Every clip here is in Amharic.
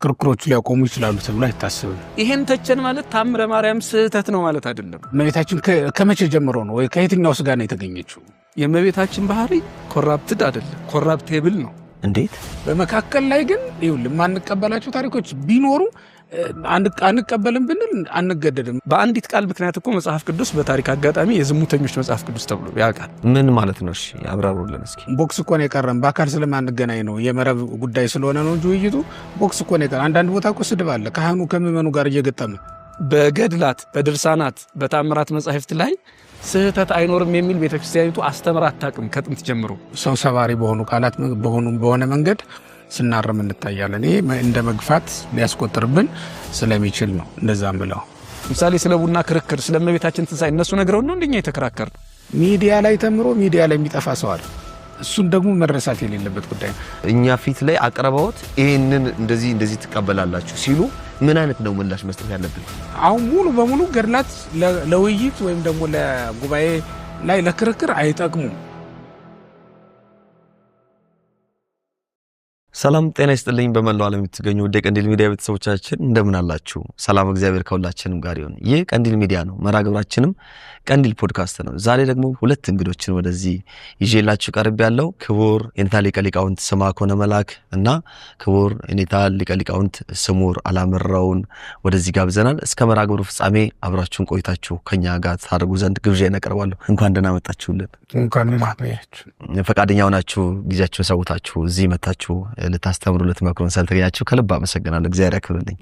ክርክሮቹ ሊያቆሙ ይችላሉ ተብሎ አይታሰብም። ይሄን ተቸን ማለት ታምረ ማርያም ስህተት ነው ማለት አይደለም። እመቤታችን ከመቼ ጀምሮ ነው ወይ ከየትኛው ስጋ ነው የተገኘችው? የእመቤታችን ባህሪ ኮራፕትድ አይደለም፣ ኮራፕቴብል ነው። እንዴት? በመካከል ላይ ግን ይኸውልህ የማንቀበላቸው ታሪኮች ቢኖሩ አንቀበልም ብንል አንገደድም። በአንዲት ቃል ምክንያት እኮ መጽሐፍ ቅዱስ በታሪክ አጋጣሚ የዝሙተኞች መጽሐፍ ቅዱስ ተብሎ ያውቃል። ምን ማለት ነው? እሺ ያብራሩልን እስኪ። ቦክስ እኮ ነው የቀረን፣ በአካል ስለማንገናኝ ነው። የመረብ ጉዳይ ስለሆነ ነው እንጂ ውይይቱ ቦክስ እኮ ነው የቀረን። አንዳንድ ቦታ እኮ ስድብ አለ፣ ካህኑ ከምዕመኑ ጋር እየገጠመ በገድላት በድርሳናት በታምራት መጻሕፍት ላይ ስህተት አይኖርም የሚል ቤተክርስቲያኒቱ አስተምራ አታውቅም ከጥንት ጀምሮ። ሰው ሰባሪ በሆኑ ቃላት በሆነ መንገድ ስናርም እንታያለን። ይሄ እንደ መግፋት ሊያስቆጥርብን ስለሚችል ነው እንደዛም ብለው። ምሳሌ ስለ ቡና ክርክር፣ ስለ እመቤታችን ትንሣኤ እነሱ ነግረው ነው እንደኛ የተከራከር። ሚዲያ ላይ ተምሮ ሚዲያ ላይ የሚጠፋ ሰው አለ። እሱን ደግሞ መረሳት የሌለበት ጉዳይ ነው። እኛ ፊት ላይ አቅርበውት ይሄንን እንደዚህ ትቀበላላችሁ ሲሉ ምን አይነት ነው ምላሽ መስጠት ያለብን? አሁን ሙሉ በሙሉ ገድላት ለውይይት ወይም ደግሞ ለጉባኤ ላይ ለክርክር አይጠቅሙም። ሰላም ጤና ይስጥልኝ። በመላው ዓለም የምትገኙ ወደ ቀንዲል ሚዲያ ቤተሰቦቻችን እንደምን አላችሁ? ሰላም እግዚአብሔር ከሁላችንም ጋር ይሁን። ይህ ቀንዲል ሚዲያ ነው። መራግብራችንም ቀንዲል ፖድካስት ነው። ዛሬ ደግሞ ሁለት እንግዶችን ወደዚህ ይዤላችሁ ቀርብ ያለው ክቡር የኔታ ሊቀ ሊቃውንት ስምዐኮነ መላክ እና ክቡር የኔታ ሊቀ ሊቃውንት ስሙር አላምረውን ወደዚህ ጋብዘናል። እስከ መራግብሩ ፍጻሜ አብራችሁን ቆይታችሁ ከኛ ጋር ታደርጉ ዘንድ ግብዣዬን አቀርባለሁ። እንኳን ደህና መጣችሁልን። እንኳን ማጥያችሁ ፈቃደኛ ሆናችሁ ጊዜያችሁን ሰውታችሁ እዚህ መጣችሁ ልታስተምሩ ልትመክሩን ስለተገኛችሁ ከልብ አመሰግናለሁ። እግዚአብሔር ያክብርልኝ።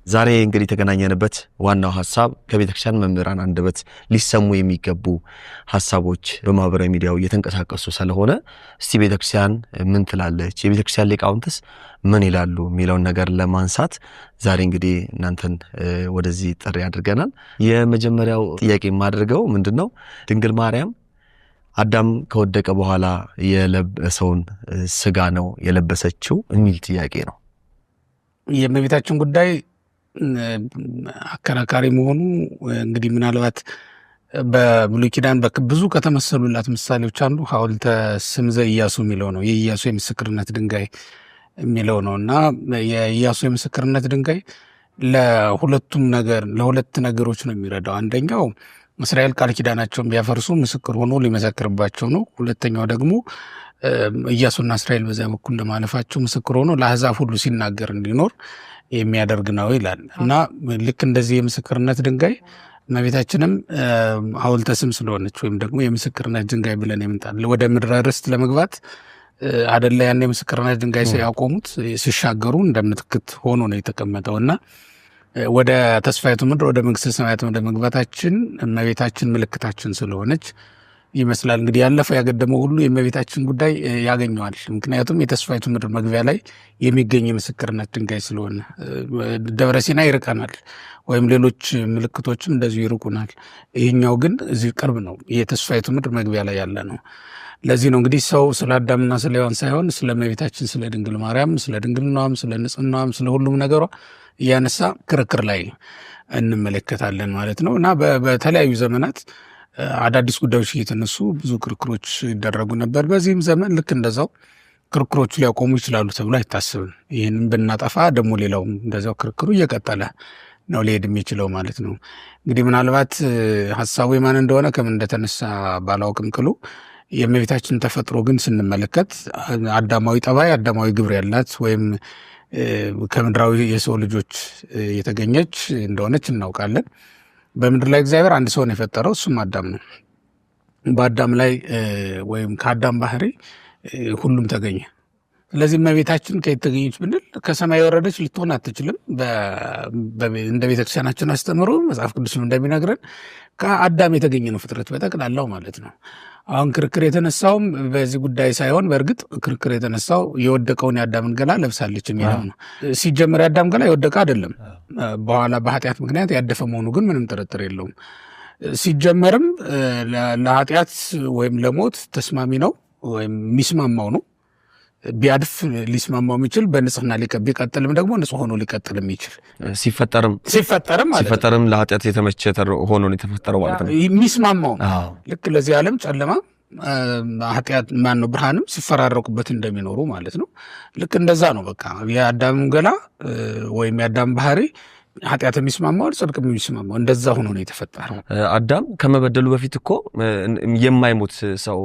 ዛሬ እንግዲህ ተገናኘንበት ዋናው ሐሳብ ከቤተክርስቲያን መምህራን አንደበት ሊሰሙ የሚገቡ ሐሳቦች በማህበራዊ ሚዲያው እየተንቀሳቀሱ ስለሆነ እስቲ ቤተክርስቲያን ምን ትላለች፣ የቤተክርስቲያን ሊቃውንትስ ምን ይላሉ የሚለውን ነገር ለማንሳት ዛሬ እንግዲህ እናንተን ወደዚህ ጥሪ አድርገናል። የመጀመሪያው ጥያቄ የማደርገው ምንድነው ድንግል ማርያም አዳም ከወደቀ በኋላ የለበሰውን ስጋ ነው የለበሰችው የሚል ጥያቄ ነው። የእመቤታችን ጉዳይ አከራካሪ መሆኑ እንግዲህ ምናልባት በብሉይ ኪዳን ብዙ ከተመሰሉላት ምሳሌዎች አንዱ ሐውልተ ስምዘ ኢያሱ የሚለው ነው። የኢያሱ የምስክርነት ድንጋይ የሚለው ነው እና የኢያሱ የምስክርነት ድንጋይ ለሁለት ነገሮች ነው የሚረዳው። አንደኛው እስራኤል ቃል ኪዳናቸውን ቢያፈርሱ ምስክር ሆኖ ሊመሰክርባቸው ነው። ሁለተኛው ደግሞ ኢያሱና እስራኤል በዚያ በኩል ለማለፋቸው ምስክር ሆኖ ለአሕዛብ ሁሉ ሲናገር እንዲኖር የሚያደርግ ነው ይላል እና ልክ እንደዚህ የምስክርነት ድንጋይ እመቤታችንም ሐውልተ ስም ስለሆነች ወይም ደግሞ የምስክርነት ድንጋይ ብለን የምንጣል ወደ ምድረ ርስት ለመግባት አደላ ያን የምስክርነት ድንጋይ ሲያቆሙት ሲሻገሩ እንደምትክት ሆኖ ነው የተቀመጠው እና ወደ ተስፋይቱ ምድር ወደ መንግሥተ ሰማያት ወደ መግባታችን እመቤታችን ምልክታችን ስለሆነች ይመስላል። እንግዲህ ያለፈው ያገደመው ሁሉ የእመቤታችን ጉዳይ ያገኘዋል። ምክንያቱም የተስፋይቱ ምድር መግቢያ ላይ የሚገኝ የምስክርነት ድንጋይ ስለሆነ ደብረ ሲና ይርቀናል፣ ወይም ሌሎች ምልክቶችም እንደዚሁ ይርቁናል። ይህኛው ግን እዚህ ቅርብ ነው፣ የተስፋይቱ ምድር መግቢያ ላይ ያለ ነው። ለዚህ ነው እንግዲህ ሰው ስለ አዳምና ስለ ሔዋን ሳይሆን ስለ እመቤታችን ስለ ድንግል ማርያም ስለ ድንግልናዋም ስለ ንጽሕናዋም ስለ ሁሉም ነገሯ እያነሳ ክርክር ላይ እንመለከታለን ማለት ነው እና በተለያዩ ዘመናት አዳዲስ ጉዳዮች እየተነሱ ብዙ ክርክሮች ይደረጉ ነበር። በዚህም ዘመን ልክ እንደዛው ክርክሮቹ ሊያቆሙ ይችላሉ ተብሎ አይታሰብም። ይህንን ብናጠፋ ደግሞ ሌላውም እንደዛው ክርክሩ እየቀጠለ ነው ሊሄድ የሚችለው ማለት ነው። እንግዲህ ምናልባት ሀሳቡ የማን እንደሆነ ከምን እንደተነሳ ባላውቅም ቅሉ የእመቤታችን ተፈጥሮ ግን ስንመለከት አዳማዊ ጠባይ አዳማዊ ግብር ያላት ወይም ከምድራዊ የሰው ልጆች የተገኘች እንደሆነች እናውቃለን። በምድር ላይ እግዚአብሔር አንድ ሰውን የፈጠረው እሱም አዳም ነው። በአዳም ላይ ወይም ከአዳም ባህሪ ሁሉም ተገኘ። ስለዚህ እመቤታችን ከየት ተገኘች ብንል ከሰማይ የወረደች ልትሆን አትችልም። እንደ ቤተክርስቲያናችን አስተምሮ መጽሐፍ ቅዱስም እንደሚነግረን ከአዳም የተገኘ ነው ፍጥረት በጠቅላላው ማለት ነው። አሁን ክርክር የተነሳውም በዚህ ጉዳይ ሳይሆን በእርግጥ ክርክር የተነሳው የወደቀውን የአዳምን ገላ ለብሳለች የሚለው ነው። ሲጀመር የአዳም ገላ የወደቀ አይደለም፣ በኋላ በኃጢአት ምክንያት ያደፈ መሆኑ ግን ምንም ጥርጥር የለውም። ሲጀመርም ለኃጢአት ወይም ለሞት ተስማሚ ነው ወይም የሚስማማው ነው። ቢያድፍ ሊስማማው የሚችል በንጽህና ቢቀጥልም ደግሞ ንጹህ ሆኖ ሊቀጥል የሚችል ሲፈጠርም ለኃጢአት የተመቸ ሆኖ ነው የተፈጠረው ማለት ነው። የሚስማማው ልክ ለዚህ ዓለም ጨለማ ኃጢአት ማን ነው ብርሃንም ሲፈራረቁበት እንደሚኖሩ ማለት ነው። ልክ እንደዛ ነው። በቃ የአዳም ገላ ወይም የአዳም ባህሪ ኃጢአት የሚስማማው ጽድቅ የሚስማማው እንደዛ ሆኖ ነው የተፈጠረው። አዳም ከመበደሉ በፊት እኮ የማይሞት ሰው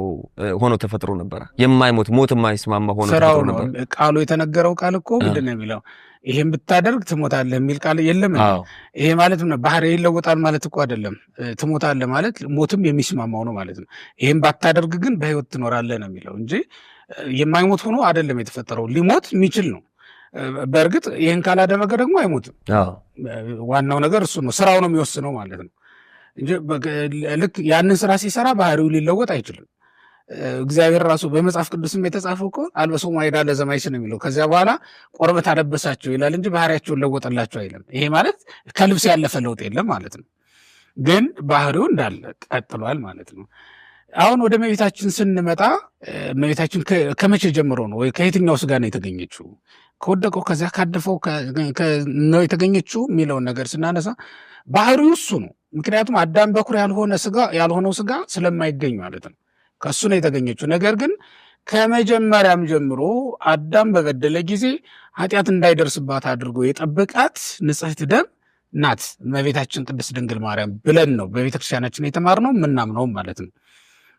ሆኖ ተፈጥሮ ነበር። የማይሞት ሞት የማይስማማ ሆኖ ተፈጥሮ ነበር። ቃሉ የተነገረው ቃል እኮ ምንድን ነው የሚለው? ይሄን ብታደርግ ትሞታለህ የሚል ቃል የለም። ይሄ ማለት ነው ባህሪ ይለወጣል ማለት እኮ አይደለም። ትሞታለህ ማለት ሞትም የሚስማማው ነው ማለት ነው። ይሄን ባታደርግ ግን በህይወት ትኖራለህ ነው የሚለው እንጂ የማይሞት ሆኖ አይደለም የተፈጠረው። ሊሞት የሚችል ነው። በእርግጥ ይህን ካላደረገ ደግሞ አይሞትም። ዋናው ነገር እሱ ነው። ስራው ነው የሚወስነው ማለት ነው እንጂ ልክ ያንን ስራ ሲሰራ ባህሪው ሊለወጥ አይችልም። እግዚአብሔር ራሱ በመጽሐፍ ቅዱስም የተጻፈው እኮ አልበሶ ማይዳ ለዘማይስ ነው የሚለው። ከዚያ በኋላ ቆርበት አለበሳቸው ይላል እንጂ ባህሪያቸውን ለወጠላቸው አይልም። ይሄ ማለት ከልብስ ያለፈ ለውጥ የለም ማለት ነው። ግን ባህሪው እንዳለ ቀጥሏል ማለት ነው። አሁን ወደ እመቤታችን ስንመጣ እመቤታችን ከመቼ ጀምሮ ነው ወይ ከየትኛው ስጋ ነው የተገኘችው? ከወደቀው ከዚያ ካደፈው ነው የተገኘችው የሚለውን ነገር ስናነሳ ባህሪው እሱ ነው። ምክንያቱም አዳም በኩር ያልሆነው ስጋ ስለማይገኝ ማለት ነው። ከእሱ ነው የተገኘችው። ነገር ግን ከመጀመሪያም ጀምሮ አዳም በበደለ ጊዜ ኃጢአት እንዳይደርስባት አድርጎ የጠበቃት ንጽሕት ደም ናት እመቤታችን ቅድስት ድንግል ማርያም ብለን ነው በቤተክርስቲያናችን የተማርነው የምናምነውም ማለት ነው።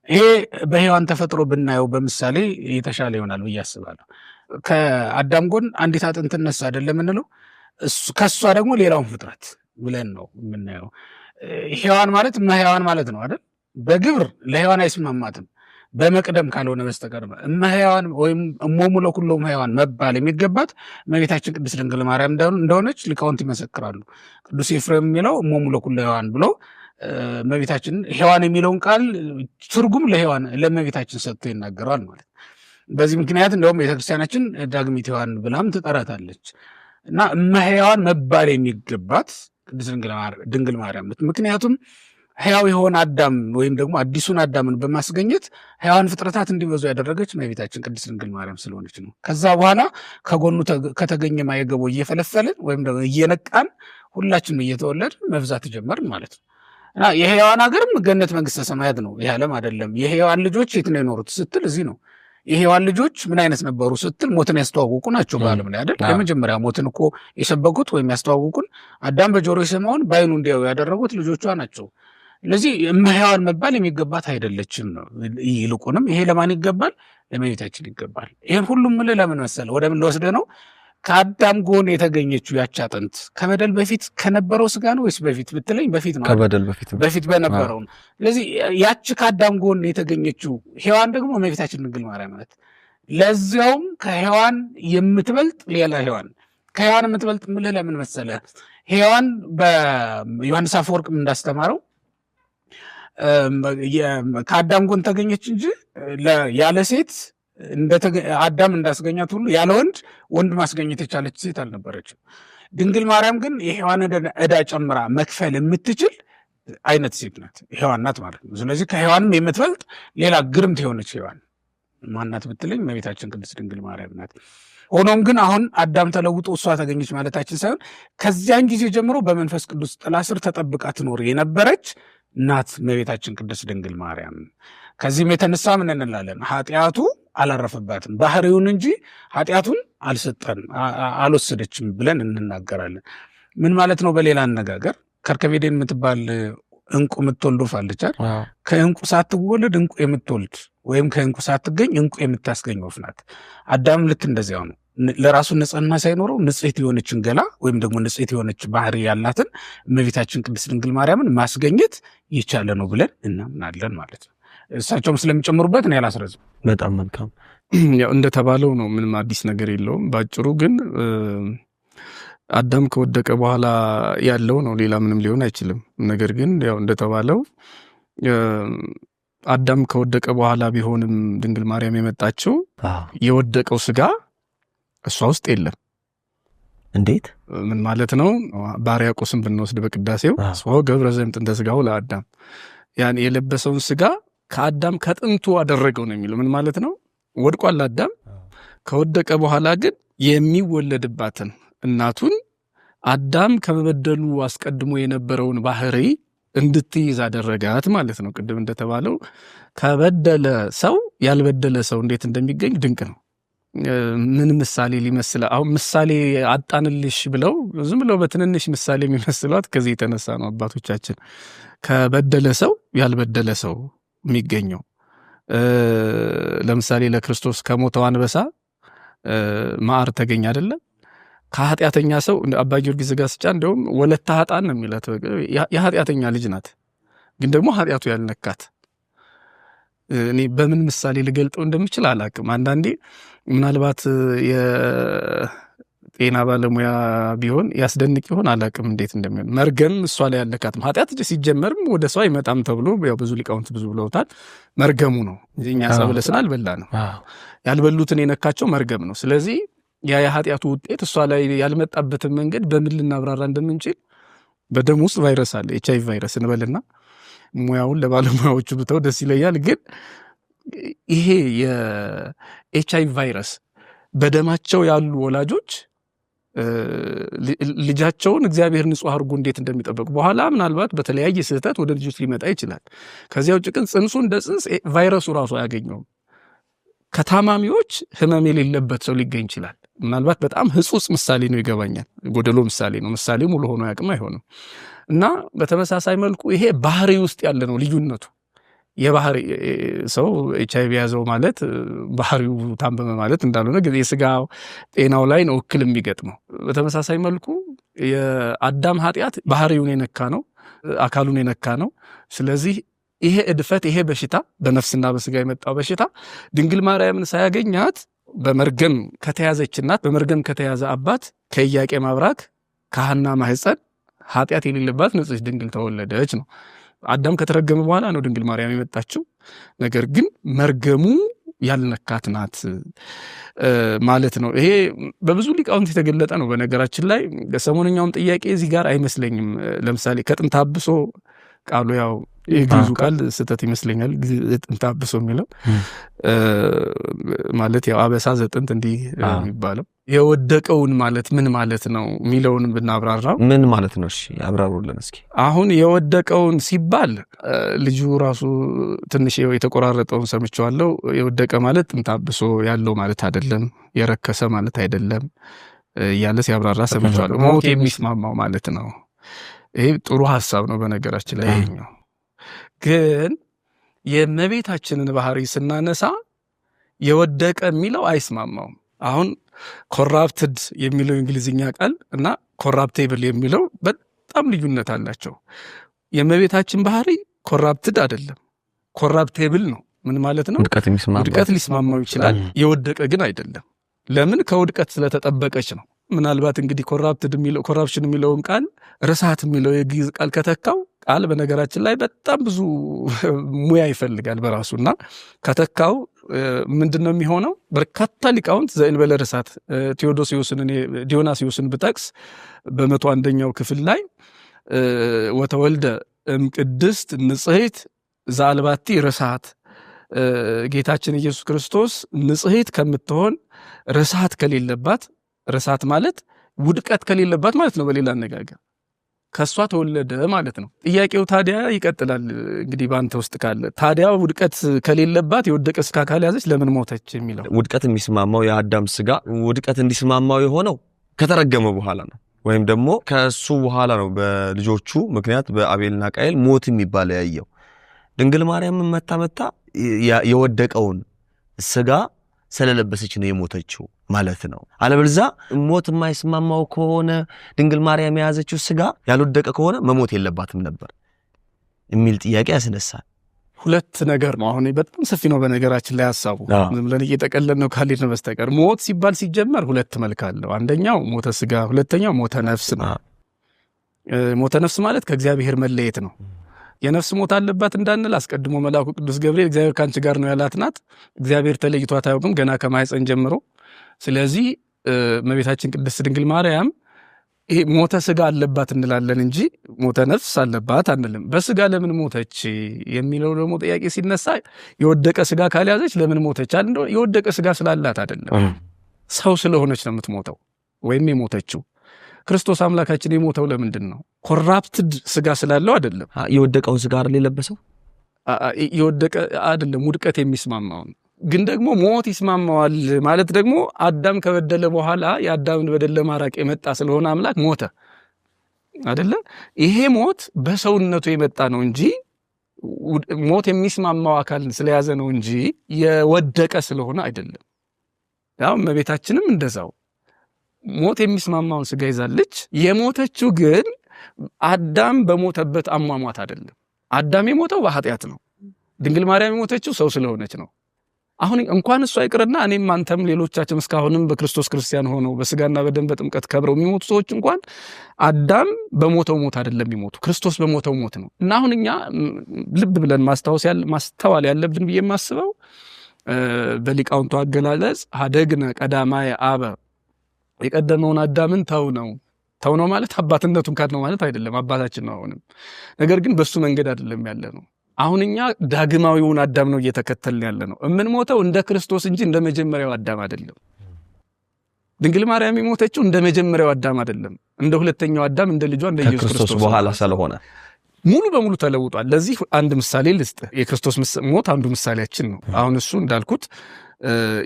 ይሄ በሔዋን ተፈጥሮ ብናየው በምሳሌ የተሻለ ይሆናል ብዬ አስባለሁ። ከአዳም ጎን አንዲት አጥንት ነሳ አይደለም የምንለው፣ ከእሷ ደግሞ ሌላውን ፍጥረት ብለን ነው የምናየው። ሔዋን ማለት እመሔዋን ማለት ነው አይደል? በግብር ለሔዋን አይስማማትም በመቅደም ካልሆነ በስተቀር እመሔዋን ወይም እሞሙ ለኩሎሙ ሔዋን መባል የሚገባት እመቤታችን ቅድስት ድንግል ማርያም እንደሆነች ሊቃውንት ይመሰክራሉ። ቅዱስ ኤፍሬም የሚለው እሞሙ ለኩሎ ሔዋን ብሎ እመቤታችን ሔዋን የሚለውን ቃል ትርጉም ለእመቤታችን ሰጥቶ ይናገረዋል ማለት። በዚህ ምክንያት እንደውም ቤተክርስቲያናችን ዳግሚት ሔዋን ብላም ትጠራታለች እና እመሔዋን መባል የሚገባት ቅድስት ድንግል ማርያም። ምክንያቱም ሕያው የሆነ አዳም ወይም ደግሞ አዲሱን አዳምን በማስገኘት ሕያዋን ፍጥረታት እንዲበዙ ያደረገች እመቤታችን ቅድስት ድንግል ማርያም ስለሆነች ነው። ከዛ በኋላ ከጎኑ ከተገኘ ማየገቦ እየፈለፈልን ወይም ደግሞ እየነቃን ሁላችንም እየተወለድን መብዛት ጀመርን ማለት ነው። እና የሔዋን ሀገርም ገነት መንግስተ ሰማያት ነው፣ ይህ ዓለም አይደለም። የሔዋን ልጆች የት ነው የኖሩት ስትል እዚህ ነው። የሔዋን ልጆች ምን አይነት ነበሩ ስትል ሞትን ያስተዋወቁ ናቸው በዓለም ላይ አይደል? የመጀመሪያ ሞትን እኮ የሰበኩት ወይም ያስተዋወቁን አዳም በጆሮ የሰማውን በዓይኑ እንዲያዩ ያደረጉት ልጆቿ ናቸው። ስለዚህ እመሔዋን መባል የሚገባት አይደለችም ነው። ይልቁንም ይሄ ለማን ይገባል? ለእመቤታችን ይገባል። ይህን ሁሉም ምልህ ለምን መሰለህ? ወደ ምን ልወስደ ነው? ከአዳም ጎን የተገኘችው ያች አጥንት ከበደል በፊት ከነበረው ስጋ ነው ወይስ በፊት ብትለኝ በፊት ነው። ከበደል በፊት በነበረው ነው። ስለዚህ ያች ከአዳም ጎን የተገኘችው ሔዋን ደግሞ እመቤታችን ድንግል ማርያም ናት። ለዚያውም ከሔዋን የምትበልጥ ሌላ ሔዋን። ከሔዋን የምትበልጥ ምልህ ለምን መሰለህ? ሔዋን በዮሐንስ አፈወርቅም እንዳስተማረው ከአዳም ጎን ተገኘች እንጂ ያለ ሴት አዳም እንዳስገኛት ሁሉ ያለ ወንድ ማስገኘት የቻለች ሴት አልነበረችም። ድንግል ማርያም ግን የሔዋን ዕዳ ጨምራ መክፈል የምትችል አይነት ሴት ናት፣ ሔዋን ናት ማለት ነው። ስለዚህ ከሔዋንም የምትበልጥ ሌላ ግርምት የሆነች ሔዋን ማናት ብትለኝ እመቤታችን ቅድስት ድንግል ማርያም ናት። ሆኖም ግን አሁን አዳም ተለውጦ እሷ ተገኘች ማለታችን ሳይሆን ከዚያን ጊዜ ጀምሮ በመንፈስ ቅዱስ ጥላ ስር ተጠብቃ ትኖር የነበረች ናት እመቤታችን ቅድስት ድንግል ማርያም። ከዚህም የተነሳ ምን እንላለን? ኃጢአቱ አላረፈባትም ባህሪውን እንጂ ኃጢአቱን አልወሰደችም ብለን እንናገራለን። ምን ማለት ነው? በሌላ አነጋገር ከርከቤዴን የምትባል እንቁ የምትወልድ ወፍ አለቻል። ከእንቁ ሳትወለድ እንቁ የምትወልድ ወይም ከእንቁ ሳትገኝ እንቁ የምታስገኝ ወፍ ናት። አዳም ልክ እንደዚያው ነው። ለራሱ ንጽህና ሳይኖረው ንጽሕት የሆነችን ገላ ወይም ደግሞ ንጽሕት የሆነች ባህሪ ያላትን እመቤታችን ቅድስት ድንግል ማርያምን ማስገኘት የቻለ ነው ብለን እናምናለን ማለት ነው። እሳቸውም ስለሚጨምሩበት እኔ አላስረዝም። በጣም መልካም። ያው እንደተባለው ነው፣ ምንም አዲስ ነገር የለውም። ባጭሩ ግን አዳም ከወደቀ በኋላ ያለው ነው፣ ሌላ ምንም ሊሆን አይችልም። ነገር ግን ያው እንደተባለው አዳም ከወደቀ በኋላ ቢሆንም ድንግል ማርያም የመጣችው የወደቀው ስጋ እሷ ውስጥ የለም። እንዴት? ምን ማለት ነው? ባርያቆስን ብንወስድ በቅዳሴው ሰው ገብረ ዘእምጥንተ ስጋሁ ለአዳም፣ ያን የለበሰውን ስጋ ከአዳም ከጥንቱ አደረገው ነው የሚለው። ምን ማለት ነው? ወድቋል አዳም። ከወደቀ በኋላ ግን የሚወለድባትን እናቱን አዳም ከመበደሉ አስቀድሞ የነበረውን ባህሪ እንድትይዝ አደረጋት ማለት ነው። ቅድም እንደተባለው ከበደለ ሰው ያልበደለ ሰው እንዴት እንደሚገኝ ድንቅ ነው። ምን ምሳሌ ሊመስል አሁን ምሳሌ አጣንልሽ ብለው ዝም ብለው በትንንሽ ምሳሌ የሚመስሏት ከዚህ የተነሳ ነው አባቶቻችን ከበደለ ሰው ያልበደለ ሰው የሚገኘው። ለምሳሌ ለክርስቶስ ከሞተው አንበሳ ማር ተገኘ አይደለም? ከኃጢአተኛ ሰው አባ ጊዮርጊስ ዘጋስጫ እንደውም ወለተ ኃጥአን ነው የሚላት። የኃጢአተኛ ልጅ ናት፣ ግን ደግሞ ኃጢአቱ ያልነካት። እኔ በምን ምሳሌ ልገልጠው እንደምችል አላቅም። አንዳንዴ ምናልባት የጤና ባለሙያ ቢሆን ያስደንቅ ይሆን አላቅም እንዴት እንደሚሆን። መርገም እሷ ላይ ያለካትም ኃጢአት ሲጀመርም ወደ ሰው አይመጣም ተብሎ ያው ብዙ ሊቃውንት ብዙ ብለውታል። መርገሙ ነው እንጂ እኛ ሰብለስን አልበላ ነው። ያልበሉትን የነካቸው መርገም ነው። ስለዚህ ያ የኃጢአቱ ውጤት እሷ ላይ ያልመጣበትን መንገድ በምን ልናብራራ እንደምንችል በደም ውስጥ ቫይረስ አለ፣ HIV ቫይረስ እንበልና ሙያውን ለባለሙያዎቹ ብተው ደስ ይለኛል። ግን ይሄ የኤችአይቪ ቫይረስ በደማቸው ያሉ ወላጆች ልጃቸውን እግዚአብሔር ንጹሕ አድርጎ እንዴት እንደሚጠበቅ በኋላ ምናልባት በተለያየ ስህተት ወደ ልጆች ሊመጣ ይችላል። ከዚያ ውጭ ግን ጽንሱ እንደ ጽንስ ቫይረሱ ራሱ አያገኘውም። ከታማሚዎች ህመም የሌለበት ሰው ሊገኝ ይችላል። ምናልባት በጣም ህጹጽ ምሳሌ ነው፣ ይገባኛል። ጎደሎ ምሳሌ ነው። ምሳሌ ሙሉ ሆኖ ያቅም አይሆንም። እና በተመሳሳይ መልኩ ይሄ ባህሪ ውስጥ ያለ ነው ልዩነቱ። የባህሪ ሰው HIV ያዘው ማለት ባህሪው ታመመ ማለት እንዳልሆነ ግን የስጋ ጤናው ላይ ነው እክል የሚገጥመው። በተመሳሳይ መልኩ የአዳም ኃጢአት ባህሪውን የነካ ነው፣ አካሉን የነካ ነው። ስለዚህ ይሄ እድፈት፣ ይሄ በሽታ በነፍስና በስጋ የመጣው በሽታ ድንግል ማርያምን ሳያገኛት በመርገም ከተያዘች እናት፣ በመርገም ከተያዘ አባት ከኢያቄም አብራክ ከሐና ማህፀን ኃጢአት የሌለባት ንጽሕት ድንግል ተወለደች ነው። አዳም ከተረገመ በኋላ ነው ድንግል ማርያም የመጣችው። ነገር ግን መርገሙ ያልነካት ናት ማለት ነው። ይሄ በብዙ ሊቃውንት የተገለጠ ነው። በነገራችን ላይ ሰሞነኛውም ጥያቄ እዚህ ጋር አይመስለኝም። ለምሳሌ ከጥንተ አብሶ ቃሉ ያው የግዙ ቃል ስህተት ይመስለኛል። ጥንተ አብሶ የሚለው ማለት ያው አበሳ ዘጥንት እንዲህ የሚባለው የወደቀውን ማለት ምን ማለት ነው የሚለውን ብናብራራው ምን ማለት ነው? እሺ አብራሩልን እስኪ። አሁን የወደቀውን ሲባል ልጁ ራሱ ትንሽ የተቆራረጠውን ሰምቼዋለሁ። የወደቀ ማለት ጥንተ አብሶ ያለው ማለት አይደለም፣ የረከሰ ማለት አይደለም እያለ ሲያብራራ ሰምቼዋለሁ። ሞት የሚስማማው ማለት ነው። ይሄ ጥሩ ሐሳብ ነው በነገራችን ላይ። ይሄኛው ግን የእመቤታችንን ባህሪ ስናነሳ የወደቀ የሚለው አይስማማውም። አሁን ኮራፕትድ የሚለው እንግሊዝኛ ቃል እና ኮራፕቴብል የሚለው በጣም ልዩነት አላቸው። የእመቤታችን ባህሪ ኮራፕትድ አይደለም፣ ኮራፕቴብል ነው። ምን ማለት ነው? ውድቀት ሊስማማው ይችላል፣ የወደቀ ግን አይደለም። ለምን? ከውድቀት ስለተጠበቀች ነው። ምናልባት እንግዲህ ኮራፕትድ የሚለው ኮራፕሽን የሚለውን ቃል ርሳት የሚለው የግዕዝ ቃል ከተካው ቃል በነገራችን ላይ በጣም ብዙ ሙያ ይፈልጋል በራሱና ከተካው ምንድነው የሚሆነው? በርካታ ሊቃውንት ዘእንበለ ርሳት ዲዮናስዮስን ብጠቅስ በ101ኛው ክፍል ላይ ወተወልደ እምቅድስት ንጽሕት ዘአልባቲ ርሳት፣ ጌታችን ኢየሱስ ክርስቶስ ንጽሕት ከምትሆን ርሳት ከሌለባት፣ ርሳት ማለት ውድቀት ከሌለባት ማለት ነው። በሌላ አነጋገር ከሷ ተወለደ ማለት ነው። ጥያቄው ታዲያ ይቀጥላል እንግዲህ በአንተ ውስጥ ካለ ታዲያ ውድቀት ከሌለባት የወደቀ ስጋ ካልያዘች ለምን ሞተች የሚለው። ውድቀት የሚስማማው የአዳም ስጋ ውድቀት እንዲስማማው የሆነው ከተረገመ በኋላ ነው፣ ወይም ደግሞ ከሱ በኋላ ነው። በልጆቹ ምክንያት በአቤልና ቃየል ሞት የሚባል ያየው። ድንግል ማርያም መታ የወደቀውን ስጋ ስለለበሰች ነው የሞተችው ማለት ነው። አለበለዚያ ሞት የማይስማማው ከሆነ ድንግል ማርያም የያዘችው ስጋ ያልወደቀ ከሆነ መሞት የለባትም ነበር የሚል ጥያቄ ያስነሳል። ሁለት ነገር ነው። አሁን በጣም ሰፊ ነው በነገራችን ላይ ሐሳቡ። ዝም ብለን እየጠቀለልን ነው ካልሄድን በስተቀር። ሞት ሲባል ሲጀመር ሁለት መልክ አለው። አንደኛው ሞተ ስጋ፣ ሁለተኛው ሞተ ነፍስ ነው። ሞተ ነፍስ ማለት ከእግዚአብሔር መለየት ነው። የነፍስ ሞት አለባት እንዳንል አስቀድሞ መልአኩ ቅዱስ ገብርኤል እግዚአብሔር ካንቺ ጋር ነው ያላት ናት። እግዚአብሔር ተለይቷት አያውቅም ገና ከማኅፀን ጀምሮ። ስለዚህ እመቤታችን ቅድስት ድንግል ማርያም ይሄ ሞተ ስጋ አለባት እንላለን እንጂ ሞተ ነፍስ አለባት አንልም። በስጋ ለምን ሞተች የሚለው ደግሞ ጥያቄ ሲነሳ የወደቀ ስጋ ካልያዘች ለምን ሞተች አለ። የወደቀ ስጋ ስላላት አይደለም፣ ሰው ስለሆነች ነው የምትሞተው ወይም የሞተችው። ክርስቶስ አምላካችን የሞተው ለምንድን ነው? ኮራፕትድ ስጋ ስላለው አይደለም። የወደቀውን ስጋ አይደል የለበሰው? የወደቀ አይደለም ውድቀት የሚስማማው ግን ደግሞ ሞት ይስማማዋል ማለት ደግሞ አዳም ከበደለ በኋላ የአዳምን በደል ለማራቅ የመጣ ስለሆነ አምላክ ሞተ አይደለ? ይሄ ሞት በሰውነቱ የመጣ ነው እንጂ ሞት የሚስማማው አካል ስለያዘ ነው እንጂ የወደቀ ስለሆነ አይደለም። ያው እመቤታችንም እንደዛው ሞት የሚስማማውን ስጋ ይዛለች። የሞተችው ግን አዳም በሞተበት አሟሟት አይደለም። አዳም የሞተው በኃጢአት ነው። ድንግል ማርያም የሞተችው ሰው ስለሆነች ነው። አሁን እንኳን እሱ አይቅርና እኔም አንተም ሌሎቻችን እስካሁንም በክርስቶስ ክርስቲያን ሆነው በስጋና በደም በጥምቀት ከብረው የሚሞቱ ሰዎች እንኳን አዳም በሞተው ሞት አይደለም የሚሞቱ፣ ክርስቶስ በሞተው ሞት ነው። እና አሁን እኛ ልብ ብለን ማስተዋል ያለብን ብዬ የማስበው በሊቃውንቱ አገላለጽ ሀደግነ ቀዳማየ አበ የቀደመውን አዳምን ተው ነው ማለት አባትነቱን ካድ ነው ማለት አይደለም። አባታችን ነው አሁንም። ነገር ግን በሱ መንገድ አይደለም ያለ ነው። አሁን እኛ ዳግማዊውን አዳም ነው እየተከተልን ያለ ነው። እምንሞተው እንደ ክርስቶስ እንጂ እንደ መጀመሪያው አዳም አይደለም። ድንግል ማርያም የሞተችው እንደ መጀመሪያው አዳም አይደለም፣ እንደ ሁለተኛው አዳም እንደ ልጇ እንደ ኢየሱስ ክርስቶስ በኋላ ስለሆነ ሙሉ በሙሉ ተለውጧል። ለዚህ አንድ ምሳሌ ልስጥ። የክርስቶስ ሞት አንዱ ምሳሌያችን ነው። አሁን እሱ እንዳልኩት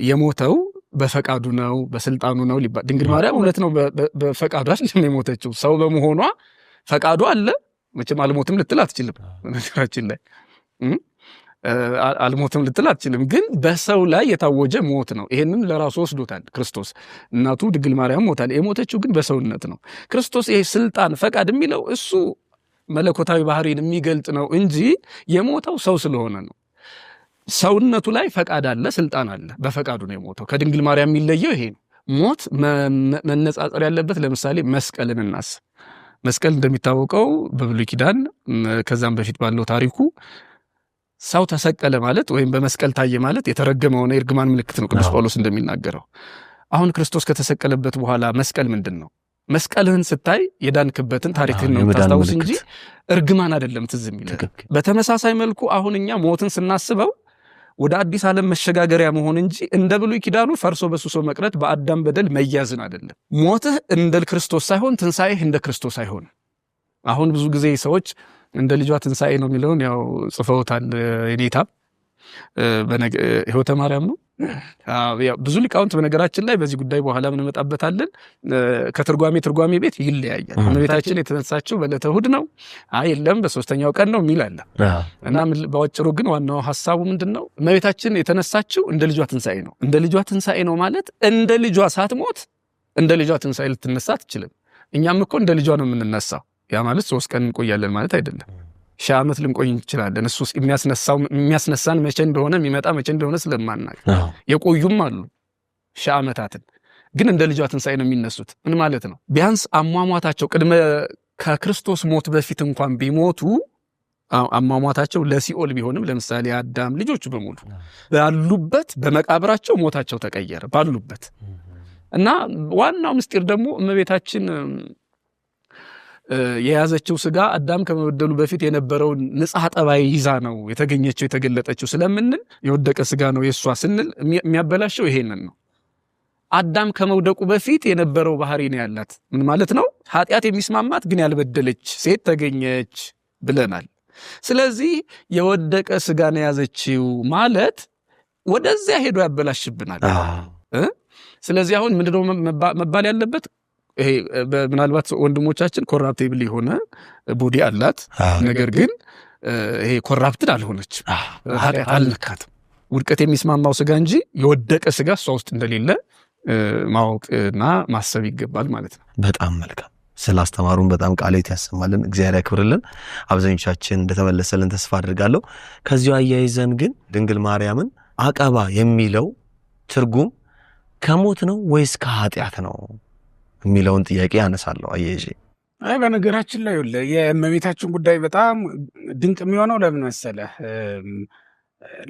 የሞተው በፈቃዱ ነው፣ በስልጣኑ ነው ሊባል። ድንግል ማርያም እውነት ነው በፈቃዱ አይደለም የሞተችው። ሰው በመሆኗ ፈቃዱ አለ። መቼም አልሞትም ልትል አትችልም። ነገራችን ላይ አልሞትም ልትል አትችልም። ግን በሰው ላይ የታወጀ ሞት ነው። ይሄንን ለራሱ ወስዶታል ክርስቶስ። እናቱ ድንግል ማርያም ሞታል። የሞተችው ግን በሰውነት ነው። ክርስቶስ ይሄ ስልጣን ፈቃድ የሚለው እሱ መለኮታዊ ባህሪን የሚገልጥ ነው እንጂ የሞተው ሰው ስለሆነ ነው። ሰውነቱ ላይ ፈቃድ አለ፣ ስልጣን አለ። በፈቃዱ ነው የሞተው። ከድንግል ማርያም የሚለየው ይሄ ነው። ሞት መነጻጸር ያለበት ለምሳሌ መስቀልን እናስብ። መስቀል እንደሚታወቀው በብሉይ ኪዳን ከዛም በፊት ባለው ታሪኩ ሰው ተሰቀለ ማለት ወይም በመስቀል ታየ ማለት የተረገመው ነው፣ የእርግማን ምልክት ነው ቅዱስ ጳውሎስ እንደሚናገረው። አሁን ክርስቶስ ከተሰቀለበት በኋላ መስቀል ምንድን ነው? መስቀልህን ስታይ የዳንክበትን ታሪክህን ነው የምታስታውስ እንጂ እርግማን አይደለም ትዝ የሚልህ። በተመሳሳይ መልኩ አሁን እኛ ሞትን ስናስበው ወደ አዲስ ዓለም መሸጋገሪያ መሆን እንጂ እንደ ብሉይ ኪዳኑ ፈርሶ በሱሶ መቅረት በአዳም በደል መያዝን አይደለም። ሞትህ እንደ ክርስቶስ ሳይሆን ትንሣኤህ እንደ ክርስቶስ አይሆን። አሁን ብዙ ጊዜ ሰዎች እንደ ልጇ ትንሣኤ ነው የሚለውን ያው ጽፈውታል። የኔታ ሕይወተ ማርያም ነው። ብዙ ሊቃውንት በነገራችን ላይ በዚህ ጉዳይ በኋላ ምን እንመጣበታለን። ከትርጓሜ ቤት ይለያያል። እመቤታችን የተነሳችው በዕለተ እሑድ ነው፣ የለም በሶስተኛው ቀን ነው የሚል አለ። እና በአጭሩ ግን ዋናው ሐሳቡ ምንድነው? እመቤታችን የተነሳችው እንደ ልጇ ትንሣኤ ነው። እንደ ልጇ ትንሣኤ ነው ማለት እንደ ልጇ ሳትሞት እንደ ልጇ ትንሣኤ ልትነሳ አትችልም። እኛም እኮ እንደ ልጇ ነው የምንነሳው። ያ ማለት 3 ቀን እንቆያለን ማለት አይደለም። 1000 ዓመት ልንቆይ እንችላለን። እሱ የሚያስነሳን መቼ እንደሆነ የሚመጣ መቼ እንደሆነ ስለማናውቅ የቆዩም አሉ 1000 ዓመታትን። ግን እንደ ልጇ ትንሣኤ ነው የሚነሱት። ምን ማለት ነው? ቢያንስ አሟሟታቸው ከክርስቶስ ሞት በፊት እንኳን ቢሞቱ አሟሟታቸው ለሲኦል ቢሆንም ለምሳሌ አዳም ልጆቹ በሙሉ ባሉበት በመቃብራቸው ሞታቸው ተቀየረ ባሉበት። እና ዋናው ምስጢር ደግሞ እመቤታችን የያዘችው ስጋ አዳም ከመበደሉ በፊት የነበረውን ንጽሐ ጠባይ ይዛ ነው የተገኘችው የተገለጠችው ስለምንል የወደቀ ስጋ ነው የሷ ስንል የሚያበላሸው ይሄንን ነው። አዳም ከመውደቁ በፊት የነበረው ባህሪ ነው ያላት። ምን ማለት ነው? ኃጢአት የሚስማማት ግን ያልበደለች ሴት ተገኘች ብለናል። ስለዚህ የወደቀ ስጋ ነው ያዘችው ማለት ወደዚያ ሄዶ ያበላሽብናል። ስለዚህ አሁን ምንድነው መባል ያለበት? ይሄ ምናልባት ወንድሞቻችን ኮራፕቲብል የሆነ ቦዲ አላት፣ ነገር ግን ይሄ ኮራፕትድ አልሆነች፣ ኃጢአት አልነካትም። ውድቀት የሚስማማው ስጋ እንጂ የወደቀ ስጋ እሷ ውስጥ እንደሌለ ማወቅና ማሰብ ይገባል ማለት ነው። በጣም መልካም። ስላስተማሩን በጣም ቃልዎት ያሰማልን፣ እግዚአብሔር ያክብርልን። አብዛኞቻችን እንደተመለሰልን ተስፋ አድርጋለሁ። ከዚሁ አያይዘን ግን ድንግል ማርያምን አቀባ የሚለው ትርጉም ከሞት ነው ወይስ ከኃጢአት ነው የሚለውን ጥያቄ ያነሳለሁ። አየጂ በነገራችን ላይ የእመቤታችን ጉዳይ በጣም ድንቅ የሚሆነው ለምን መሰለህ?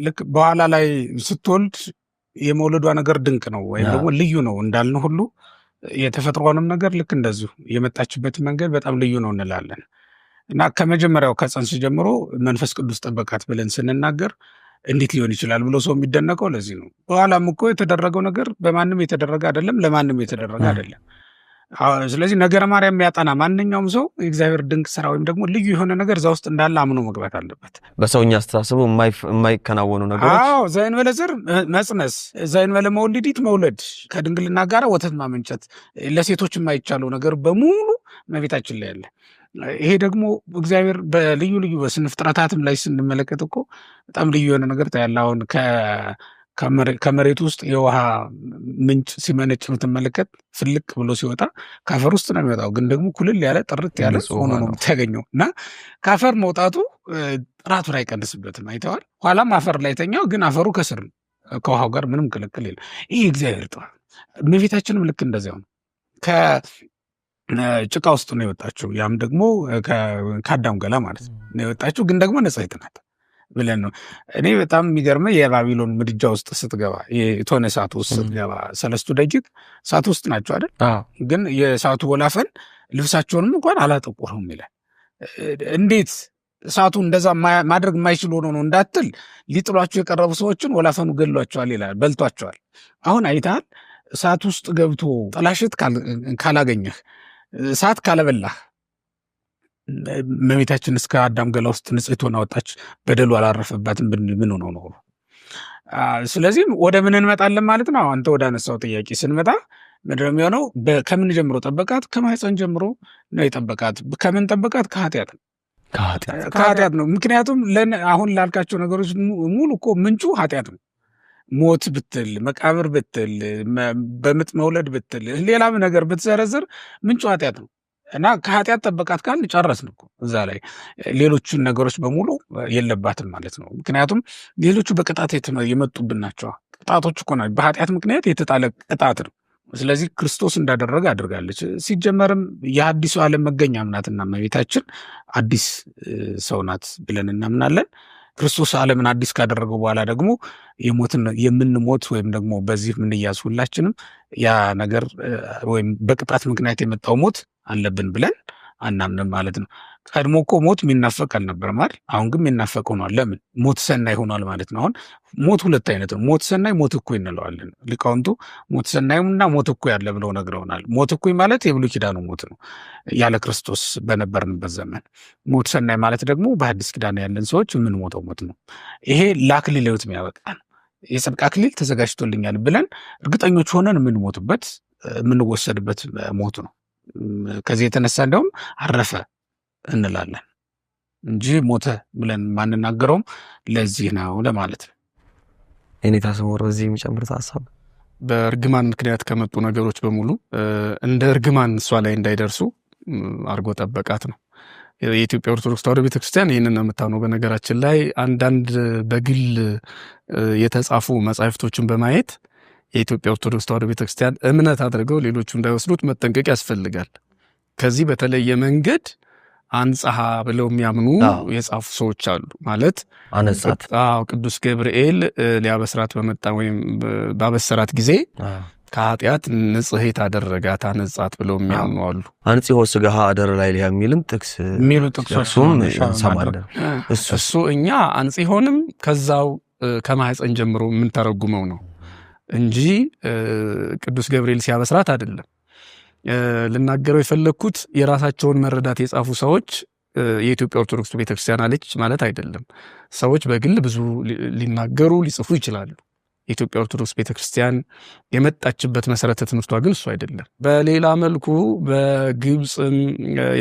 ልክ በኋላ ላይ ስትወልድ የመውለዷ ነገር ድንቅ ነው ወይም ደግሞ ልዩ ነው እንዳልን ሁሉ የተፈጥሮንም ነገር ልክ እንደዚሁ የመጣችበት መንገድ በጣም ልዩ ነው እንላለን። እና ከመጀመሪያው ከጽንስ ጀምሮ መንፈስ ቅዱስ ጠበቃት ብለን ስንናገር እንዴት ሊሆን ይችላል ብሎ ሰው የሚደነቀው ለዚህ ነው። በኋላም እኮ የተደረገው ነገር በማንም የተደረገ አይደለም፣ ለማንም የተደረገ አይደለም። ስለዚህ ነገረ ማርያም ያጠና ማንኛውም ሰው የእግዚአብሔር ድንቅ ስራ ወይም ደግሞ ልዩ የሆነ ነገር እዛ ውስጥ እንዳለ አምኖ መግባት አለበት። በሰውኛ አስተሳሰቡ የማይከናወኑ ነገሮች ዘእንበለ ዘር መጽነስ፣ ዘእንበለ መውሊዲት መውለድ፣ ከድንግልና ጋር ወተት ማመንጨት፣ ለሴቶች የማይቻለው ነገር በሙሉ እመቤታችን ላይ አለ። ይሄ ደግሞ እግዚአብሔር በልዩ ልዩ በስነ ፍጥረታትም ላይ ስንመለከት እኮ በጣም ልዩ የሆነ ነገር ታያለህ። አሁን ከመሬት ውስጥ የውሃ ምንጭ ሲመነጭ የምትመለከት ፍልቅ ብሎ ሲወጣ ከአፈር ውስጥ ነው የሚወጣው፣ ግን ደግሞ ኩልል ያለ ጥርት ያለ ሆኖ ነው የምታገኘው። እና ከአፈር መውጣቱ ጥራቱን አይቀንስበትም። አይተዋል። ኋላም አፈር ላይ ተኛው፣ ግን አፈሩ ከስር ነው፣ ከውሃው ጋር ምንም ቅልቅል የለም። ይህ እግዚአብሔር ጥበብ። እመቤታችንም ልክ እንደዚያው ነው። ከጭቃ ውስጥ ነው የወጣችው። ያም ደግሞ ከአዳም ገላ ማለት ነው የወጣችው፣ ግን ደግሞ ንጽሕት ናት ብለን ነው። እኔ በጣም የሚገርመ የባቢሎን ምድጃ ውስጥ ስትገባ የእቶነ እሳት ውስጥ ስትገባ 3 ደቂቅ እሳት ውስጥ ናቸው አይደል? ግን የእሳቱ ወላፈን ልብሳቸውንም እንኳን አላጠቆሩም ይላል። እንዴት እሳቱ እንደዛ ማድረግ የማይችል ሆኖ ነው እንዳትል፣ ሊጥሏቸው የቀረቡ ሰዎችን ወላፈኑ ገሏቸዋል ይላል፣ በልቷቸዋል። አሁን አይተሃል፣ እሳት ውስጥ ገብቶ ጥላሽት ካላገኘህ፣ እሳት ካለበላህ፣ እመቤታችን እስከ አዳም ገላ ውስጥ ንጽሕት ሆና ወጣች፣ በደሉ አላረፈባትም ብንል ምን ሆኖ ነው? ስለዚህ ወደ ምን እንመጣለን ማለት ነው? አንተ ወደ አነሳው ጥያቄ ስንመጣ ምንድን ነው የሚሆነው? ከምን ጀምሮ ጠበቃት? ከማህፀን ጀምሮ ነው የጠበቃት። ከምን ጠበቃት? ከኃጢአት ነው። ምክንያቱም አሁን ላልካቸው ነገሮች ሙሉ እኮ ምንጩ ኃጢአት ነው። ሞት ብትል፣ መቃብር ብትል፣ በምጥ መውለድ ብትል፣ ሌላም ነገር ብትዘረዝር ምንጩ ኃጢአት ነው። እና ከኃጢአት ጠበቃት ካል ጨረስን እኮ። እዛ ላይ ሌሎቹን ነገሮች በሙሉ የለባትም ማለት ነው። ምክንያቱም ሌሎቹ በቅጣት የመጡብን ናቸው። ቅጣቶች እኮ ናቸው። በኃጢአት ምክንያት የተጣለ ቅጣት ነው። ስለዚህ ክርስቶስ እንዳደረገ አድርጋለች። ሲጀመርም የአዲሱ ዓለም መገኛም ናትና እመቤታችን አዲስ ሰው ናት ብለን እናምናለን። ክርስቶስ ዓለምን አዲስ ካደረገው በኋላ ደግሞ የምንሞት ወይም ደግሞ በዚህ የምንያዝ ሁላችንም ያ ነገር ወይም በቅጣት ምክንያት የመጣው ሞት አለብን ብለን አናምንም ማለት ነው። ቀድሞ እኮ ሞት የሚናፈቅ አልነበረም አይደል? አሁን ግን የሚናፈቅ ሆኗል። ለምን? ሞት ሰናይ ሆኗል ማለት ነው። አሁን ሞት 2 አይነት ነው። ሞት ሰናይ፣ ሞት እኩይ እንለዋለን። ሊቃውንቱ ሞት ሰናይና ሞት እኩይ ያለ ብለው ነግረውናል። ሞት እኩይ ማለት የብሉይ ኪዳኑ ሞት ነው፣ ያለ ክርስቶስ በነበርንበት ዘመን። ሞት ሰናይ ማለት ደግሞ በሐዲስ ኪዳን ያለን ሰዎች የምንሞተው ሞት ነው። ይሄ ለአክሊለ ሕይወት የሚያበቃ ነው። የጽድቅ አክሊል ተዘጋጅቶልኛል ብለን እርግጠኞች ሆነን የምንሞትበት የምንወሰድበት ሞት ነው። ከዚህ የተነሳ እንደውም አረፈ እንላለን እንጂ ሞተ ብለን ማንናገረውም ለዚህ ነው ለማለት ነው። እኔ ታስሞር በዚህ የሚጨምሩት ሐሳብ በእርግማን ምክንያት ከመጡ ነገሮች በሙሉ እንደ እርግማን እሷ ላይ እንዳይደርሱ አርጎ ጠበቃት ነው። የኢትዮጵያ ኦርቶዶክስ ተዋሕዶ ቤተክርስቲያን ይህንን ነው የምታምነው። በነገራችን ላይ አንዳንድ በግል የተጻፉ መጻሕፍቶችን በማየት የኢትዮጵያ ኦርቶዶክስ ተዋሕዶ ቤተክርስቲያን እምነት አድርገው ሌሎቹ እንዳይወስዱት መጠንቀቅ ያስፈልጋል። ከዚህ በተለየ መንገድ አንጻሃ ብለው የሚያምኑ የጻፉ ሰዎች አሉ። ማለት አነጻት ቅዱስ ገብርኤል ሊያበስራት በመጣ ወይም ባበሰራት ጊዜ ከኃጢአት ንጽሕት አደረጋት አነጻት ብለው የሚያምኑ አሉ። አንጽሖ ሥጋሃ አደረ ላይ የሚልም ጥቅስ የሚሉ ጥቅሶችም እንሰማለን። እሱ እኛ አንጽሖንም ከዛው ከማህፀን ጀምሮ የምንተረጉመው ነው እንጂ ቅዱስ ገብርኤል ሲያበስራት አይደለም። ልናገረው የፈለግኩት የራሳቸውን መረዳት የጻፉ ሰዎች የኢትዮጵያ ኦርቶዶክስ ቤተክርስቲያን አለች ማለት አይደለም። ሰዎች በግል ብዙ ሊናገሩ ሊጽፉ ይችላሉ። የኢትዮጵያ ኦርቶዶክስ ቤተክርስቲያን የመጣችበት መሰረተ ትምህርቷ ግን እሱ አይደለም። በሌላ መልኩ በግብፅም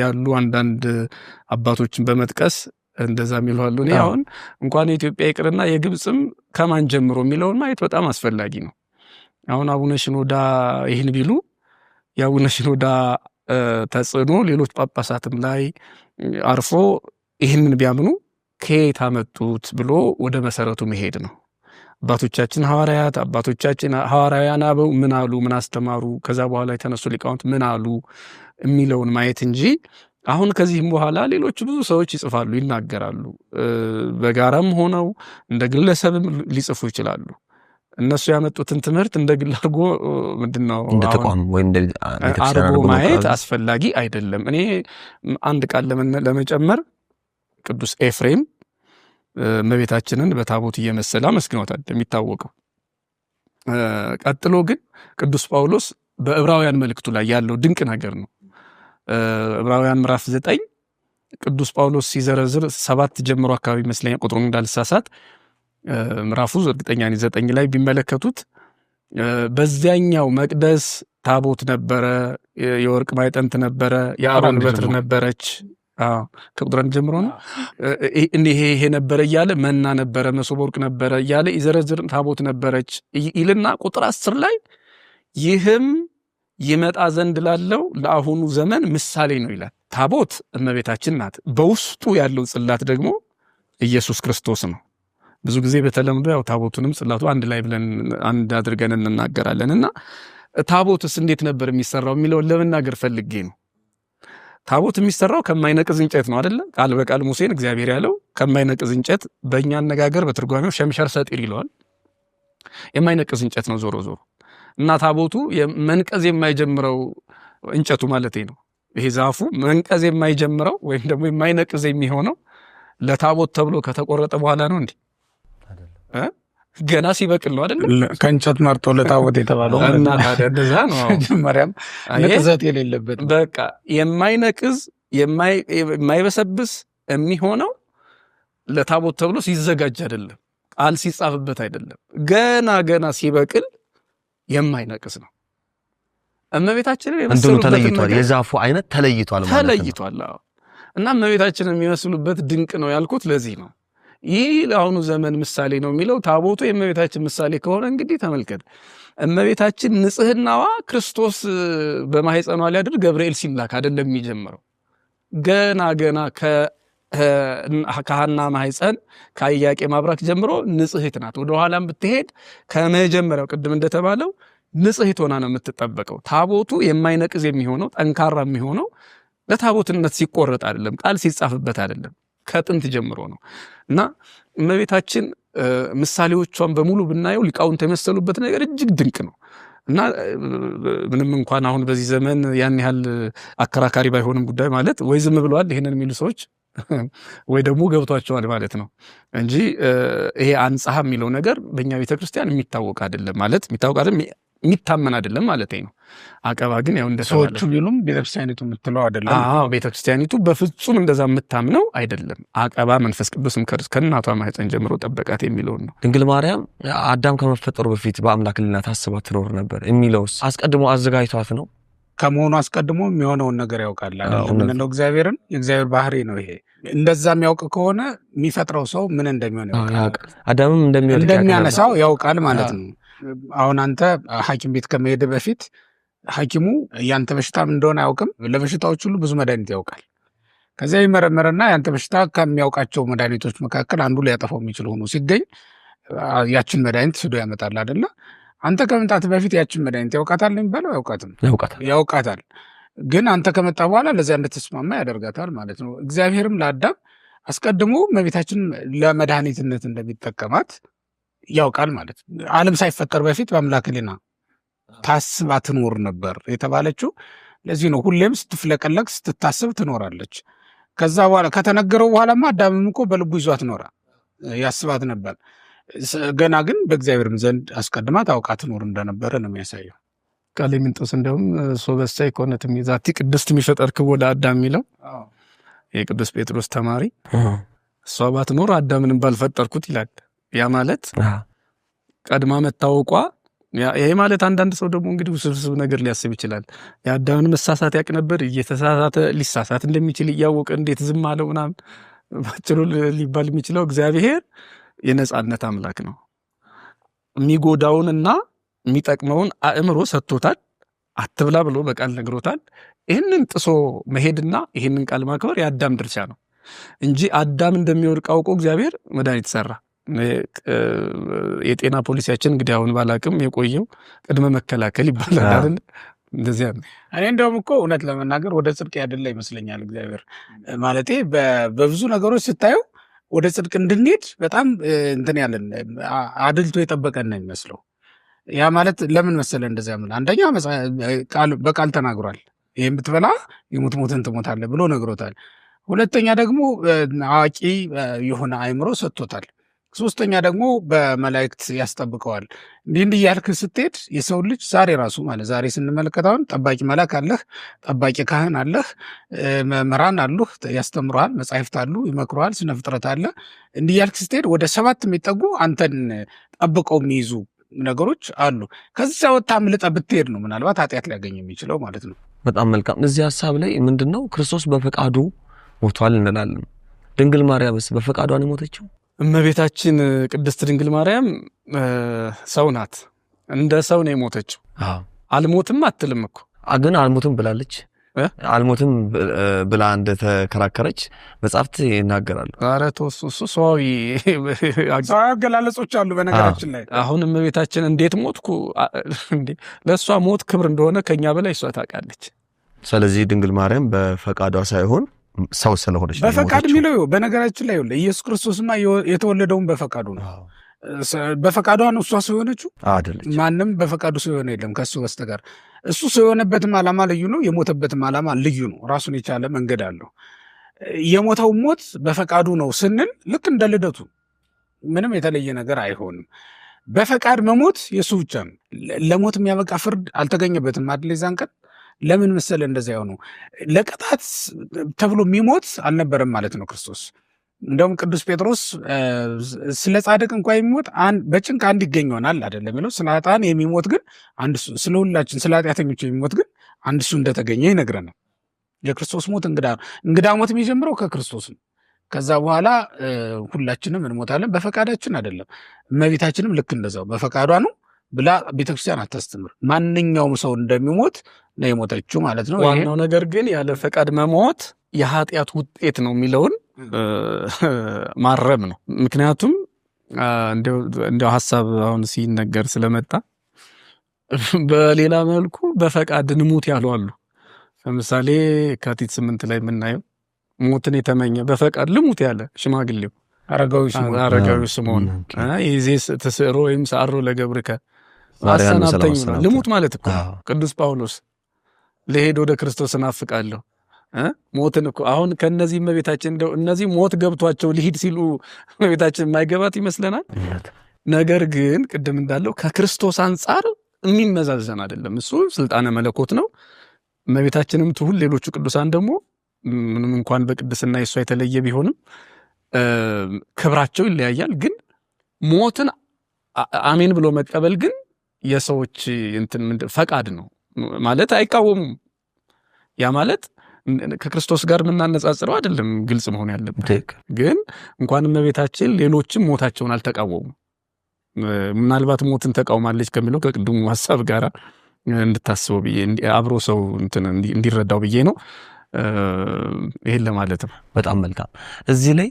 ያሉ አንዳንድ አባቶችን በመጥቀስ እንደዛ የሚሉ አሉ። እኔ አሁን እንኳን የኢትዮጵያ ይቅርና የግብፅም ከማን ጀምሮ የሚለውን ማየት በጣም አስፈላጊ ነው። አሁን አቡነ ሽኖዳ ይህን ቢሉ የአቡነ ሽኖዳ ተጽዕኖ ሌሎች ጳጳሳትም ላይ አርፎ ይህንን ቢያምኑ ከየት አመጡት ብሎ ወደ መሰረቱ መሄድ ነው። አባቶቻችን ሐዋርያት አባቶቻችን ሐዋርያውያን አበው ምን አሉ፣ ምን አስተማሩ፣ ከዛ በኋላ የተነሱ ሊቃውንት ምን አሉ የሚለውን ማየት እንጂ አሁን ከዚህም በኋላ ሌሎች ብዙ ሰዎች ይጽፋሉ፣ ይናገራሉ። በጋራም ሆነው እንደ ግለሰብም ሊጽፉ ይችላሉ። እነሱ ያመጡትን ትምህርት እንደ ግል አድርጎ ምንድነው እንደ ተቋም ወይም እንደ አድርጎ ማየት አስፈላጊ አይደለም። እኔ አንድ ቃል ለመጨመር ቅዱስ ኤፍሬም እመቤታችንን በታቦት እየመሰለ አመስግኗታል እንደሚታወቀው። ቀጥሎ ግን ቅዱስ ጳውሎስ በዕብራውያን መልእክቱ ላይ ያለው ድንቅ ነገር ነው። ዕብራውያን ምዕራፍ 9 ቅዱስ ጳውሎስ ሲዘረዝር 7 ጀምሮ አካባቢ ይመስለኛል ቁጥሩን እንዳልሳሳት ምዕራፉ እርግጠኛ ነኝ 9 ላይ ቢመለከቱት በዚያኛው መቅደስ ታቦት ነበረ፣ የወርቅ ማዕጠንት ነበረ፣ የአሮን በትር ነበረች። ከቁጥር 1 ጀምሮ ነው ይሄ ነበረ እያለ መና ነበረ፣ መሶበ ወርቅ ነበረ እያለ ይዘረዝር። ታቦት ነበረች ይልና ቁጥር 10 ላይ ይህም ይመጣ ዘንድ ላለው ለአሁኑ ዘመን ምሳሌ ነው ይላል። ታቦት እመቤታችን ናት። በውስጡ ያለው ጽላት ደግሞ ኢየሱስ ክርስቶስ ነው። ብዙ ጊዜ በተለምዶ ያው ታቦቱንም ጽላቱ አንድ ላይ ብለን አንድ አድርገን እንናገራለን። እና ታቦትስ እንዴት ነበር የሚሰራው የሚለውን ለመናገር ፈልጌ ነው። ታቦት የሚሰራው ከማይነቅዝ እንጨት ነው አይደለ? ቃል በቃል ሙሴን እግዚአብሔር ያለው ከማይነቅዝ እንጨት፣ በእኛ አነጋገር በትርጓሜው ሸምሸር ሰጢር ይለዋል። የማይነቅዝ እንጨት ነው ዞሮ ዞሮ። እና ታቦቱ መንቀዝ የማይጀምረው እንጨቱ ማለት ነው። ይሄ ዛፉ መንቀዝ የማይጀምረው ወይም ደግሞ የማይነቅዝ የሚሆነው ለታቦት ተብሎ ከተቆረጠ በኋላ ነው እንዴ? ገና ሲበቅል ነው አይደል? ከእንጨት መርጦ ለታቦት የተባለው እና ታዲያ እንደዛ ነው። መጀመሪያም ንቅዘት የሌለበት በቃ የማይነቅዝ የማይበሰብስ የሚሆነው ለታቦት ተብሎ ሲዘጋጅ አይደለም፣ ቃል ሲጻፍበት አይደለም። ገና ሲበቅል የማይነቅዝ ነው። እመቤታችንን የመስሉበት ተለይቷል። የዛፉ አይነት ተለይቷል ማለት ነው። ተለይቷል። እና እመቤታችንን የሚመስሉበት ድንቅ ነው ያልኩት ለዚህ ነው። ይህ ለአሁኑ ዘመን ምሳሌ ነው የሚለው ታቦቱ የእመቤታችን ምሳሌ ከሆነ እንግዲህ ተመልከት። እመቤታችን ንጽህናዋ ክርስቶስ በማህፀኗ ሊያድር ገብርኤል ሲላክ አይደለም የሚጀምረው። ገና ከሐና ማህፀን ከኢያቄም ማብራክ ጀምሮ ንጽህት ናት። ወደ ኋላም ብትሄድ ከመጀመሪያው ቅድም እንደተባለው ንጽህት ሆና ነው የምትጠበቀው። ታቦቱ የማይነቅዝ የሚሆነው ጠንካራ የሚሆነው ለታቦትነት ሲቆረጥ አይደለም፣ ቃል ሲጻፍበት አይደለም፣ ከጥንት ጀምሮ ነው። እና እመቤታችን ምሳሌዎቿን በሙሉ ብናየው ሊቃውንት የመሰሉበት ነገር እጅግ ድንቅ ነው። እና ምንም እንኳን አሁን በዚህ ዘመን ያን ያህል አከራካሪ ባይሆንም ጉዳይ ማለት ወይ ዝም ብለዋል ይሄንን የሚሉ ሰዎች ወይ ደግሞ ገብቷቸዋል ማለት ነው እንጂ ይሄ አንጻሐ የሚለው ነገር በእኛ ቤተክርስቲያን የሚታወቅ አይደለም ማለት የሚታመን አይደለም ማለት ነው። አቀባ ግን ያው እንደተባለ ሰዎቹ ቢሉም ቤተክርስቲያኒቱ የምትለው አይደለም። ቤተክርስቲያኒቱ በፍጹም እንደዛ የምታምነው አይደለም። አቀባ መንፈስ ቅዱስም ከእናቷ ማህፀን ጀምሮ ጠበቃት የሚለውን ነው። ድንግል ማርያም አዳም ከመፈጠሩ በፊት በአምላክ ሕሊና ታስባ ትኖር ነበር የሚለውስ አስቀድሞ አዘጋጅቷት ነው? ከመሆኑ አስቀድሞ የሚሆነውን ነገር ያውቃል አይደል? ምንድነው እግዚአብሔር የእግዚአብሔር ባህሪ ነው ይሄ። እንደዛ የሚያውቅ ከሆነ የሚፈጥረው ሰው ምን እንደሚሆን ያውቃል። አዳምም እንደሚያነሳው ያውቃል ማለት ነው። አሁን አንተ ሐኪም ቤት ከመሄድ በፊት ሐኪሙ ያንተ በሽታ እንደሆነ አያውቅም። ለበሽታዎች ሁሉ ብዙ መድኃኒት ያውቃል። ከዚያ ይመረመረና ያንተ በሽታ ከሚያውቃቸው መድኃኒቶች መካከል አንዱ ሊያጠፋው የሚችል ሆኖ ሲገኝ ያችን መድኃኒት ስዶ ያመጣል አይደለ? አንተ ከመምጣት በፊት ያችን መድኃኒት ያውቃታል የሚባለው ያውቃታል። ግን አንተ ከመጣ በኋላ ለዚያ እንደተስማማ ያደርጋታል ማለት ነው። እግዚአብሔርም ለአዳም አስቀድሞ እመቤታችን ለመድኃኒትነት እንደሚጠቀማት ያውቃል ማለት ነው። ዓለም ሳይፈጠር በፊት በአምላክ ሕሊና ታስባ ትኖር ነበር የተባለችው ለዚህ ነው። ሁሌም ስትፍለቀለቅ ስትታስብ ትኖራለች። ከዛ በኋላ ከተነገረው በኋላማ አዳምም እኮ በልቡ ይዟት ኖራ ያስባት ነበር። ገና ግን በእግዚአብሔርም ዘንድ አስቀድማ ታውቃ ትኖር እንደነበረ ነው የሚያሳየው። ቀሌምንጦስ እንደውም ሶበሰ ይኮነት ዛቲ ቅድስት የሚፈጠርክቦ ለአዳም የሚለው የቅዱስ ጴጥሮስ ተማሪ እሷ ባትኖር አዳምንም ባልፈጠርኩት ይላል። ያ ማለት ቀድማ መታወቋ ይሄ ማለት አንዳንድ ሰው ደግሞ እንግዲህ ውስብስብ ነገር ሊያስብ ይችላል። የአዳምን መሳሳት ያውቅ ነበር፣ እየተሳሳተ ሊሳሳት እንደሚችል እያወቀ እንዴት ዝም አለው ምናምን ባጭሩ ሊባል የሚችለው እግዚአብሔር የነጻነት አምላክ ነው። የሚጎዳውንና የሚጠቅመውን አእምሮ ሰጥቶታል። አትብላ ብሎ በቃል ነግሮታል። ይህንን ጥሶ መሄድና ይህንን ቃል ማክበር የአዳም ድርሻ ነው እንጂ አዳም እንደሚወድቅ አውቆ እግዚአብሔር መድኃኒት ሰራ። የጤና ፖሊሲያችን እንግዲህ አሁን ባላቅም የቆየው ቅድመ መከላከል ይባላል አይደል? እንደዚያ ነው። እኔ እንደውም እኮ እውነት ለመናገር ወደ ጽድቅ ያደላ ይመስለኛል እግዚአብሔር። ማለቴ በብዙ ነገሮች ስታየው ወደ ጽድቅ እንድንሄድ በጣም እንትን ያለን አድልቶ የጠበቀን ነው የሚመስለው። ያ ማለት ለምን መሰለ እንደዚያ ምን አንደኛ በቃል ተናግሯል። ይህም ብትበላ የሞት ሞትን ትሞታለህ ብሎ ነግሮታል። ሁለተኛ ደግሞ አዋቂ የሆነ አእምሮ ሰጥቶታል። ሶስተኛ ደግሞ በመላእክት ያስጠብቀዋል። እንዲህ ያልክ ስትሄድ የሰው ልጅ ዛሬ ራሱ ማለት ዛሬ ስንመለከታውን ጠባቂ መልአክ አለህ፣ ጠባቂ ካህን አለህ፣ መምህራን አሉህ፣ ያስተምሩሃል፣ መጻሕፍት አሉ፣ ይመክሩሃል፣ ስነ ፍጥረት አለ። እንዲህ ያልክ ስትሄድ ወደ 7 የሚጠጉ አንተን ጠብቀው የሚይዙ ነገሮች አሉ። ከዚያ ወጣ አምልጠህ ብትሄድ ነው ምናልባት ኃጢአት ሊያገኝ የሚችለው ማለት ነው። በጣም መልካም። እዚህ ሐሳብ ላይ ምንድነው ክርስቶስ በፈቃዱ ሞቷል እንላለን። ድንግል ማርያምስ በፈቃዷ ነው የሞተችው? እመቤታችን ቅድስት ድንግል ማርያም ሰው ናት፣ እንደ ሰው ነው የሞተችው። አልሞትም አትልም እኮ ግን አልሞትም ብላለች። አልሞትም ብላ እንደተከራከረች መጻሕፍት ይናገራሉ። ኧረ ተወው፣ እሱ ሰዋዊ አገላለጾች አሉ። በነገራችን ላይ አሁን እመቤታችን እንዴት ሞትኩ እንዴ? ለእሷ ሞት ክብር እንደሆነ ከኛ በላይ እሷ ታውቃለች። ስለዚህ ድንግል ማርያም በፈቃዷ ሳይሆን ሰው ስለሆነች በፈቃድ የሚለው በነገራችን ላይ ኢየሱስ ክርስቶስማ የተወለደውን በፈቃዱ ነው። በፈቃዷ ነው እሷ ሰው የሆነችው አይደለች። ማንም በፈቃዱ ሰው የሆነ የለም ከሱ በስተቀር። እሱ ሰው የሆነበትም ዓላማ ልዩ ነው፣ የሞተበትም ዓላማ ልዩ ነው። ራሱን የቻለ መንገድ አለው። የሞተው ሞት በፈቃዱ ነው ስንል ልክ እንደ ልደቱ ምንም የተለየ ነገር አይሆንም። በፈቃድ መሞት የሱ ብቻ ነው። ለሞት የሚያበቃ ፍርድ አልተገኘበትም አይደል? የዛን ቀን ለምን መሰለ እንደዚያ ነው። ለቅጣት ተብሎ የሚሞት አልነበረም ማለት ነው ክርስቶስ። እንደውም ቅዱስ ጴጥሮስ ስለ ጻድቅ እንኳን የሚሞት በጭንቅ አንድ ይገኝ ይሆናል አይደለም የሚለው፣ ስለ ኃጥአን የሚሞት ግን አንድ እሱ፣ ስለ ሁላችን ስለ ኃጢአተኞች የሚሞት ግን አንድ እሱ እንደተገኘ ይነግረናል። የክርስቶስ ሞት እንግዳ ሞት የሚጀምረው ከክርስቶስ ነው። ከዛ በኋላ ሁላችንም እንሞታለን። በፈቃዳችን አይደለም። እመቤታችንም ልክ እንደዛው በፈቃዷ ነው ብላ ቤተክርስቲያን አታስተምር። ማንኛውም ሰው እንደሚሞት ነው የሞተችው ማለት ነው። ዋናው ነገር ግን ያለ ፈቃድ መሞት የኃጢአት ውጤት ነው የሚለውን ማረም ነው። ምክንያቱም እንደው ሐሳብ አሁን ሲነገር ስለመጣ በሌላ መልኩ በፈቃድ እንሙት ያሉ አሉ። ለምሳሌ የካቲት 8 ላይ የምናየው ሞትን የተመኘ በፈቃድ ልሙት ያለ ሽማግሌው አረጋዊ ስምዖን ይዜስ ተስዕሮ ወይም ሰዓሮ ለገብርከ አሰናብተኝ ልሙት ማለት እኮ ቅዱስ ጳውሎስ ለሄድ ወደ ክርስቶስ እናፍቃለሁ ሞትን እኮ አሁን ከነዚህ እመቤታችን እንደው እነዚህ ሞት ገብቷቸው ሊሄድ ሲሉ እመቤታችን የማይገባት ይመስለናል። ነገር ግን ቅድም እንዳለው ከክርስቶስ አንጻር የሚመዛዘን አይደለም። እሱ ስልጣነ መለኮት ነው። እመቤታችንም ትሁን ሌሎቹ ቅዱሳን ደግሞ ምንም እንኳን በቅድስና የሷ የተለየ ቢሆንም ክብራቸው ይለያያል። ግን ሞትን አሜን ብሎ መቀበል ግን የሰዎች ፈቃድ ነው ማለት አይቃወሙም። ያ ማለት ከክርስቶስ ጋር የምናነጻጽረው አይደለም፣ ግልጽ መሆን ያለበት። ግን እንኳን እመቤታችን ሌሎችም ሞታቸውን አልተቃወሙም። ምናልባት ሞትን ተቃውማለች ከሚለው ከቅድሙ ሐሳብ ጋር እንድታስበው ብዬ አብሮ ሰው እንዲረዳው ብዬ ነው። ይሄን ለማለት ነው። በጣም መልካም። እዚህ ላይ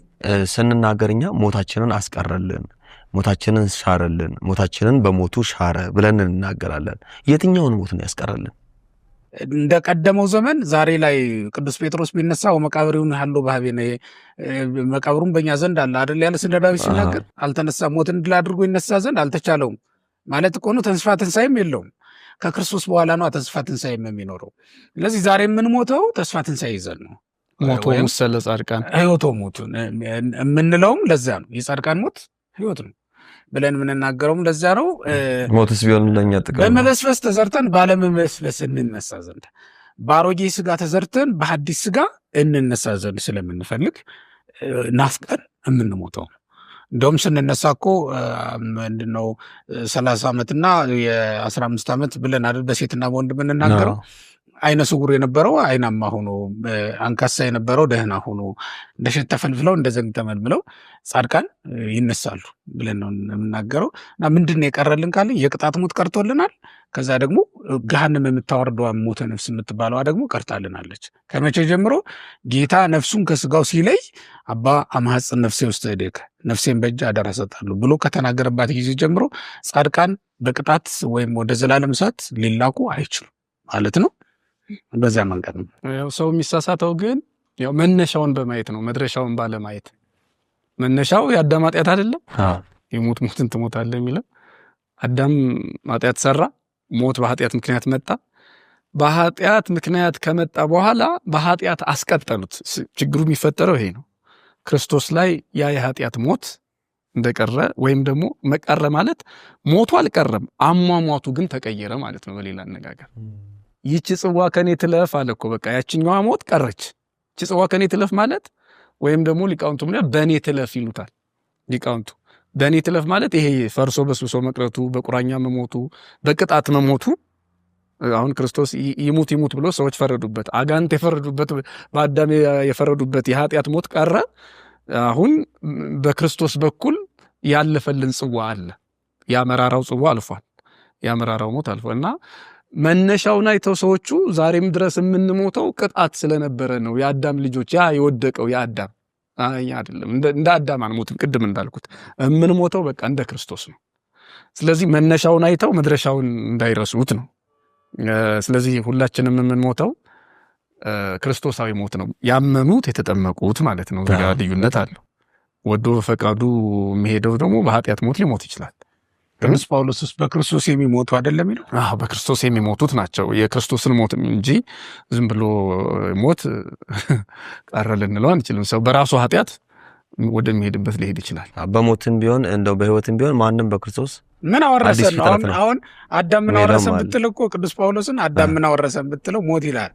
ስንናገርኛ ሞታችንን አስቀረልን፣ ሞታችንን ሻረልን፣ ሞታችንን በሞቱ ሻረ ብለን እንናገራለን። የትኛውን ሞት ነው ያስቀረልን? እንደ ቀደመው ዘመን ዛሬ ላይ ቅዱስ ጴጥሮስ ቢነሳው መቃብሩን ያለው ባህቤ ነው መቃብሩን በእኛ ዘንድ አለ አይደል ያለ ስለ ዳዊት ሲናገር አልተነሳም። ሞትን ድል አድርጎ ይነሳ ዘንድ አልተቻለውም ማለት እኮ ነው። ተስፋ ትንሣኤም የለውም። ከክርስቶስ በኋላ ነው ተስፋ ትንሣኤም የሚኖረው። ስለዚህ ዛሬ የምንሞተው ተስፋ ትንሣኤ ይዘን ነው። ሞቶ ሙሰለ ጻድቃን ህይወቶ ሞቱ የምንለውም ለዛ ነው። የጻድቃን ሞት ህይወት ነው ብለን የምንናገረውም ለዛ ነው። ሞትስ ቢሆን ለኛ ጥቅም በመበስበስ ተዘርተን ባለመበስበስ እንነሳ ዘንድ፣ በአሮጌ ስጋ ተዘርተን በሐዲስ ስጋ እንነሳ ዘንድ ስለምንፈልግ ናፍቀን የምንሞተው። እንደውም ስንነሳ እኮ ምንድነው 30 ዓመትና የ15 ዓመት ብለን አይደል በሴትና በወንድ የምንናገረው። አይነ ስውር የነበረው አይናማ ሆኖ፣ አንካሳ የነበረው ደህና ሆኖ፣ እንደሸት ተፈልፍለው እንደ ዘንግ ተመልምለው ጻድቃን ይነሳሉ ብለን ነው የምናገረው። እና ምንድነው የቀረልን ካልን የቅጣት ሞት ቀርቶልናል። ከዛ ደግሞ ገሃነም የምታወርደዋ ሞተ ነፍስ የምትባለዋ ደግሞ ቀርታልናለች። ከመቼ ጀምሮ? ጌታ ነፍሱን ከስጋው ሲለይ አባ አማሐጽን ነፍሴ ውስጥ ሄደከ ነፍሴን በእጅ አደራ ሰጣለሁ ብሎ ከተናገረባት ጊዜ ጀምሮ ጻድቃን በቅጣት ወይም ወደ ዘላለም እሳት ሊላኩ አይችሉም ማለት ነው። በዛ መንገድ ነው ያው ሰው የሚሳሳተው። ግን ያው መነሻውን በማየት ነው መድረሻውን ባለማየት። መነሻው የአዳም ኃጢአት አይደለም ሞትን ትሞታለህ የሚለው። አዳም ኃጢአት ሰራ፣ ሞት በኃጢአት ምክንያት መጣ። በኃጢአት ምክንያት ከመጣ በኋላ በኃጢአት አስቀጠሉት። ችግሩ የሚፈጠረው ይሄ ነው። ክርስቶስ ላይ ያ የኃጢአት ሞት እንደቀረ ወይም ደግሞ መቀረ ማለት ሞቱ አልቀረም፣ አሟሟቱ ግን ተቀየረ ማለት ነው። በሌላ አነጋገር ይህች ጽዋ ከኔ ትለፍ አለ እኮ በቃ ያችኛዋ ሞት ቀረች። ይህች ጽዋ ከኔ ትለፍ ማለት ወይም ደግሞ ሊቃውንቱ በኔ ትለፍ ይሉታል ሊቃውንቱ። በኔ ትለፍ ማለት ይሄ ፈርሶ በስብሶ መቅረቱ፣ በቁራኛ መሞቱ፣ በቅጣት መሞቱ። አሁን ክርስቶስ ይሙት ይሙት ብሎ ሰዎች ፈረዱበት፣ አጋንንት የፈረዱበት፣ በአዳም የፈረዱበት የኃጢአት ሞት ቀረ። አሁን በክርስቶስ በኩል ያለፈልን ጽዋ አለ። ያመራራው ጽዋ አልፏል፣ ያመራራው ሞት አልፏል። እና መነሻውን አይተው ሰዎቹ ዛሬም ድረስ የምንሞተው ቅጣት ስለነበረ ነው። የአዳም ልጆች ያ የወደቀው የአዳም አይደለም፣ እንደ አዳም አንሞትም። ቅድም እንዳልኩት የምንሞተው በቃ እንደ ክርስቶስ ነው። ስለዚህ መነሻውን አይተው መድረሻውን እንዳይረሱት ነው። ስለዚህ ሁላችንም የምንሞተው ክርስቶሳዊ ሞት ነው። ያመኑት የተጠመቁት ማለት ነው። እዚጋ ልዩነት አለው። ወዶ በፈቃዱ የሚሄደው ደግሞ በኃጢአት ሞት ሊሞት ይችላል። ቅዱስ ጳውሎስስ በክርስቶስ የሚሞቱ አይደለም ይለው? አዎ በክርስቶስ የሚሞቱት ናቸው የክርስቶስን ሞት እንጂ ዝም ብሎ ሞት ቀረ ልንለው አንችልም። ሰው በራሱ ኃጢአት ወደሚሄድበት ሊሄድ ይችላል። በሞትም ቢሆን እንደው በህይወትም ቢሆን ማንም በክርስቶስ ምን አወረሰን ነው? አሁን አዳም ምን አወረሰን ብትል እኮ ቅዱስ ጳውሎስን አዳም ምን አወረሰን ብትለው ሞት ይላል።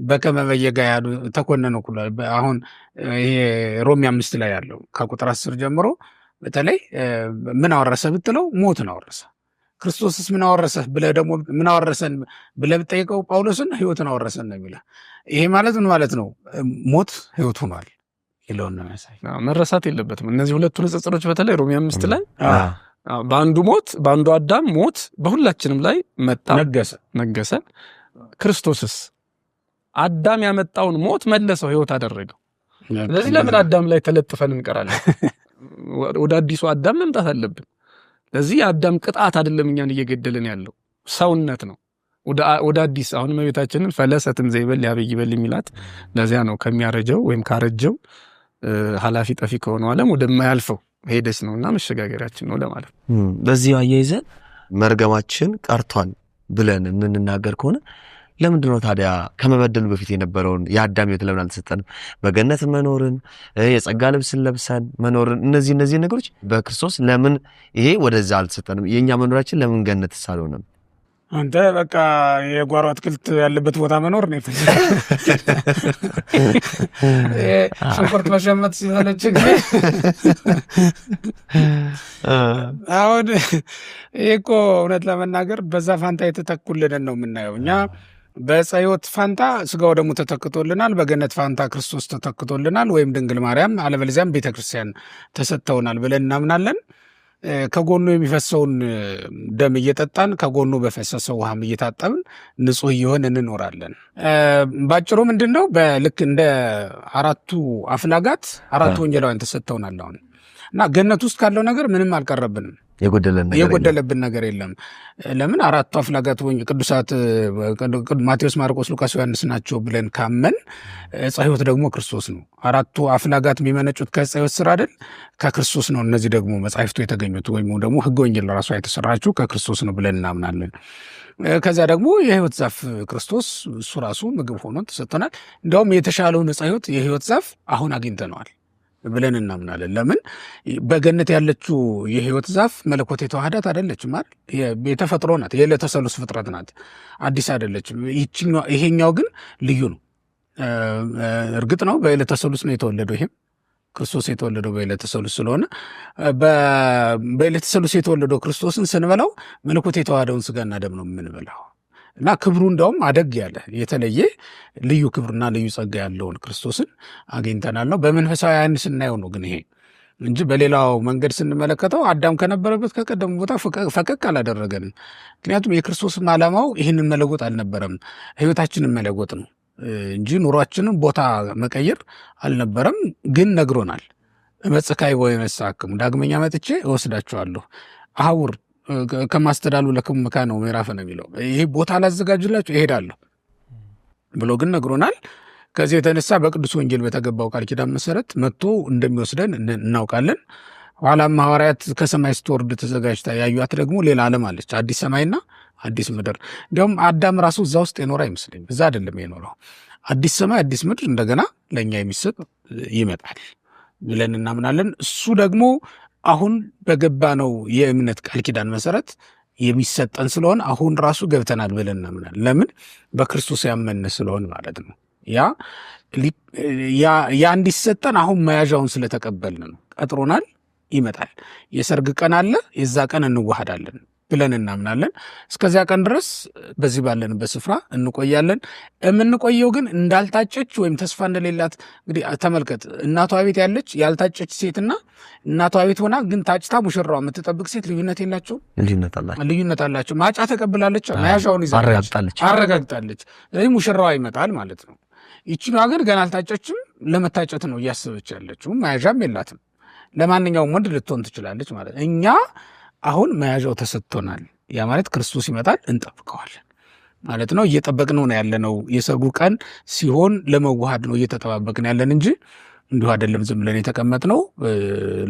በከመ በየጋያዱ ተኮነነ ኩሉ። አሁን ይሄ ሮሜ 5 ላይ ያለው ከቁጥር 10 ጀምሮ በተለይ ምን አወረሰ ብትለው ሞትን አወረሰ። ክርስቶስስ ምን አወረሰ ብለህ ደግሞ ምን አወረሰን ብለህ ብትጠይቀው ጳውሎስን ህይወትን አወረሰን ነው የሚለው። ይሄ ማለት ምን ማለት ነው? ሞት ህይወት ሆኗል ይለውን ነው የሚያሳይ። መረሳት የለበትም እነዚህ ሁለቱ ንጽጽሮች። በተለይ ሮሜ 5 ላይ በአንዱ ሞት በአንዱ አዳም ሞት በሁላችንም ላይ መጣ፣ ነገሰ። ክርስቶስስ አዳም ያመጣውን ሞት መለሰው፣ ህይወት አደረገው። ስለዚህ ለምን አዳም ላይ ተለጥፈን እንቀራለን? ወደ አዲሱ አዳም መምጣት አለብን። ለዚህ የአዳም ቅጣት አይደለም እኛን እየገደልን ያለው ሰውነት ነው። ወደ አዲስ አሁን እመቤታችንን ፈለሰትም ዘይበል ያበይ ይበል የሚላት ለዚያ ነው። ከሚያረጀው ወይም ካረጀው ኃላፊ ጠፊ ከሆነው ዓለም ወደማያልፈው ሄደች ነውና መሸጋገሪያችን ነው ለማለት። በዚህ አያይዘን መርገማችን ቀርቷል ብለን የምንናገር ከሆነ ለምንድነው ታዲያ ከመበደሉ በፊት የነበረውን የአዳም ሕይወት ለምን አልተሰጠንም? በገነት መኖርን፣ የጸጋ ልብስን ለብሰን መኖርን፣ እነዚህ ነገሮች በክርስቶስ ለምን ይሄ ወደዛ አልተሰጠንም? የኛ መኖራችን ለምን ገነት ሳልሆነም? አንተ በቃ የጓሮ አትክልት ያለበት ቦታ መኖር ነው የፈለገ። ሽንኩርት መሸመት ሲሆነች አሁን ይሄ እኮ እውነት ለመናገር በዛ ፋንታ የተተኩልንን ነው የምናየው እኛ። በዕፀ ሕይወት ፋንታ ስጋው ደግሞ ተተክቶልናል። በገነት ፋንታ ክርስቶስ ተተክቶልናል፣ ወይም ድንግል ማርያም አለበለዚያም ቤተክርስቲያን ተሰጥተውናል ብለን እናምናለን። ከጎኑ የሚፈሰውን ደም እየጠጣን ከጎኑ በፈሰሰው ውሃም እየታጠብን ንጹህ እየሆን እንኖራለን። ባጭሩ ምንድን ነው? በልክ እንደ አራቱ አፍላጋት አራቱ ወንጌላውያን ተሰጥተውናል አሁን እና ገነት ውስጥ ካለው ነገር ምንም አልቀረብንም። የጎደለብን ነገር የለም። ለምን? አራቱ አፍላጋት ቅዱሳት ማቴዎስ፣ ማርቆስ፣ ሉቃስ፣ ዮሐንስ ናቸው ብለን ካመን ዕፀ ሕይወት ደግሞ ክርስቶስ ነው። አራቱ አፍላጋት የሚመነጩት ከዕፀ ሕይወት ስራ አይደል? ከክርስቶስ ነው። እነዚህ ደግሞ መጻሕፍቱ የተገኙት ወይም ደግሞ ሕገ ወንጌል ራሷ የተሰራችው ከክርስቶስ ነው ብለን እናምናለን። ከዚያ ደግሞ የሕይወት ዛፍ ክርስቶስ እሱ ራሱ ምግብ ሆኖ ተሰጥቶናል። እንዲያውም የተሻለውን ዕፀ ሕይወት የሕይወት ዛፍ አሁን አግኝተነዋል ብለን እናምናለን። ለምን? በገነት ያለችው የሕይወት ዛፍ መለኮት የተዋህዳት አይደለችም አይደል? የተፈጥሮ ናት፣ የዕለተ ሰሉስ ፍጥረት ናት፣ አዲስ አይደለችም። ይሄኛው ግን ልዩ ነው። እርግጥ ነው በዕለተ ሰሉስ ነው የተወለደው። ይሄም ክርስቶስ የተወለደው በዕለተ ሰሉስ ስለሆነ በዕለተ ሰሉስ የተወለደው ክርስቶስን ስንበላው መለኮት የተዋህደውን ስጋና ደም ነው የምንበላው እና ክብሩ እንደውም አደግ ያለ የተለየ ልዩ ክብርና ልዩ ጸጋ ያለውን ክርስቶስን አግኝተናል ነው። በመንፈሳዊ ዓይን ስናየው ነው ግን ይሄ እንጂ በሌላው መንገድ ስንመለከተው አዳም ከነበረበት ከቀደሙ ቦታ ፈቀቅ አላደረገንም። ምክንያቱም የክርስቶስም ዓላማው ይህንን መለወጥ አልነበረም፣ ሕይወታችንን መለወጥ ነው እንጂ ኑሯችንን ቦታ መቀየር አልነበረም። ግን ነግሮናል። እመጽእካይ ወእመጽአክሙ፣ ዳግመኛ መጥቼ እወስዳችኋለሁ፣ አህውር ከማስተዳሉ ለክሙ መካነ ምዕራፍ ነው የሚለው። ይሄ ቦታ ላዘጋጅላችሁ እሄዳለሁ ብሎ ግን ነግሮናል። ከዚህ የተነሳ በቅዱስ ወንጌል በተገባው ቃል ኪዳን መሰረት መጥቶ እንደሚወስደን እናውቃለን። ኋላም ሐዋርያት ከሰማይ ስትወርድ ተዘጋጅታ ያዩት ደግሞ ሌላ ዓለም አለች፣ አዲስ ሰማይና አዲስ ምድር። እንዲያውም አዳም ራሱ እዛ ውስጥ የኖረ አይመስለኝም። እዛ አይደለም የኖረው። አዲስ ሰማይ አዲስ ምድር እንደገና ለእኛ የሚሰጥ ይመጣል ብለን እናምናለን። እሱ ደግሞ አሁን በገባነው የእምነት ቃል ኪዳን መሰረት የሚሰጠን ስለሆነ አሁን ራሱ ገብተናል ብለን እናምናለን። ለምን? በክርስቶስ ያመነ ስለሆነ ማለት ነው። ያ እንዲሰጠን አሁን መያዣውን ስለተቀበልን ነው። ቀጥሮናል፣ ይመጣል። የሰርግ ቀን አለ፣ የዛ ቀን እንዋሃዳለን ብለን እናምናለን። እስከዚያ ቀን ድረስ በዚህ ባለንበት ስፍራ እንቆያለን። የምንቆየው ግን እንዳልታጨች ወይም ተስፋ እንደሌላት እንግዲህ ተመልከት። እናቷ ቤት ያለች ያልታጨች ሴትና እናቷ ቤት ሆና ግን ታጭታ ሙሽራዋ የምትጠብቅ ሴት ልዩነት የላቸው? ልዩነት አላቸው። ማጫ ተቀብላለች፣ መያዣውን ይዛ አረጋግጣለች። ስለዚህ ሙሽራዋ ይመጣል ማለት ነው። ይቺን ሀገር ገና አልታጨችም፣ ለመታጨት ነው እያሰበች ያለችው። መያዣም የላትም። ለማንኛውም ወንድ ልትሆን ትችላለች ማለት ነው። እኛ አሁን መያዣው ተሰጥቶናል። ያ ማለት ክርስቶስ ይመጣል፣ እንጠብቀዋለን ማለት ነው። እየጠበቅነው ነው ያለነው። የሰርጉ ቀን ሲሆን ለመዋሃድ ነው እየተጠባበቅን ያለን እንጂ እንዲሁ አይደለም ዝም ብለን የተቀመጥነው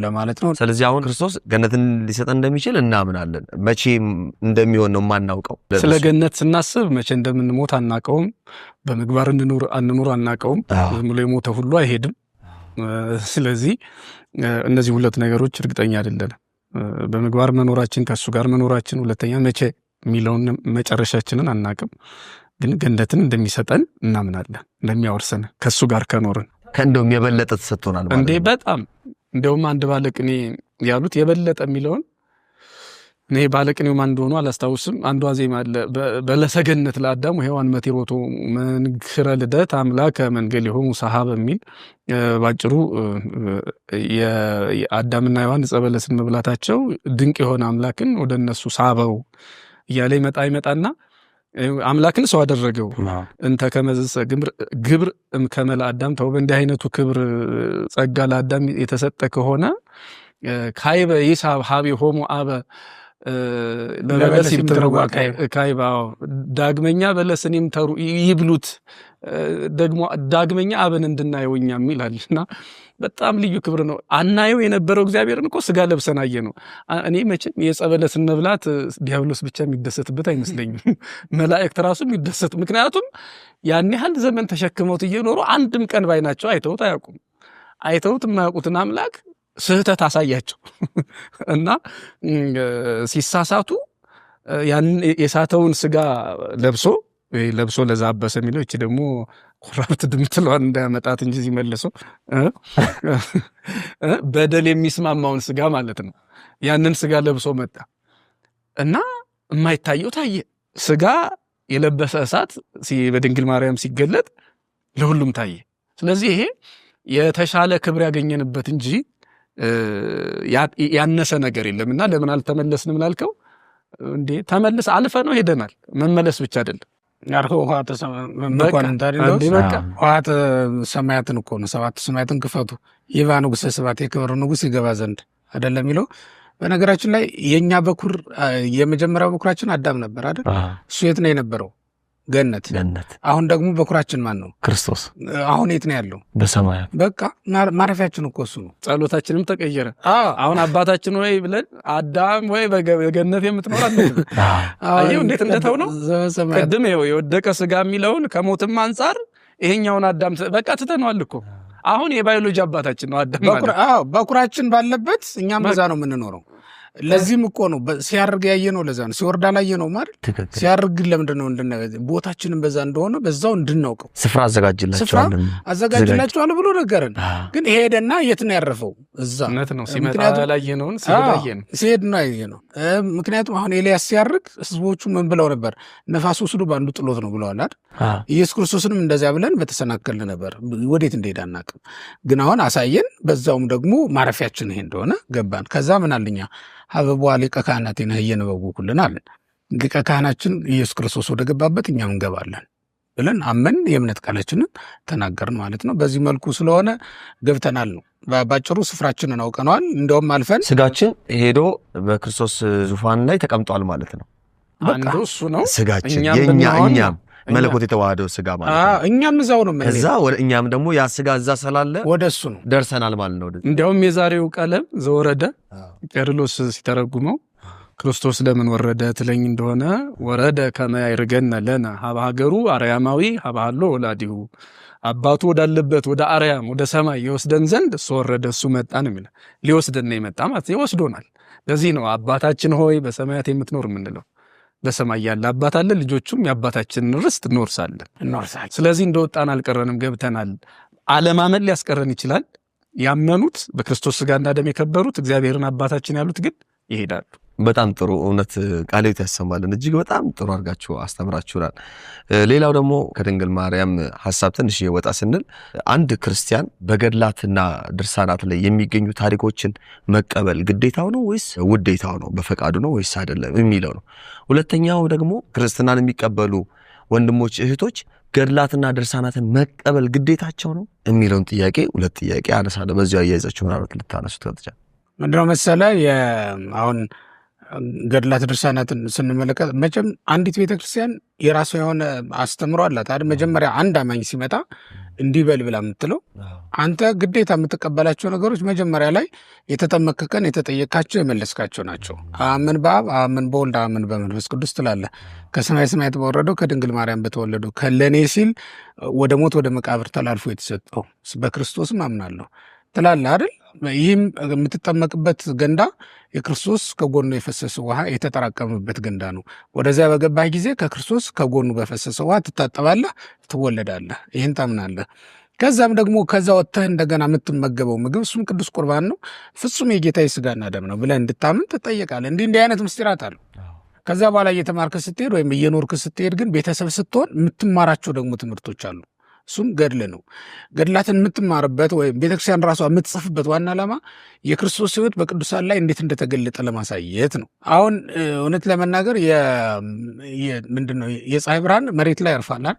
ለማለት ነው። ስለዚህ አሁን ክርስቶስ ገነትን ሊሰጠን እንደሚችል እናምናለን። መቼ እንደሚሆን ነው የማናውቀው። ስለ ገነት ስናስብ መቼ እንደምንሞት አናውቀውም። በምግባር አንኑር አናውቀውም። ዝም ብሎ የሞተ ሁሉ አይሄድም። ስለዚህ እነዚህ ሁለት ነገሮች እርግጠኛ አይደለንም። በምግባር መኖራችን ከሱ ጋር መኖራችን፣ ሁለተኛ መቼ የሚለውን መጨረሻችንን አናውቅም። ግን ገነትን እንደሚሰጠን እናምናለን፣ እንደሚያወርሰን ከሱ ጋር ከኖርን። ከእንደውም የበለጠ ተሰጥቶናል ማለት ነው። በጣም እንደውም አንድ ባለቅኔ ያሉት የበለጠ የሚለውን እኔ ባለቅኔው ማን እንደሆነ አላስታውስም። አንዷ ዜማ አለ በለሰገነት ለአዳም ሔዋን መቲሮቶ መንክረ ልደት አምላከ መንገሊሆሙ ሰሃብ የሚል ባጭሩ የአዳምና ሔዋን ዕፀ በለስን መብላታቸው ድንቅ የሆነ አምላክን ወደ እነሱ ሳበው እያለ ይመጣና አምላክን ሰው አደረገው። እንተ ከመዘሰ ግብር ከመላ አዳም ተው በእንዲህ አይነቱ ክብር ጸጋ ለአዳም የተሰጠ ከሆነ ካይበ ይሳብ ሀቢ ሆሞ አበ ለበለስ ይምተሩዋ ካይባ ዳግመኛ በለስን ይምተሩ ይብሉት ደግሞ ዳግመኛ አብን እንድናየውኛ ይላልና በጣም ልዩ ክብር ነው። አናየው የነበረው እግዚአብሔርን እኮ ስጋ ለብሰን አየነው። እኔ መቼም የዕፀ በለስን መብላት ዲያብሎስ ብቻ የሚደሰትበት አይመስለኝም፣ መላእክት ራሱ የሚደሰት። ምክንያቱም ያን ያህል ዘመን ተሸክመውት እየኖሩ አንድም ቀን ባይናቸው አይተውት አያውቁም። አይተውት የማያውቁትን አምላክ ስህተት አሳያቸው እና ሲሳሳቱ ያን የሳተውን ስጋ ለብሶ ለዛበሰ የሚለው እቺ ደግሞ ኮራፕት ድምትለዋን እንዳያመጣት እንጂ ሲመለሰው በደል የሚስማማውን ስጋ ማለት ነው። ያንን ስጋ ለብሶ መጣ እና የማይታየው ታየ። ስጋ የለበሰ እሳት በድንግል ማርያም ሲገለጥ ለሁሉም ታየ። ስለዚህ ይሄ የተሻለ ክብር ያገኘንበት እንጂ ያነሰ ነገር የለምና ለምን አልተመለስንም ላልከው እንዴ ተመለስ አልፈ ነው ሄደናል። መመለስ ብቻ አይደለም ያርሆ ኋተ ሰማያትን እኮ ነው። ሰባት ሰማያትን ክፈቱ ይባ ንጉሥ ሰባት የክብር ንጉሥ ይገባ ዘንድ አይደለም የሚለው። በነገራችን ላይ የኛ በኩር የመጀመሪያው በኩራችን አዳም ነበር አይደል? እሱ የት ነው የነበረው? ገነት። አሁን ደግሞ በኩራችን ማን ነው? ክርስቶስ። አሁን የት ነው ያለው? በሰማያት። በቃ ማረፊያችን እኮ እሱ ነው። ጸሎታችንም ተቀየረ። አሁን አባታችን ወይ ብለን አዳም ወይ በገነት የምትኖር አይደል? አየው እንዴት እንደተው ነው። ቅድም የወደቀ ስጋ የሚለውን ከሞትም አንፃር ይሄኛውን አዳም በቃ ትተነዋል እኮ። አሁን የባዮሎጂ አባታችን ነው አዳም ማለት። በኩራችን ባለበት እኛም በዛ ነው የምንኖረው። ለዚህም እኮ ነው ሲያርግ ያየነው። ለዛ ነው ሲወርዳ ላየነው ማለት ሲያርግ ለምንድን ነው ቦታችንን በዛ እንደሆነ በዛው እንድናውቀው ስፍራ አዘጋጅላችኋል ብሎ ነገርን። ግን ሄደና የት ነው ያረፈው? እዛ ነው ሲመጣ ላየነውን ሲሄድ ነው ያየነው። ምክንያቱም አሁን ኤልያስ ሲያርግ ህዝቦቹ ምን ብለው ነበር? ነፋስ ወስዶ ባንዱ ጥሎት ነው ብለዋል አይደል? ኢየሱስ ክርስቶስንም እንደዚያ ብለን በተሰናከልን ነበር። ወዴት እንደሄደ አናውቅም። ግን አሁን አሳየን። በዛውም ደግሞ ማረፊያችን ይሄ እንደሆነ ገባን። ከዛ ምን አልኛ ሀበቧ ሊቀ ካህናት የነበጉ ኩልን አለን። ሊቀ ካህናችን ኢየሱስ ክርስቶስ ወደ ገባበት እኛም እንገባለን ብለን አመን የእምነት ቃላችንን ተናገርን ማለት ነው። በዚህ መልኩ ስለሆነ ገብተናል ነው ባጭሩ። ስፍራችንን አውቀነዋል። እንደውም አልፈን ስጋችን ሄዶ በክርስቶስ ዙፋን ላይ ተቀምጧል ማለት ነው። አንዱ እሱ ነው ስጋችን እኛም መለኮት የተዋሃደው ስጋ ማለት ነው። እኛም እዛው ነው ማለት ከዛ እኛም ደግሞ ያ ስጋ እዛ ስላለ ወደሱ ነው ደርሰናል ማለት ነው። እንዲያውም የዛሬው ቀለም ዘወረደ ቄርሎስ ሲተረጉመው ክርስቶስ ለምን ወረደ ትለኝ እንደሆነ ወረደ ከመ ያርገነ ለነ ሀበ ሀገሩ አርያማዊ ሀበ ሀሎ ወላዲሁ አባቱ ወዳለበት ወደ አርያም ወደ ሰማይ ይወስደን ዘንድ እሱ ወረደ፣ እሱ መጣ ነው የሚለው። ሊወስደን ነው የመጣ ማለት ይወስዶናል። ለዚህ ነው አባታችን ሆይ በሰማያት የምትኖር የምንለው። በሰማይ ያለ አባት አለ፣ ልጆቹም የአባታችንን ርስት እንወርሳለን። ስለዚህ እንደወጣን አልቀረንም፣ ገብተናል። አለማመን ሊያስቀረን ይችላል። ያመኑት በክርስቶስ ሥጋና ደም የከበሩት እግዚአብሔርን አባታችን ያሉት ግን ይሄዳሉ። በጣም ጥሩ እውነት ቃልዎት ያሰማልን። እጅግ በጣም ጥሩ አድርጋችሁ አስተምራችሁናል። ሌላው ደግሞ ከድንግል ማርያም ሐሳብ ትንሽ ወጣ ስንል አንድ ክርስቲያን በገድላትና ድርሳናት ላይ የሚገኙ ታሪኮችን መቀበል ግዴታው ነው ወይስ ውዴታው ነው? በፈቃዱ ነው ወይስ አይደለም የሚለው ነው። ሁለተኛው ደግሞ ክርስትናን የሚቀበሉ ወንድሞች እህቶች ገድላትና ድርሳናትን መቀበል ግዴታቸው ነው የሚለውን ጥያቄ ሁለት ጥያቄ አነሳለሁ። በዚሁ አያይዛችሁ ምናልባት ልታነሱት ከተቻለ ምንድነው መሰለህ አሁን ገድላት ድርሳናትን ስንመለከት መቼም አንዲት ቤተክርስቲያን የራሷ የሆነ አስተምሮ አላት አይደል? መጀመሪያ አንድ አማኝ ሲመጣ እንዲበል ብላ የምትለው አንተ ግዴታ የምትቀበላቸው ነገሮች መጀመሪያ ላይ የተጠመቅከን የተጠየቃቸው የመለስካቸው ናቸው። አምን በአብ አምን በወልድ አምን በመንፈስ ቅዱስ ትላለህ። ከሰማይ ሰማያት በወረደው ከድንግል ማርያም በተወለደው ከለኔ ሲል ወደ ሞት ወደ መቃብር ተላልፎ የተሰጠው በክርስቶስም አምናለሁ ትላለህ አይደል? ይህም የምትጠመቅበት ገንዳ የክርስቶስ ከጎኑ የፈሰሰ ውሃ የተጠራቀመበት ገንዳ ነው። ወደዚያ በገባህ ጊዜ ከክርስቶስ ከጎኑ በፈሰሰ ውሃ ትታጠባለህ፣ ትወለዳለህ። ይህን ታምናለህ። ከዛም ደግሞ ከዛ ወጥተህ እንደገና የምትመገበው ምግብ እሱም ቅዱስ ቁርባን ነው፣ ፍጹም የጌታ ሥጋና ደም ነው ብለህ እንድታምን ትጠየቃለህ። እንዲህ አይነት ምስጢራት አሉ። ከዛ በኋላ እየተማርክ ስትሄድ ወይም እየኖርክ ስትሄድ ግን ቤተሰብ ስትሆን የምትማራቸው ደግሞ ትምህርቶች አሉ። እሱም ገድል ነው። ገድላትን የምትማርበት ወይም ቤተክርስቲያን ራሷ የምትጽፍበት ዋና ዓላማ የክርስቶስ ሕይወት በቅዱሳን ላይ እንዴት እንደተገለጠ ለማሳየት ነው። አሁን እውነት ለመናገር ምንድነው የፀሐይ ብርሃን መሬት ላይ ያርፋላል።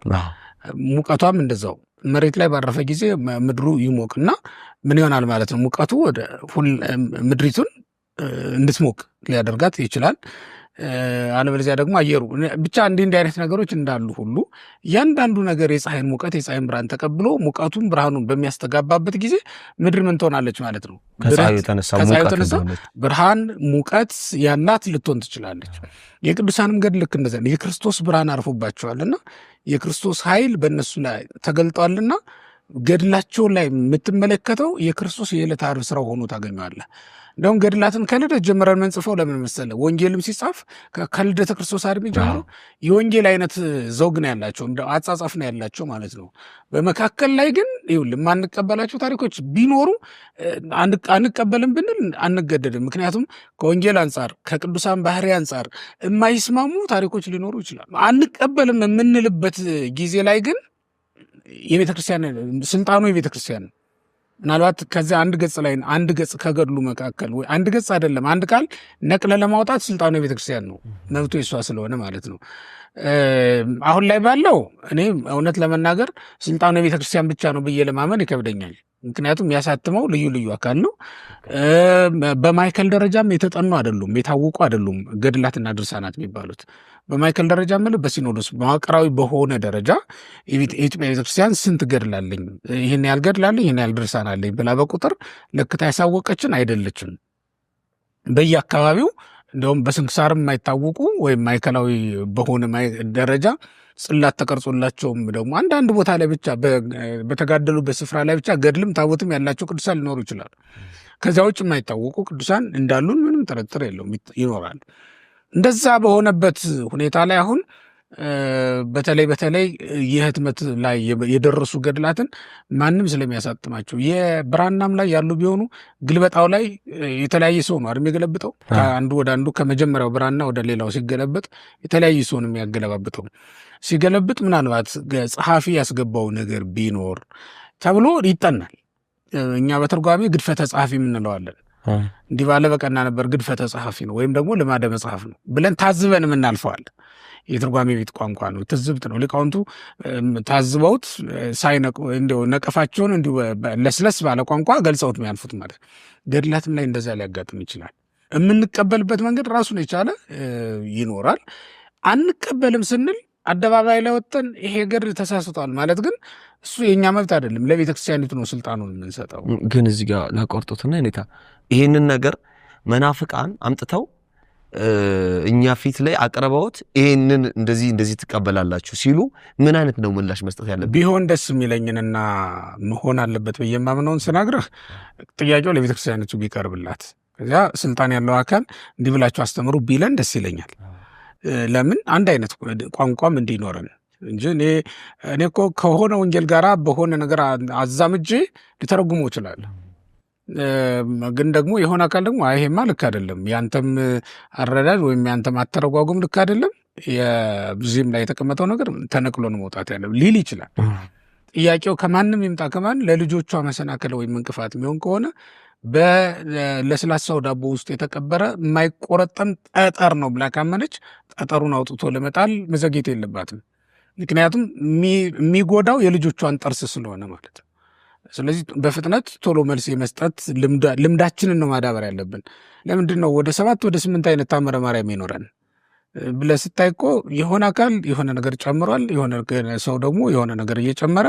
ሙቀቷም እንደዛው መሬት ላይ ባረፈ ጊዜ ምድሩ ይሞቅና ምን ይሆናል ማለት ነው? ሙቀቱ ወደ ምድሪቱን እንድትሞቅ ሊያደርጋት ይችላል። አለበለዚያ ደግሞ አየሩ ብቻ እንዲህ አይነት ነገሮች እንዳሉ ሁሉ እያንዳንዱ ነገር የፀሐይን ሙቀት የፀሐይን ብርሃን ተቀብሎ ሙቀቱን ብርሃኑን በሚያስተጋባበት ጊዜ ምድር ምን ትሆናለች ማለት ነው? ከፀሐዩ የተነሳ ብርሃን ሙቀት ያላት ልትሆን ትችላለች። የቅዱሳንም ገድል ልክ እንደዛ የክርስቶስ ብርሃን አርፎባቸዋልና የክርስቶስ ኃይል በእነሱ ላይ ተገልጧልና ገድላቸው ላይ የምትመለከተው የክርስቶስ የዕለት ዓርብ ስራው ሆኖ ታገኘዋለህ። እንደውም ገድላትን ከልደት ጀምረን መንጽፈው ለምን መሰለህ? ወንጌልም ሲጻፍ ከልደተ ክርስቶስ አድሜ ጀምሮ የወንጌል አይነት ዘውግ ነው ያላቸው፣ እንደ አጻጻፍ ነው ያላቸው ማለት ነው። በመካከል ላይ ግን ይኸውልህ የማንቀበላቸው ታሪኮች ቢኖሩ አንቀበልም ብንል አንገደድም። ምክንያቱም ከወንጌል አንጻር ከቅዱሳን ባህሪ አንጻር የማይስማሙ ታሪኮች ሊኖሩ ይችላሉ። አንቀበልም የምንልበት ጊዜ ላይ ግን የቤተክርስቲያን ስልጣኑ የቤተክርስቲያን ምናልባት ከዚያ አንድ ገጽ ከገድሉ መካከል ወይ አንድ ገጽ አይደለም አንድ ቃል ነቅለ ለማውጣት ስልጣኑ የቤተክርስቲያን ነው፣ መብቱ የሷ ስለሆነ ማለት ነው። አሁን ላይ ባለው እኔ እውነት ለመናገር ስልጣኑ የቤተክርስቲያን ብቻ ነው ብዬ ለማመን ይከብደኛል። ምክንያቱም ያሳትመው ልዩ አካል ነው። በማዕከል ደረጃም የተጠኑ አይደሉም፣ የታወቁ አይደሉም ገድላትና ድርሳናት የሚባሉት። በማዕከል ደረጃ ማለት በሲኖዶስ መዋቅራዊ በሆነ ደረጃ የኢትዮጵያ ቤተክርስቲያን ስንት ገድላለኝ፣ ይህን ያህል ገድላለኝ፣ ይህን ያህል ድርሳን አለኝ ብላ በቁጥር ለክታ ያሳወቀችን አይደለችም። በየአካባቢው እንደውም በስንክሳርም የማይታወቁ ወይም ማዕከላዊ በሆነ ደረጃ ጽላት ተቀርጾላቸውም ደግሞ አንዳንድ ቦታ ላይ ብቻ በተጋደሉበት ስፍራ ላይ ብቻ ገድልም ታቦትም ያላቸው ቅዱሳን ሊኖሩ ይችላሉ። ከዚያ ውጭ የማይታወቁ ቅዱሳን እንዳሉን ምንም ጥርጥር የለውም፣ ይኖራል። እንደዛ በሆነበት ሁኔታ ላይ አሁን በተለይ የህትመት ላይ የደረሱ ገድላትን ማንም ስለሚያሳትማቸው የብራናም ላይ ያሉ ቢሆኑ ግልበጣው ላይ የተለያየ ሰው ነው አይደል የሚገለብጠው። ከአንዱ ወደ አንዱ ከመጀመሪያው ብራና ወደ ሌላው ሲገለበጥ የተለያየ ሰው ነው የሚያገለባብጠው። ሲገለብጥ ምናልባት ጸሐፊ ያስገባው ነገር ቢኖር ተብሎ ይጠናል። እኛ በትርጓሜ ግድፈተ ጸሐፊ የምንለዋለን። እንዲህ ባለ በቀና ነበር ግድፈተ ጸሐፊ ነው ወይም ደግሞ ልማደ መጽሐፍ ነው ብለን ታዝበን የምናልፈዋል። የትርጓሜ ቤት ቋንቋ ነው፣ ትዝብት ነው። ሊቃውንቱ ታዝበውት ሳይነቁ እንዲሁ ነቀፋቸውን እንዲሁ ለስለስ ባለ ቋንቋ ገልጸውት የሚያልፉት ማለት። ገድላትም ላይ እንደዛ ሊያጋጥም ይችላል። የምንቀበልበት መንገድ ራሱን የቻለ ይኖራል። አንቀበልም ስንል አደባባይ ላይ ወጥተን ይሄ ገድል ተሳስቷል ማለት ግን እሱ የእኛ መብት አይደለም፣ ለቤተክርስቲያኒቱ ነው ስልጣኑን የምንሰጠው። ግን እዚህ ጋር ላቆርጡትና ሁኔታ ይህንን ነገር መናፍቃን አምጥተው እኛ ፊት ላይ አቀረባውት ይሄንን እንደዚህ ተቀበላላችሁ ሲሉ ምን አይነት ነው ምላሽ መስጠት ያለበት? ቢሆን ደስ የሚለኝንና መሆን አለበት በየማምነውን ስናግረህ ጥያቄው ለቤተክርስቲያኒቱ ቢቀርብላት ከዚያ ስልጣን ያለው አካል እንዲህ ብላችሁ አስተምሩ ቢለን ደስ ይለኛል። ለምን አንድ አይነት ቋንቋም እንዲኖረን እንጂ እኔ እኮ ከሆነ ወንጌል ጋራ በሆነ ነገር አዛምጄ ሊተረጉመው ይችላል። ግን ደግሞ የሆነ አካል ደግሞ ይሄማ ልክ አይደለም፣ ያንተም አረዳድ ወይም ያንተም አተረጓጉም ልክ አይደለም፣ የዚህም ላይ የተቀመጠው ነገር ተነቅሎ ነው መውጣት ያለው ሊል ይችላል። ጥያቄው ከማንም ይምጣ ከማን ለልጆቿ መሰናከል ወይም እንቅፋት የሚሆን ከሆነ በለስላሳው ዳቦ ውስጥ የተቀበረ የማይቆረጠም ጠጠር ነው ብላ ካመነች ጠጠሩን አውጥቶ ለመጣል መዘግየት የለባትም። ምክንያቱም የሚጎዳው የልጆቿን ጥርስ ስለሆነ ማለት ነው። ስለዚህ በፍጥነት ቶሎ መልስ የመስጠት ልምዳችንን ነው ማዳበር ያለብን። ለምንድን ነው ወደ 7 ወደ 8 አይነት ታምረ ማርያም ይኖረን ብለህ ስታይ እኮ የሆነ አካል የሆነ ነገር ጨምሯል፣ የሆነ ሰው ደግሞ የሆነ ነገር እየጨመረ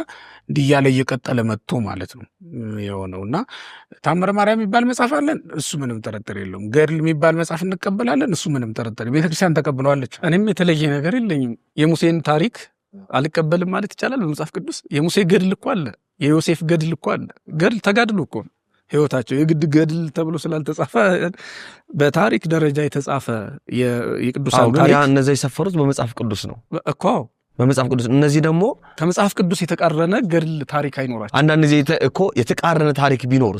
እንዲህ እያለ እየቀጠለ መጥቶ ማለት ነው የሆነውና ታምረ ማርያም የሚባል መጽሐፍ አለን፣ እሱ ምንም ጥርጥር የለውም። ገድል የሚባል መጽሐፍ እንቀበላለን፣ እሱ ምንም ጥርጥር ቤተክርስቲያን ተቀብለዋለች። እኔም የተለየ ነገር የለኝም። የሙሴን ታሪክ አልቀበልም ማለት ይቻላል? በመጽሐፍ ቅዱስ የሙሴ ገድል እኮ አለ፣ የዮሴፍ ገድል እኮ አለ። ገድል ተጋድሎ እኮ ህይወታቸው የግድ ገድል ተብሎ ስላልተጻፈ በታሪክ ደረጃ የተጻፈ የቅዱሳን ታሪክ እነዚህ የሰፈሩት በመጽሐፍ ቅዱስ ነው እኮ በመጽሐፍ ቅዱስ። እነዚህ ደግሞ ከመጽሐፍ ቅዱስ የተቃረነ ገድል ታሪክ አይኖራቸው። አንዳንድ ጊዜ እኮ የተቃረነ ታሪክ ቢኖር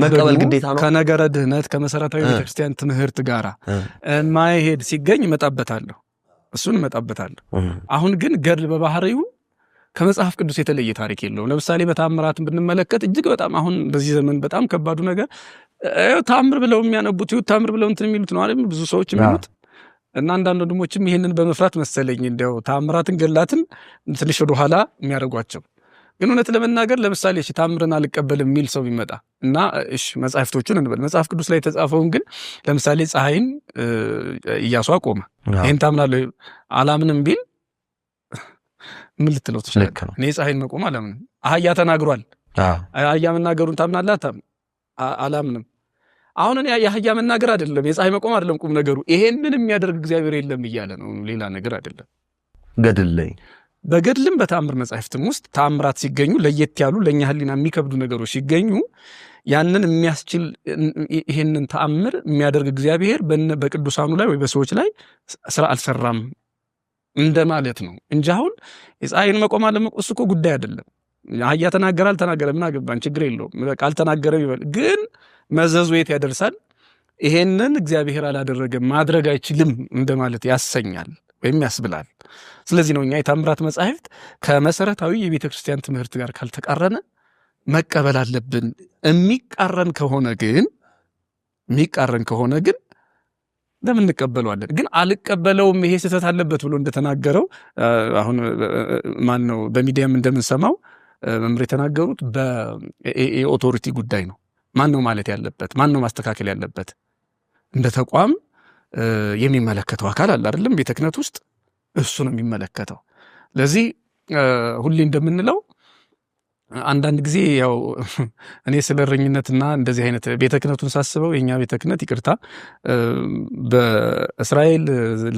መቀበል ግዴታ ነው። ከነገረ ድህነት ከመሰረታዊ ቤተክርስቲያን ትምህርት ጋራ ማይሄድ ሲገኝ እመጣበታለሁ፣ እሱን እመጣበታለሁ። አሁን ግን ገድል በባህሪው ከመጽሐፍ ቅዱስ የተለየ ታሪክ የለውም። ለምሳሌ በታምራት ብንመለከት እጅግ በጣም አሁን በዚህ ዘመን በጣም ከባዱ ነገር ታምር ብለው የሚያነቡት ታምር ብለው እንትን የሚሉት ነው አይደል? ብዙ ሰዎች የሚሉት እና አንዳንድ ወንድሞችም ይሄንን በመፍራት መሰለኝ እንደው ታምራትን ገላትን ትንሽ ወደ ኋላ የሚያደርጓቸው። ግን እውነት ለመናገር ለምሳሌ እሺ ታምርን አልቀበልም የሚል ሰው ቢመጣ እና እሺ መጽሐፍቶቹን እንበል መጽሐፍ ቅዱስ ላይ የተጻፈውን ግን ለምሳሌ ፀሐይን ኢያሱ አቆመ፣ ይሄን ታምናለህ አላምንም ቢል ምን ልትለው ትችላለህ? እኔ ፀሐይን መቆም አላምንም። አህያ ተናግሯል፣ አህያ መናገሩን ታምናለህ? አላምንም። አሁን እኔ የአህያ መናገር አይደለም የፀሐይ መቆም አይደለም ቁም ነገሩ፣ ይሄንን የሚያደርግ እግዚአብሔር የለም እያለ ነው፣ ሌላ ነገር አይደለም። ገድል ላይ በገድልም በታምር መጽሐፍትም ውስጥ ታምራት ሲገኙ ለየት ያሉ ለኛ ህሊና የሚከብዱ ነገሮች ሲገኙ ያንን የሚያስችል ይሄንን ተአምር የሚያደርግ እግዚአብሔር በቅዱሳኑ ላይ ወይ በሰዎች ላይ ስራ አልሰራም እንደማለት ነው እንጂ አሁን የፀሐይን መቆም አለመቆም እኮ ጉዳይ አይደለም። አህያ ተናገረ አልተናገረ ምን አገባን፣ ችግር የለውም። በቃ አልተናገረም ይበል። ግን መዘዙ የት ያደርሳል? ይሄንን እግዚአብሔር አላደረገም ማድረግ አይችልም እንደማለት ያሰኛል ወይም ያስብላል። ስለዚህ ነው እኛ የታምራት መጻሕፍት ከመሰረታዊ የቤተ ክርስቲያን ትምህርት ጋር ካልተቃረነ መቀበል አለብን። የሚቃረን ከሆነ ግን ለምን እንቀበለዋለን? ግን አልቀበለውም ይሄ ስህተት አለበት ብሎ እንደተናገረው አሁን ማን ነው በሚዲያም እንደምንሰማው መምሬ የተናገሩት በኦቶሪቲ ጉዳይ ነው። ማን ነው ማለት ያለበት? ማን ነው ማስተካከል ያለበት? እንደ ተቋም የሚመለከተው አካል አለ አይደለም? ቤተ ክህነት ውስጥ እሱ ነው የሚመለከተው። ለዚህ ሁሌ እንደምንለው አንዳንድ ጊዜ ያው እኔ ስለ እረኝነትና እንደዚህ አይነት ቤተ ክህነቱን ሳስበው የኛ ቤተ ክህነት ይቅርታ በእስራኤል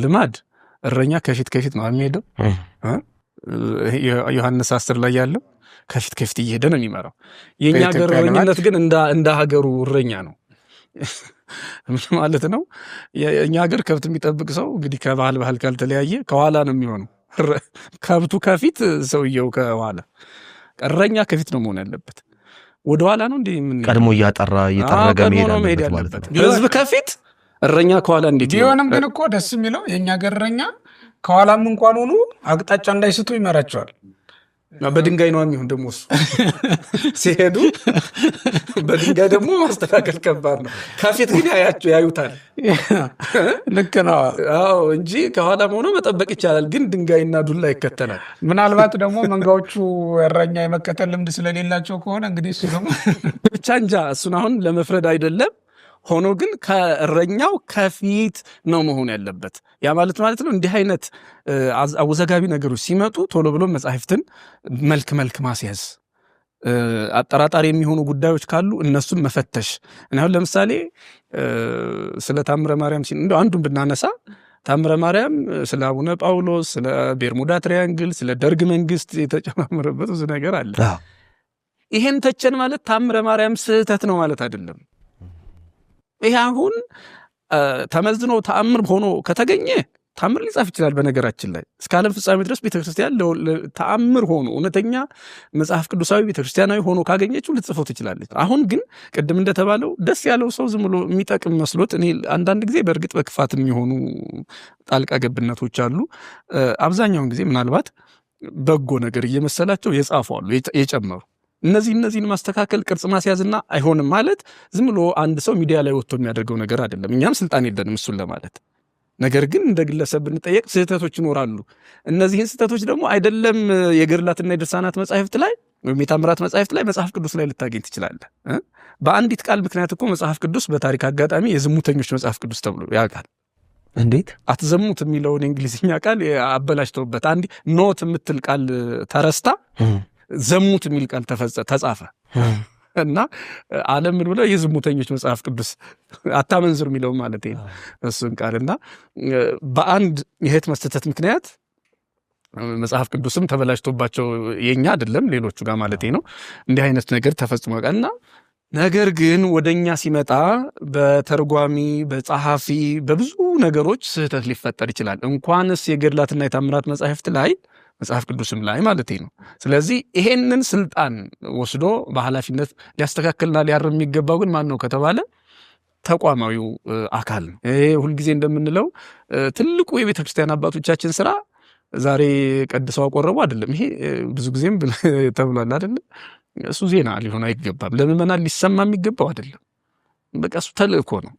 ልማድ እረኛ ከፊት ነው የሚሄደው። ዮሐንስ 10 ላይ ያለው ከፊት እየሄደ ነው የሚመራው። የኛ ሀገር እረኝነት ግን እንደ ሀገሩ እረኛ ነው ማለት ነው። የኛ ሀገር ከብት የሚጠብቅ ሰው እንግዲህ ከባህል ካልተለያየ ከኋላ ነው የሚሆነው። ከብቱ ከፊት ሰውየው ከኋላ፣ እረኛ ከፊት ነው መሆን ያለበት። ወደ ኋላ ነው እንዴ? ምን ቀድሞ እየጠረገ መሄድ ያለበት ህዝብ ከፊት እረኛ ከኋላ እንዴት ነው? ቢሆንም ግን እኮ ደስ የሚለው የኛ ሀገር እረኛ ከኋላም እንኳን ሆኖ አቅጣጫ እንዳይስቱ ይመራቸዋል። በድንጋይ ነው የሚሆን ደግሞ እሱ ሲሄዱ በድንጋይ ደግሞ ማስተካከል ከባድ ነው። ከፊት ግን ያዩታል። ልክ ነው። አዎ እንጂ ከኋላ ሆኖ መጠበቅ ይቻላል። ግን ድንጋይና ዱላ ይከተላል። ምናልባት ደግሞ መንጋዎቹ እረኛ የመከተል ልምድ ስለሌላቸው ከሆነ እንግዲህ እሱ ደግሞ ብቻ እንጃ። እሱን አሁን ለመፍረድ አይደለም። ሆኖ ግን ከእረኛው ከፊት ነው መሆን ያለበት። ያ ማለት ነው እንዲህ አይነት አወዛጋቢ ነገሮች ሲመጡ ቶሎ ብሎ መጻሕፍትን መልክ ማስያዝ አጠራጣሪ የሚሆኑ ጉዳዮች ካሉ እነሱን መፈተሽ። እና አሁን ለምሳሌ ስለ ታምረ ማርያም እንደው አንዱን ብናነሳ ታምረ ማርያም ስለ አቡነ ጳውሎስ፣ ስለ ቤርሙዳ ትሪያንግል፣ ስለ ደርግ መንግስት የተጨማመረበት ብዙ ነገር አለ። ይሄን ተቸን ማለት ታምረ ማርያም ስህተት ነው ማለት አይደለም። ይሄ አሁን ተመዝኖ ተአምር ሆኖ ከተገኘ ታምር ሊጻፍ ይችላል። በነገራችን ላይ እስከ ዓለም ፍጻሜ ድረስ ቤተክርስቲያን ተአምር ሆኖ እውነተኛ መጽሐፍ ቅዱሳዊ ቤተክርስቲያናዊ ሆኖ ካገኘችው ልትጽፈው ትችላለች። አሁን ግን ቅድም እንደተባለው ደስ ያለው ሰው ዝም ብሎ የሚጠቅም መስሎት፣ እኔ አንዳንድ ጊዜ በእርግጥ በክፋት የሚሆኑ ጣልቃ ገብነቶች አሉ። አብዛኛውን ጊዜ ምናልባት በጎ ነገር እየመሰላቸው የጻፉ አሉ የጨመሩ። እነዚህን ማስተካከል ቅርጽ ማስያዝና አይሆንም ማለት ዝም ብሎ አንድ ሰው ሚዲያ ላይ ወጥቶ የሚያደርገው ነገር አይደለም። እኛም ስልጣን የለንም እሱን ለማለት። ነገር ግን እንደ ግለሰብ ብንጠየቅ ስህተቶች ይኖራሉ። እነዚህን ስህተቶች ደግሞ አይደለም የገድላትና የድርሳናት መጻሕፍት ላይ ወይም የታምራት መጻሕፍት ላይ መጽሐፍ ቅዱስ ላይ ልታገኝ ትችላለህ። በአንዲት ቃል ምክንያት እኮ መጽሐፍ ቅዱስ በታሪክ አጋጣሚ የዝሙተኞች መጽሐፍ ቅዱስ ተብሎ ያውቃል። እንዴት አትዘሙት የሚለውን የእንግሊዝኛ ቃል አበላሽተውበት አንዲ ኖት የምትል ቃል ተረስታ ዘሙት የሚል ቃል ተጻፈ እና ዓለም ምን ብለው የዝሙተኞች መጽሐፍ ቅዱስ አታመንዝር የሚለው ማለት ነው እሱን ቃልና በአንድ የህትመት ስህተት ምክንያት መጽሐፍ ቅዱስም ተበላሽቶባቸው የኛ አይደለም ሌሎቹ ጋር ማለት ነው እንዲህ አይነት ነገር ተፈጽሟልና ነገር ግን ወደኛ ሲመጣ በተርጓሚ በጸሐፊ በብዙ ነገሮች ስህተት ሊፈጠር ይችላል። እንኳንስ የገድላትና የታምራት መጻሕፍት ላይ መጽሐፍ ቅዱስም ላይ ማለት ነው። ስለዚህ ይሄንን ስልጣን ወስዶ በኃላፊነት ሊያስተካክልና ሊያርም የሚገባው ግን ማን ነው ከተባለ ተቋማዊው አካል ነው። ይሄ ሁልጊዜ እንደምንለው ትልቁ የቤተክርስቲያን አባቶቻችን ስራ ዛሬ ቀድሰው አቆረቡ አይደለም። ይሄ ብዙ ጊዜም ተብሏል አይደለም። እሱ ዜና ሊሆን አይገባም። ለምእመናን ሊሰማ የሚገባው አይደለም። በቃ እሱ ተልእኮ ነው።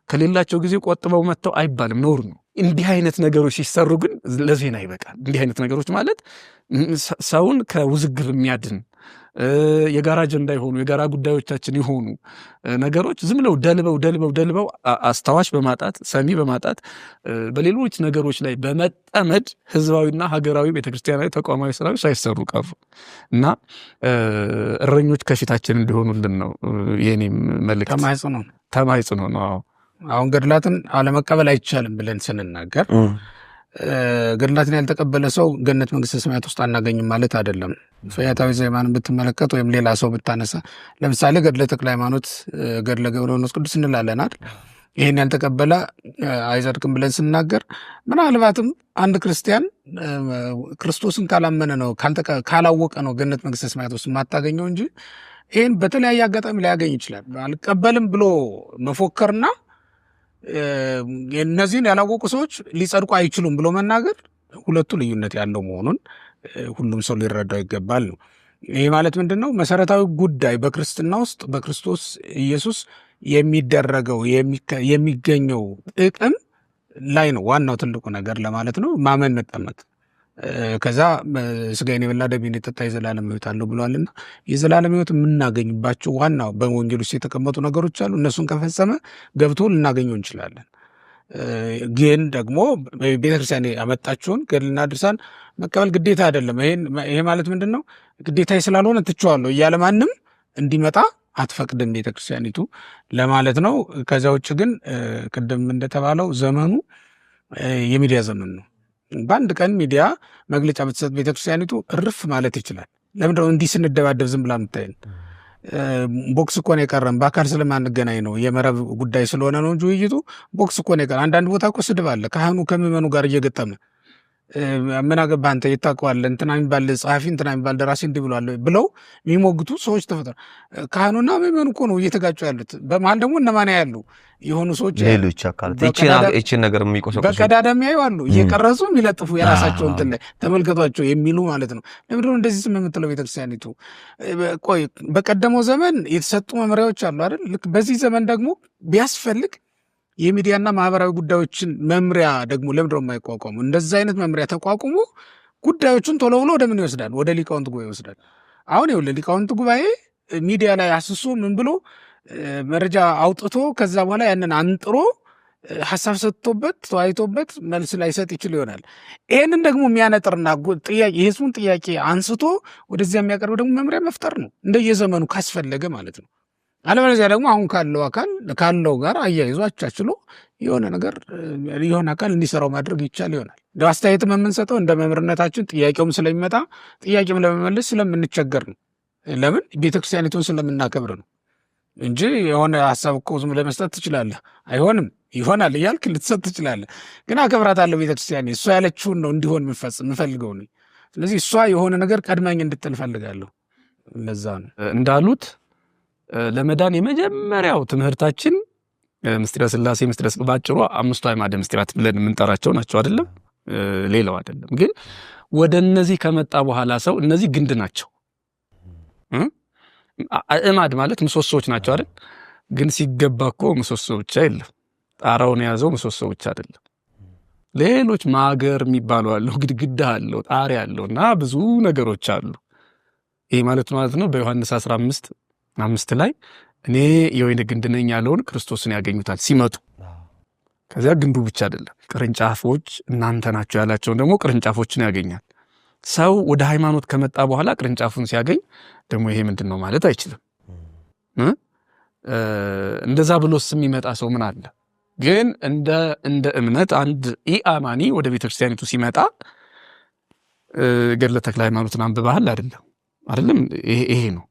ከሌላቸው ጊዜ ቆጥበው መጥተው አይባልም፣ ኖር ነው። እንዲህ አይነት ነገሮች ሲሰሩ ግን ለዜና ይበቃል። እንዲህ አይነት ነገሮች ማለት ሰውን ከውዝግብ የሚያድን የጋራ አጀንዳ የሆኑ የጋራ ጉዳዮቻችን የሆኑ ነገሮች ዝም ብለው ደልበው አስታዋሽ በማጣት ሰሚ በማጣት በሌሎች ነገሮች ላይ በመጠመድ ህዝባዊና ሀገራዊ ቤተክርስቲያናዊ ተቋማዊ ስራዎች ሳይሰሩ ቀሩ እና እረኞች ከፊታችን እንዲሆኑልን ነው የኔም መልእክት። ተማይጽኖ ነው። አሁን ገድላትን አለመቀበል አይቻልም ብለን ስንናገር ገድላትን ያልተቀበለ ሰው ገነት መንግስተ ሰማያት ውስጥ አናገኝም ማለት አይደለም። ፈያታዊ ዘየማንን ብትመለከት ወይም ሌላ ሰው ብታነሳ ለምሳሌ ገድለ ተክለ ሃይማኖት፣ ገድለ ገብረ መንፈስ ቅዱስ እንላለን አይደል? ይሄን ያልተቀበለ አይጸድቅም ብለን ስንናገር ምናልባትም አንድ ክርስቲያን ክርስቶስን ካላመነ ነው ካላወቀ ነው ገነት መንግስተ ሰማያት ውስጥ የማታገኘው እንጂ ይሄን በተለያየ አጋጣሚ ሊያገኝ ይችላል። አልቀበልም ብሎ መፎከርና እነዚህን ያላወቁ ሰዎች ሊጸድቁ አይችሉም ብሎ መናገር ሁለቱ ልዩነት ያለው መሆኑን ሁሉም ሰው ሊረዳው ይገባል ነው። ይህ ማለት ምንድን ነው? መሰረታዊ ጉዳይ በክርስትና ውስጥ በክርስቶስ ኢየሱስ የሚደረገው የሚገኘው ጥቅም ላይ ነው ዋናው ትልቁ ነገር ለማለት ነው። ማመን መጠመቅ ከዛ ስጋዬን የበላ ደሜን የጠጣ የዘላለም ሕይወት አለው ብሏልና የዘላለም ሕይወት የምናገኝባቸው ዋናው በወንጌል ውስጥ የተቀመጡ ነገሮች አሉ። እነሱን ከፈጸመ ገብቶ ልናገኘው እንችላለን። ግን ደግሞ ቤተክርስቲያን ያመጣችውን ገድልና ድርሳን መቀበል ግዴታ አይደለም። ይሄ ማለት ምንድን ነው? ግዴታ ስላልሆነ ትቼዋለሁ እያለ ማንም እንዲመጣ አትፈቅድም ቤተክርስቲያኒቱ ለማለት ነው። ከዛ ውጭ ግን ቅድም እንደተባለው ዘመኑ የሚዲያ ዘመን ነው። በአንድ ቀን ሚዲያ መግለጫ ብትሰጥ ቤተክርስቲያኒቱ እርፍ ማለት ይችላል። ለምንድነው እንዲህ ስንደባደብ ዝም ብላ የምታየን? ቦክስ እኮ ነው የቀረን፣ በአካል ስለማንገናኝ ነው፣ የመረብ ጉዳይ ስለሆነ ነው እንጂ ውይይቱ ቦክስ እኮ ነው የቀረን። አንዳንድ ቦታ እኮ ስድብ አለ፣ ካህኑ ከምዕመኑ ጋር እየገጠመ ምን አገባህ አንተ ይታውቀዋል፣ እንትና የሚባል ጸሐፊ እንትና የሚባል ደራሲ እንዲህ ብሏል ብለው የሚሞግቱ ሰዎች ተፈጠሩ። ካህኑና ምዕመኑ እኮ ነው እየተጋጩ ያሉት። በመሀል ደግሞ እነማን ያሉ የሆኑ ሰዎች ሌሎች አካላት እቺን ነገር የሚቆሰቁሱ በቀዳዳ የሚያዩ አሉ፣ እየቀረጹ የሚለጥፉ የራሳቸው እንትን ላይ ተመልከቷቸው የሚሉ ማለት ነው። ለምንድነው እንደዚህ ዝም የምትለው ቤተክርስቲያኒቱ? ቆይ በቀደመው ዘመን የተሰጡ መመሪያዎች አሉ አይደል? ልክ በዚህ ዘመን ደግሞ ቢያስፈልግ የሚዲያና ማህበራዊ ጉዳዮችን መምሪያ ደግሞ ለምንድነው የማይቋቋሙ? እንደዚህ አይነት መምሪያ ተቋቁሞ ጉዳዮችን ቶሎ ብሎ ወደ ምን ይወስዳል? ወደ ሊቃውንት ጉባኤ ይወስዳል። አሁን ይኸውልህ ሊቃውንት ጉባኤ ሚዲያ ላይ አስሶ ምን ብሎ መረጃ አውጥቶ ከዛ በኋላ ያንን አንጥሮ ሐሳብ ሰጥቶበት ተዋይቶበት መልስ ላይሰጥ ይችል ይሆናል። ይሄንን ደግሞ የሚያነጥርና ጥያቄ የህዝቡን ጥያቄ አንስቶ ወደዚያ የሚያቀርብ ደግሞ መምሪያ መፍጠር ነው እንደየዘመኑ ካስፈለገ ማለት ነው። አለበለዚያ ደግሞ አሁን ካለው አካል ካለው ጋር አያይዞ አቻችሎ የሆነ ነገር የሆነ አካል እንዲሰራው ማድረግ ይቻል ይሆናል። እንደ አስተያየትም የምንሰጠው እንደ መምህርነታችን ጥያቄውም ስለሚመጣ ጥያቄም ለመመለስ ስለምንቸገር ነው። ለምን ቤተክርስቲያኒቱን ስለምናከብር ነው እንጂ የሆነ ሐሳብ እኮ ዝም ለመስጠት ትችላለህ፣ አይሆንም ይሆናል እያልክ ልትሰጥ ትችላለህ። ግን አከብራታለሁ ቤተክርስቲያን እሷ ያለችውን ነው እንዲሆን የምፈልገው ነው። ስለዚህ እሷ የሆነ ነገር ቀድማኝ እንድትል ፈልጋለሁ። ለዛ ነው እንዳሉት ለመዳን የመጀመሪያው ትምህርታችን ምስጢረ ሥላሴ ምስጢረ ባጭሩ 5 አዕማደ ምስጢራት ብለን የምንጠራቸው ናቸው አይደለም፣ ሌላው አይደለም። ግን ወደ እነዚህ ከመጣ በኋላ ሰው እነዚህ ግንድ ናቸው። አዕማድ ማለት ምሰሶዎች ናቸው አይደል? ግን ሲገባ እኮ ምሰሶ ብቻ የለም፣ ጣራውን የያዘው ምሰሶ ብቻ አይደለም። ሌሎች ማገር የሚባሉ አለው፣ ግድግዳ አለው፣ ጣሪያ አለውና ብዙ ነገሮች አሉ። ይሄ ማለት ነው በዮሐንስ 15:5 ላይ እኔ የወይን ግንድ ነኝ ያለውን ክርስቶስን ያገኙታል ሲመጡ። ከዚያ ግንዱ ብቻ አይደለም ቅርንጫፎች እናንተ ናቸው ያላቸውን ደግሞ ቅርንጫፎችን ያገኛል። ሰው ወደ ሃይማኖት ከመጣ በኋላ ቅርንጫፉን ሲያገኝ ደግሞ ይሄ ምንድነው ማለት አይችልም። እንደዛ ብሎስ የሚመጣ ሰው ምን አለ? ግን እንደ እምነት አንድ ኢአማኒ ወደ ቤተክርስቲያኒቱ ሲመጣ ገድለ ተክለ ሃይማኖትን አንብበሃል አይደለም? ይሄ ነው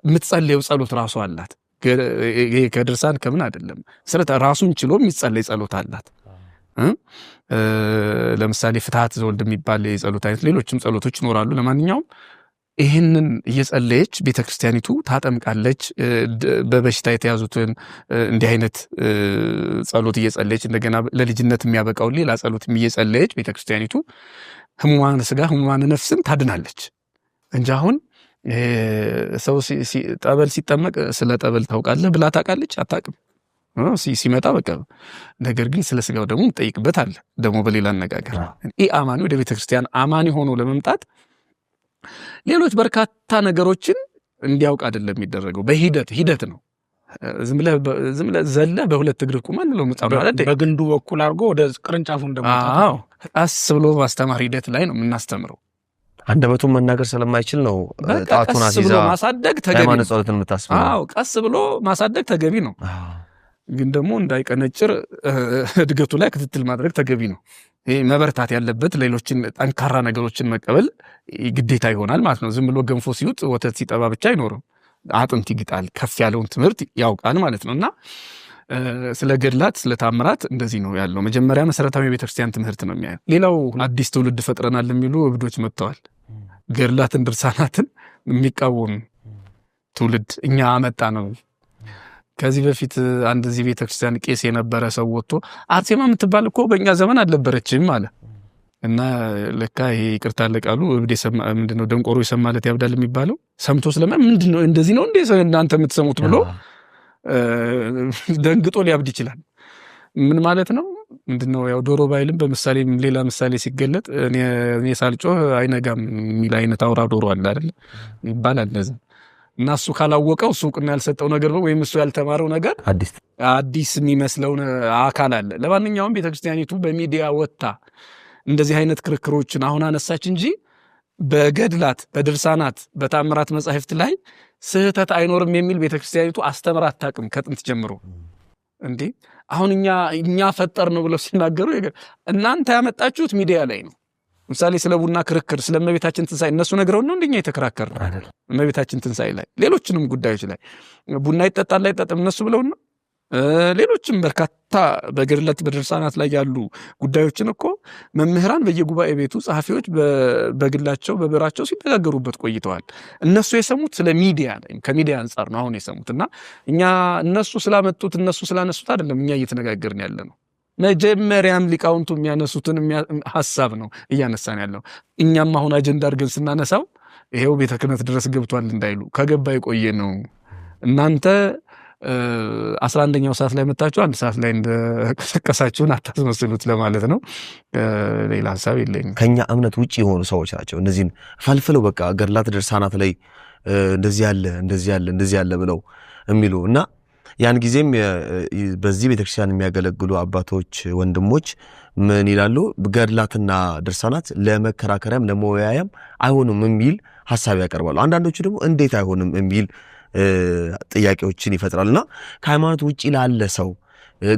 የምትጸልየው ጸሎት ራሱ አላት። ከድርሳን ከምን አይደለም፣ ስለታ ራሱን ችሎ የሚጸለይ ጸሎት አላት። ለምሳሌ ፍትሐት ዘወልድ የሚባል የጸሎት አይነት፣ ሌሎችም ጸሎቶች ይኖራሉ። ለማንኛውም ይህንን እየጸለየች ቤተክርስቲያኒቱ ታጠምቃለች። በበሽታ የተያዙትን እንዲህ አይነት ጸሎት እየጸለየች እንደገና ለልጅነት የሚያበቃው ሌላ ጸሎት እየጸለየች ቤተክርስቲያኒቱ ህሙማን ስጋ ህሙማን ነፍስን ታድናለች እንጂ አሁን ሰው ጠበል ሲጠመቅ ስለ ጠበል ታውቃለህ ብላ ታውቃለች? አታውቅም። ሲመጣ በቃ ነገር ግን ስለ ስጋው ደግሞ እንጠይቅበት አለ። ደግሞ በሌላ አነጋገር ኢአማኒ ወደ ቤተክርስቲያን አማኒ ሆኖ ለመምጣት ሌሎች በርካታ ነገሮችን እንዲያውቅ አይደለም የሚደረገው፣ በሂደት ነው። ዝም ብለህ ዘለህ በሁለት እግር ቁመን ነው ማለት በግንዱ በኩል አድርጎ ወደ ቅርንጫፉ እንደማጣው ቀስ ብሎ ማስተማር ሂደት ላይ ነው የምናስተምረው። አንደበቱን መናገር ስለማይችል ነው ጣቱን አሲዛ ማሳደግ ተገቢ ነው። ጸሎትን የምታስበው ቀስ ብሎ ማሳደግ ተገቢ ነው። ግን ደግሞ እንዳይቀነጭር እድገቱ ላይ ክትትል ማድረግ ተገቢ ነው። ይሄ መበርታት ያለበት ሌሎችን ጠንካራ ነገሮችን መቀበል ግዴታ ይሆናል ማለት ነው። ዝም ብሎ ገንፎ ሲውጥ ወተት ሲጠባ ብቻ አይኖርም። አጥንት ይግጣል፣ ከፍ ያለውን ትምህርት ያውቃል ማለት ነውና ስለ ገድላት ስለ ታምራት እንደዚህ ነው ያለው። መጀመሪያ መሰረታዊ ቤተክርስቲያን ትምህርት ነው የሚያየው። ሌላው አዲስ ትውልድ ፈጥረናል የሚሉ እብዶች መጥተዋል። ገድላትን ድርሳናትን የሚቃወሙ ትውልድ እኛ አመጣ ነው። ከዚህ በፊት አንድ እዚህ ቤተክርስቲያን ቄስ የነበረ ሰው ወጥቶ አርሴማ የምትባል እኮ በእኛ ዘመን አልነበረችም አለ እና ለካ ይሄ ይቅርታ ለቃሉ እብድ የሰማ ምንድነው ደንቆሮ የሰማለት ያብዳል የሚባለው ሰምቶ ስለማ ምንድነው እንደዚህ ነው እንዴ እናንተ የምትሰሙት ብሎ ደንግጦ ሊያብድ ይችላል። ምን ማለት ነው? ምንድነው ያው ዶሮ ባይልም በምሳሌ ሌላ ምሳሌ ሲገለጥ እኔ ሳልጮህ አይነጋም የሚል አይነት አውራ ዶሮ አለ አይደል ይባላል። እንደዛ እና እሱ ካላወቀው እሱ ቁና ያልሰጠው ነገር ነው ወይም እሱ ያልተማረው ነገር አዲስ የሚመስለው አካል አለ። ለማንኛውም ቤተክርስቲያኒቱ በሚዲያ ወጣ እንደዚህ አይነት ክርክሮችን አሁን አነሳች እንጂ በገድላት በድርሳናት በታምራት መጻሕፍት ላይ ስህተት አይኖርም የሚል ቤተክርስቲያኒቱ አስተምራ አታውቅም ከጥንት ጀምሮ። እንዴ አሁን እኛ ፈጠር ነው ብለው ሲናገሩ እናንተ ያመጣችሁት ሚዲያ ላይ ነው። ምሳሌ ስለ ቡና ክርክር ስለ እመቤታችን ትንሣኤ እነሱ ነግረውን ነው እንደኛ የተከራከርነው አይደል? እመቤታችን ትንሣኤ ላይ ሌሎችንም ጉዳዮች ላይ ቡና ይጠጣል አይጠጣም እነሱ ብለው ነው። ሌሎችም በርካታ በገድላት በድርሳናት ላይ ያሉ ጉዳዮችን እኮ መምህራን በየጉባኤ ቤቱ ጸሐፊዎች በግላቸው በብራቸው ሲነጋገሩበት ቆይተዋል። እነሱ የሰሙት ስለ ሚዲያ ላይ ከሚዲያ አንጻር ነው አሁን የሰሙትና እኛ እነሱ ስላመጡት እነሱ ስላነሱት አይደለም እኛ እየተነጋገርን ያለ ነው። መጀመሪያም ሊቃውንቱ የሚያነሱትን ሐሳብ ነው እያነሳን ያለው። እኛም አሁን አጀንዳ አድርገን ስናነሳው ይሄው ቤተ ክህነት ድረስ ገብቷል እንዳይሉ ከገባ የቆየ ነው። እናንተ 11ኛው ሰዓት ላይ መጣችሁ 1 ሰዓት ላይ እንደቀሰቀሳችሁን አታስመስሉት ለማለት ነው። ሌላ ሐሳብ የለኝም። ከኛ እምነት ውጪ የሆኑ ሰዎች ናቸው እነዚህን ፈልፍለው በቃ ገድላት ድርሳናት ላይ እንደዚህ ያለ ብለው የሚሉ እና ያን ጊዜም በዚህ ቤተክርስቲያን የሚያገለግሉ አባቶች ወንድሞች ምን ይላሉ? ገድላትና ድርሳናት ለመከራከሪያም ለመወያያም አይሆኑም የሚል ሐሳብ ያቀርባሉ። አንዳንዶቹ ደግሞ እንዴት አይሆንም የሚል ጥያቄዎችን ይፈጥራልና ከሃይማኖት ውጪ ላለ ሰው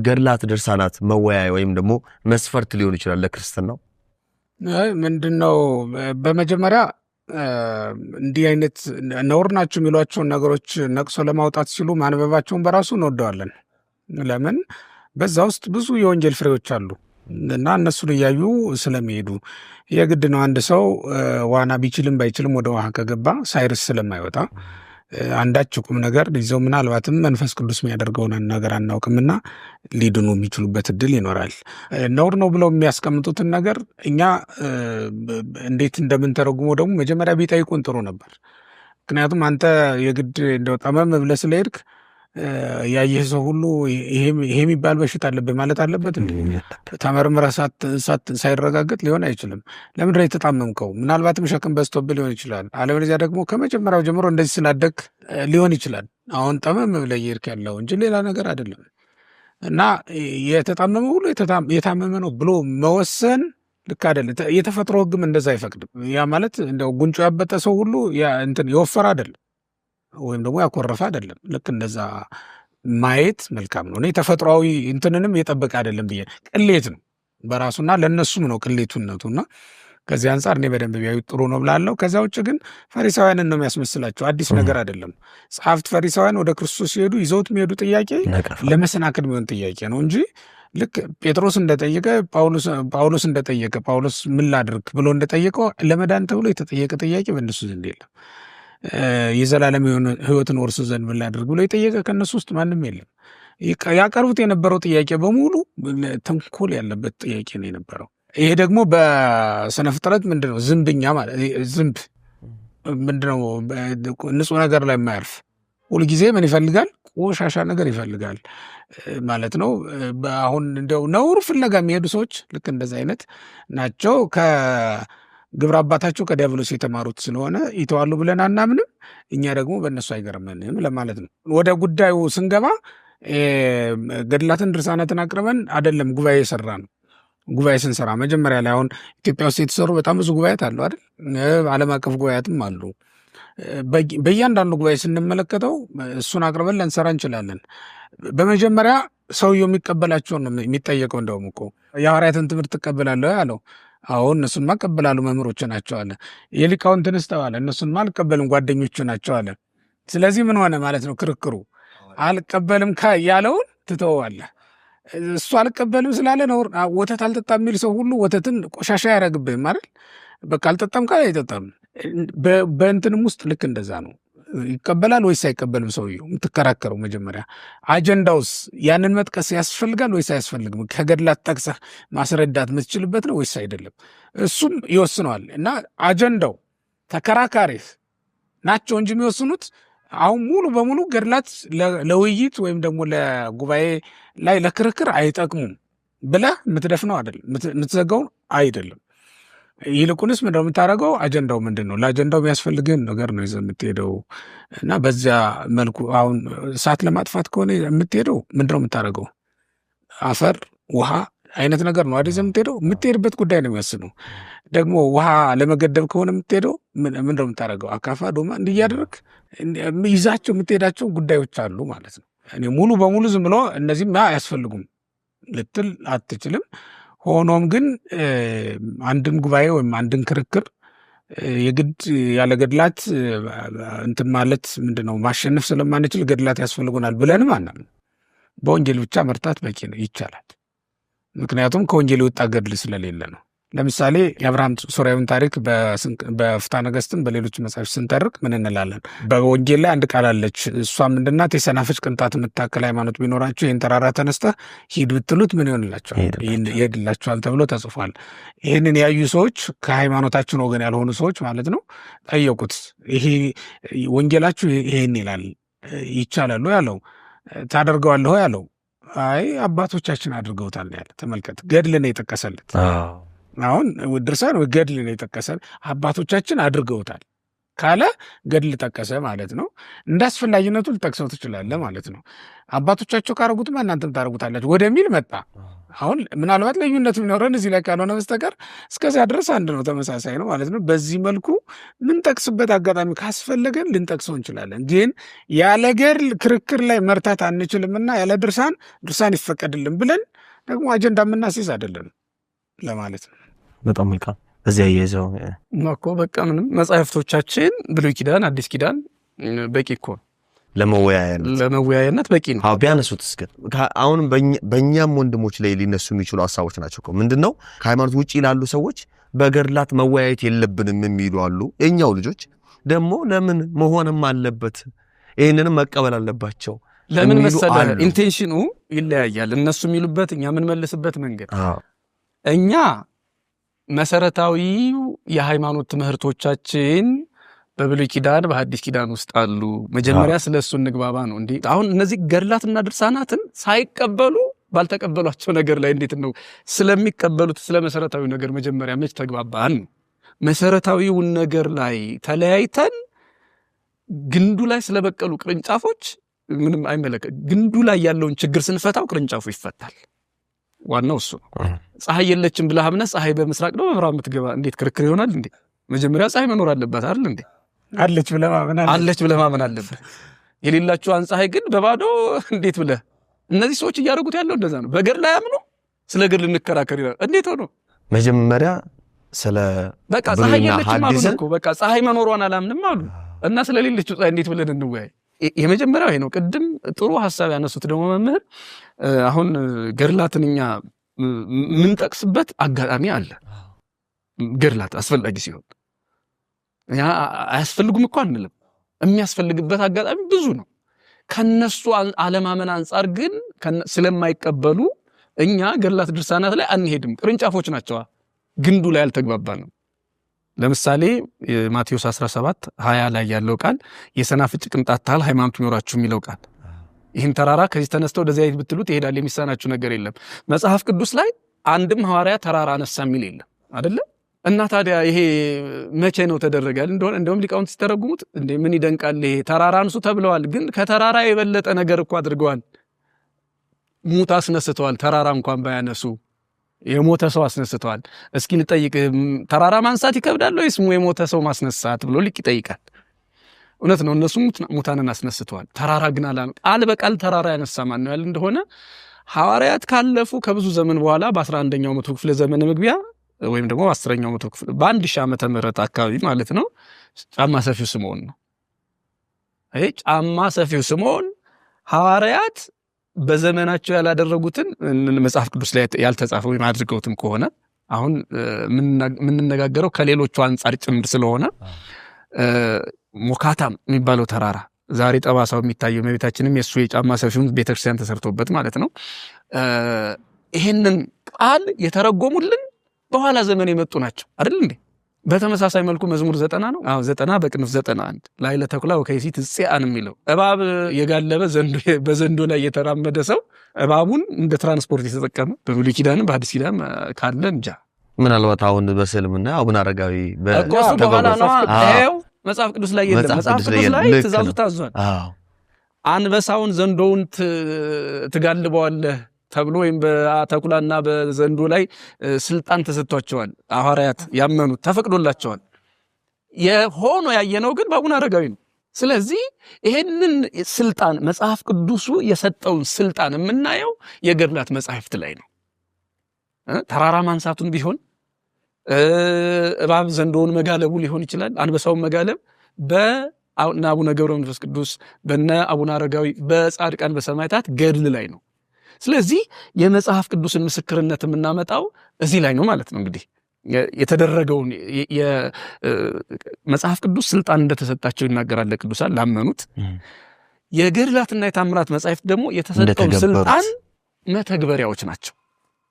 ገድላት ድርሳናት መወያያ ወይም ደግሞ መስፈርት ሊሆን ይችላል ለክርስትናው? ምንድነው በመጀመሪያ እንዲህ አይነት ነውር ናቸው የሚሏቸውን ነገሮች ነቅሶ ለማውጣት ሲሉ ማንበባቸውን በራሱ እንወደዋለን። ለምን? በዛ ውስጥ ብዙ የወንጌል ፍሬዎች አሉ እና እነሱን እያዩ ስለሚሄዱ የግድ ነው። አንድ ሰው ዋና ቢችልም ባይችልም ወደ ውሃ ከገባ ሳይርስ ስለማይወጣ አንዳች ቁም ነገር ይዘው ምናልባትም መንፈስ ቅዱስ የሚያደርገውን ነገር አናውቅምና ሊድኑ የሚችሉበት እድል ይኖራል። ነውር ነው ብለው የሚያስቀምጡትን ነገር እኛ እንዴት እንደምንተረጉመው ደግሞ መጀመሪያ ቢጠይቁን ጥሩ ነበር። ምክንያቱም አንተ የግድ እንደው ጠመም ብለህ ስለሄድክ ያየህ ሰው ሁሉ ይሄ የሚባል በሽታ አለብህ ማለት አለበት እንዴ? ተመርምረህ ሳይረጋገጥ ሊሆን አይችልም። ለምንድን ነው የተጣመምከው? ምናልባትም ሸክም በዝቶብህ ሊሆን ይችላል። አለበለዚያ ደግሞ ከመጀመሪያው ጀምሮ እንደዚህ ስላደግ ሊሆን ይችላል። አሁን ጠመም ብለህ እየሄድክ ያለው እንጂ ሌላ ነገር አይደለም። እና የተጣመመ ሁሉ የታመመ ነው ብሎ መወሰን ልክ አይደለም። የተፈጥሮ ሕግም እንደዛ አይፈቅድም። ያ ማለት እንደው ጉንጮ ያበጠ ሰው ሁሉ እንትን የወፈረ አይደለም ወይም ደግሞ ያኮረፈ አይደለም። ልክ እንደዛ ማየት መልካም ነው። እኔ ተፈጥሯዊ እንትንንም የጠበቀ አይደለም ብዬ ቅሌት ነው በራሱና ለእነሱም ነው ቅሌቱነቱና ከዚህ አንጻር እኔ በደንብ ቢያዩ ጥሩ ነው ብላለሁ። ከዚያ ውጭ ግን ፈሪሳውያንን ነው የሚያስመስላቸው። አዲስ ነገር አይደለም። ጸሐፍት ፈሪሳውያን ወደ ክርስቶስ ሲሄዱ ይዘውት የሚሄዱ ጥያቄ ለመሰናክል የሚሆን ጥያቄ ነው እንጂ ልክ ጴጥሮስ እንደጠየቀ ጳውሎስ እንደጠየቀ ጳውሎስ ምን ላድርግ ብሎ እንደጠየቀው ለመዳን ተብሎ የተጠየቀ ጥያቄ በእነሱ ዘንድ የለም። የዘላለም ሕይወትን ወርሱ ዘንድ ምን ላድርግ ብሎ የጠየቀ ከእነሱ ውስጥ ማንም የለም። ያቀርቡት የነበረው ጥያቄ በሙሉ ተንኮል ያለበት ጥያቄ ነው የነበረው። ይሄ ደግሞ በስነ ፍጥረት ምንድነው ዝንብኛ ማለት ዝንብ ምንድነው ንጹህ ነገር ላይ የማያርፍ ሁልጊዜ ምን ይፈልጋል? ቆሻሻ ነገር ይፈልጋል ማለት ነው። አሁን እንደው ነውር ፍለጋ የሚሄዱ ሰዎች ልክ እንደዚ አይነት ናቸው። ከግብረ አባታቸው ከዲያብሎስ የተማሩት ስለሆነ ይተዋሉ ብለን አናምንም። እኛ ደግሞ በእነሱ አይገርመንም ለማለት ነው። ወደ ጉዳዩ ስንገባ ገድላትን ድርሳናትን አቅርበን አይደለም ጉባኤ የሰራ ነው። ጉባኤ ስንሰራ መጀመሪያ ላይ አሁን ኢትዮጵያ ውስጥ የተሰሩ በጣም ብዙ ጉባኤት አሉ አይደል? ዓለም አቀፍ ጉባኤያትም አሉ። በእያንዳንዱ ጉባኤ ስንመለከተው እሱን አቅርበን ልንሰራ እንችላለን። በመጀመሪያ ሰውየው የሚቀበላቸውን ነው የሚጠየቀው። እንደውም እኮ የሐዋርያትን ትምህርት ትቀበላለህ ያለው፣ አሁን እነሱንማ እቀበላለሁ መምህሮች ናቸው አለ። የሊቃውንትንስ ተባለ፣ እነሱንማ አልቀበልም ጓደኞቹ ናቸው አለ። ስለዚህ ምን ሆነ ማለት ነው? ክርክሩ አልቀበልም ያለውን ትተዋለህ። እሱ አልቀበልም ስላለ ነው። ወተት አልጠጣም የሚል ሰው ሁሉ ወተትን ቆሻሻ ያደርግብህ ማለት በቃ አልጠጣም ካለ አይጠጣም። በእንትንም ውስጥ ልክ እንደዛ ነው። ይቀበላል ወይስ አይቀበልም ሰውየው የምትከራከረው። መጀመሪያ አጀንዳውስ ያንን መጥቀስ ያስፈልጋል ወይስ አያስፈልግም? ከገድላት ጠቅሰህ ማስረዳት የምትችልበት ነው ወይስ አይደለም? እሱም ይወስነዋል። እና አጀንዳው ተከራካሪ ናቸው እንጂ የሚወስኑት አሁን ሙሉ በሙሉ ገድላት ለውይይት ወይም ደግሞ ለጉባኤ ላይ ለክርክር አይጠቅሙም ብለህ የምትደፍነው አይደለም፣ የምትዘጋው አይደለም። ይልቁንስ ምንድነው የምታደርገው? አጀንዳው ምንድን ነው? ለአጀንዳው የሚያስፈልግን ነገር ነው ይዘህ የምትሄደው። እና በዚያ መልኩ አሁን እሳት ለማጥፋት ከሆነ የምትሄደው ምንድነው የምታደርገው? አፈር ውሃ አይነት ነገር ነው አይደል የምትሄደው። የምትሄድበት ጉዳይ ነው የሚወስነው። ደግሞ ውሃ ለመገደብ ከሆነ የምትሄደው ምንድነው የምታደርገው? አካፋ ዶማ እንዲያደርግ ይዛቸው የምትሄዳቸው ጉዳዮች አሉ ማለት ነው። እኔ ሙሉ በሙሉ ዝም ብሎ እነዚህም አያስፈልጉም ልትል አትችልም። ሆኖም ግን አንድን ጉባኤ ወይም አንድን ክርክር የግድ ያለ ገድላት እንትን ማለት ምንድነው ማሸነፍ ስለማንችል ገድላት ያስፈልጉናል ብለንም አናምን። በወንጌል ብቻ መርታት በቂ ነው፣ ይቻላል። ምክንያቱም ከወንጌል የወጣ ገድል ስለሌለ ነው። ለምሳሌ የአብርሃም ሶርያዊን ታሪክ በፍትሐ ነገሥትም በሌሎች መጽሐፍ ስንተርክ ምን እንላለን? በወንጌል ላይ አንድ ቃል አለች። እሷ ምንድናት? የሰናፍጭ ቅንጣት የምታክል ሃይማኖት ቢኖራቸው ይህን ተራራ ተነስተህ ሂድ ብትሉት ምን ይሆንላቸዋል? ይሄድላቸዋል ተብሎ ተጽፏል። ይህንን ያዩ ሰዎች ከሃይማኖታችን ወገን ያልሆኑ ሰዎች ማለት ነው ጠየቁት። ይሄ ወንጌላችሁ ይሄን ይላል፣ ይቻላሉ ያለው፣ ታደርገዋለሁ ያለው፣ አይ አባቶቻችን አድርገውታል ያለ። ተመልከት፣ ገድል ነው የጠቀሰለት። አሁን ድርሳን ገድል ነው የጠቀሰል። አባቶቻችን አድርገውታል። ካለ ገድል ጠቀሰ ማለት ነው። እንዳስፈላጊነቱ ልጠቅሰው ትችላለህ ማለት ነው። አባቶቻቸው ካረጉትማ እናንተም ታረጉታላችሁ ወደሚል መጣ። አሁን ምናልባት ልዩነት ቢኖረን እዚህ ላይ ካልሆነ በስተቀር እስከዚያ ድረስ አንድ ነው፣ ተመሳሳይ ነው ማለት ነው። በዚህ መልኩ ምንጠቅስበት አጋጣሚ ካስፈለገን ልንጠቅሰው እንችላለን። ግን ያለ ገድል ክርክር ላይ መርታት አንችልምና ያለ ድርሳን ይፈቀድልን ብለን ደግሞ አጀንዳ የምናስይዝ አይደለም ለማለት ነው። በጣም መልካም። እዚያ ያያይዘው እኮ በቃ ምንም መጻሕፍቶቻችን ብሉይ ኪዳን አዲስ ኪዳን በቂ እኮ ለመወያያነት በቂ ነው። ቢያነሱት እስከ አሁን በእኛም ወንድሞች ላይ ሊነሱ የሚችሉ ሀሳቦች ናቸው እኮ ምንድነው ከሃይማኖት ውጪ ላሉ ሰዎች በገድላት መወያየት የለብንም የሚሉ አሉ። የኛው ልጆች ደግሞ ለምን መሆንም አለበት ይሄንንም መቀበል አለባቸው። ለምን መሰለህ ኢንቴንሽኑ ይለያያል። እነሱ የሚሉበት እኛ ምን መልስበት መንገድ እኛ መሰረታዊ የሃይማኖት ትምህርቶቻችን በብሉይ ኪዳን በሐዲስ ኪዳን ውስጥ አሉ። መጀመሪያ ስለሱ እንግባባ ነው እንዴ። አሁን እነዚህ ገድላትና ድርሳናትን ሳይቀበሉ ባልተቀበሏቸው ነገር ላይ እንዴት ነው ስለሚቀበሉት ስለ መሰረታዊ ነገር መጀመሪያ መች ተግባባን? መሰረታዊውን ነገር ላይ ተለያይተን ግንዱ ላይ ስለበቀሉ ቅርንጫፎች ምንም አይመለከት። ግንዱ ላይ ያለውን ችግር ስንፈታው ቅርንጫፉ ይፈታል። ዋናው እሱ ነው። ፀሐይ የለችም ብለህ አምነህ ፀሐይ በምስራቅ ነው በምዕራብ የምትገባ እንዴት ክርክር ይሆናል እንዴ? መጀመሪያ ፀሐይ መኖር አለበት አይደል እንዴ? አለች ብለህ ማመን አለበት። የሌላችኋን ፀሐይ ግን በባዶ እንዴት ብለህ እነዚህ ሰዎች እያደረጉት ያለው እንደዛ ነው። በገድል ላይ አምኑ ስለ ገድል እንከራከር ይላል። እንዴት ሆኖ መጀመሪያ ስለ በቃ ፀሐይ የለችም አሉ እኮ በቃ ፀሐይ መኖሯን አላምንም አሉ እና ስለሌለችው ፀሐይ እንዴት ብለን እንወያይ? የመጀመሪያው ይሄ ነው። ቅድም ጥሩ ሐሳብ ያነሱት ደግሞ መምህር አሁን ገድላትን እኛ ምን ጠቅስበት አጋጣሚ አለ። ገድላት አስፈላጊ ሲሆን እኛ አያስፈልጉም እኮ አንልም። የሚያስፈልግበት አጋጣሚ ብዙ ነው። ከነሱ አለማመን አንጻር ግን ስለማይቀበሉ እኛ ገድላት ድርሳናት ላይ አንሄድም። ቅርንጫፎች ናቸው። ግንዱ ላይ አልተግባባንም። ለምሳሌ ማቴዎስ 17:20 ላይ ያለው ቃል የሰናፍጭ ቅንጣት ታህል ሃይማኖት ይኖራችሁ የሚለው ቃል ይህን ተራራ ከዚህ ተነስተው ወደዚያ ሂድ ብትሉት ይሄዳል፣ የሚሳናችሁ ነገር የለም። መጽሐፍ ቅዱስ ላይ አንድም ሐዋርያ ተራራ አነሳ የሚል የለም አይደለ? እና ታዲያ ይሄ መቼ ነው ተደረጋል? እንደውም ሊቃውንት ሲተረጉሙት እንዴ ምን ይደንቃል ይሄ ተራራ አንሱ ተብለዋል፣ ግን ከተራራ የበለጠ ነገር እኮ አድርገዋል። ሙት አስነስተዋል። ተራራ እንኳን ባያነሱ የሞተ ሰው አስነስተዋል። እስኪ ልጠይቅ ተራራ ማንሳት ይከብዳል ወይስ የሞተ ሰው ማስነሳት ብሎ ሊቅ ይጠይቃል። እውነት ነው፣ እነሱ ሙታንን አስነስተዋል። ተራራ ግን አላም ቃል በቃል ተራራ ያነሳ ማን ነው ያለ እንደሆነ ሐዋርያት ካለፉ ከብዙ ዘመን በኋላ በ11ኛው መቶ ክፍለ ዘመን መግቢያ ወይም ደግሞ 10ኛው መቶ ክፍለ በ1000 ዓመተ ምህረት አካባቢ ማለት ነው ጫማ ሰፊው ስምዖን ነው። ጫማ ሰፊው ስምዖን ሐዋርያት በዘመናቸው ያላደረጉትን መጽሐፍ ቅዱስ ላይ ያልተጻፈው ወይም አድርገውትም ከሆነ አሁን ምንነጋገረው ከሌሎቹ አንጻር ጭምር ስለሆነ ሞካታም የሚባለው ተራራ ዛሬ ጠባሳው የሚታየው መቤታችንም የሱ የጫማ ሰፊውን ቤተክርስቲያን ተሰርቶበት ማለት ነው። ይሄንን ቃል የተረጎሙልን በኋላ ዘመን የመጡ ናቸው አይደል እንዴ? በተመሳሳይ መልኩ መዝሙር 90 ነው። 90 በቅንፍ 91 ላይ ለተኩላ ወከይሲት ጽያን የሚለው እባብ የጋለበ በዘንዶ ላይ የተራመደ ሰው እባቡን እንደ ትራንስፖርት የተጠቀመ በብሉይ ኪዳንም በሐዲስ ኪዳንም ካለ እንጃ። ምናልባት አሁን በስልምና አቡነ አረጋዊ በቆሱ በኋላ ነው አው መጽሐፍ ቅዱስ ላይ የለም። መጽሐፍ ቅዱስ ላይ ትእዛዙ ታዟል። አንበሳውን ዘንዶውን ትጋልበዋለህ ተብሎ ወይም በተኩላና በዘንዶ ላይ ስልጣን ተሰጥቷቸዋል። ሐዋርያት ያመኑት ተፈቅዶላቸዋል። የሆኖ ያየነው ግን በአቡነ አረጋዊ ነው። ስለዚህ ይሄንን ስልጣን መጽሐፍ ቅዱሱ የሰጠውን ስልጣን የምናየው የገድላት መጽሐፍት ላይ ነው። ተራራ ማንሳቱን ቢሆን እባብ ዘንዶውን መጋለቡ ሊሆን ይችላል። አንበሳውን መጋለብ በአቡነ ገብረ መንፈስ ቅዱስ በነ አቡነ አረጋዊ በጻድቃን በሰማዕታት ገድል ላይ ነው። ስለዚህ የመጽሐፍ ቅዱስን ምስክርነት የምናመጣው እዚህ ላይ ነው ማለት ነው። እንግዲህ የተደረገውን የመጽሐፍ ቅዱስ ስልጣን እንደተሰጣቸው ይናገራል ለቅዱሳን ላመኑት። የገድላትና የታምራት መጽሐፍት ደግሞ የተሰጠው ስልጣን መተግበሪያዎች ናቸው።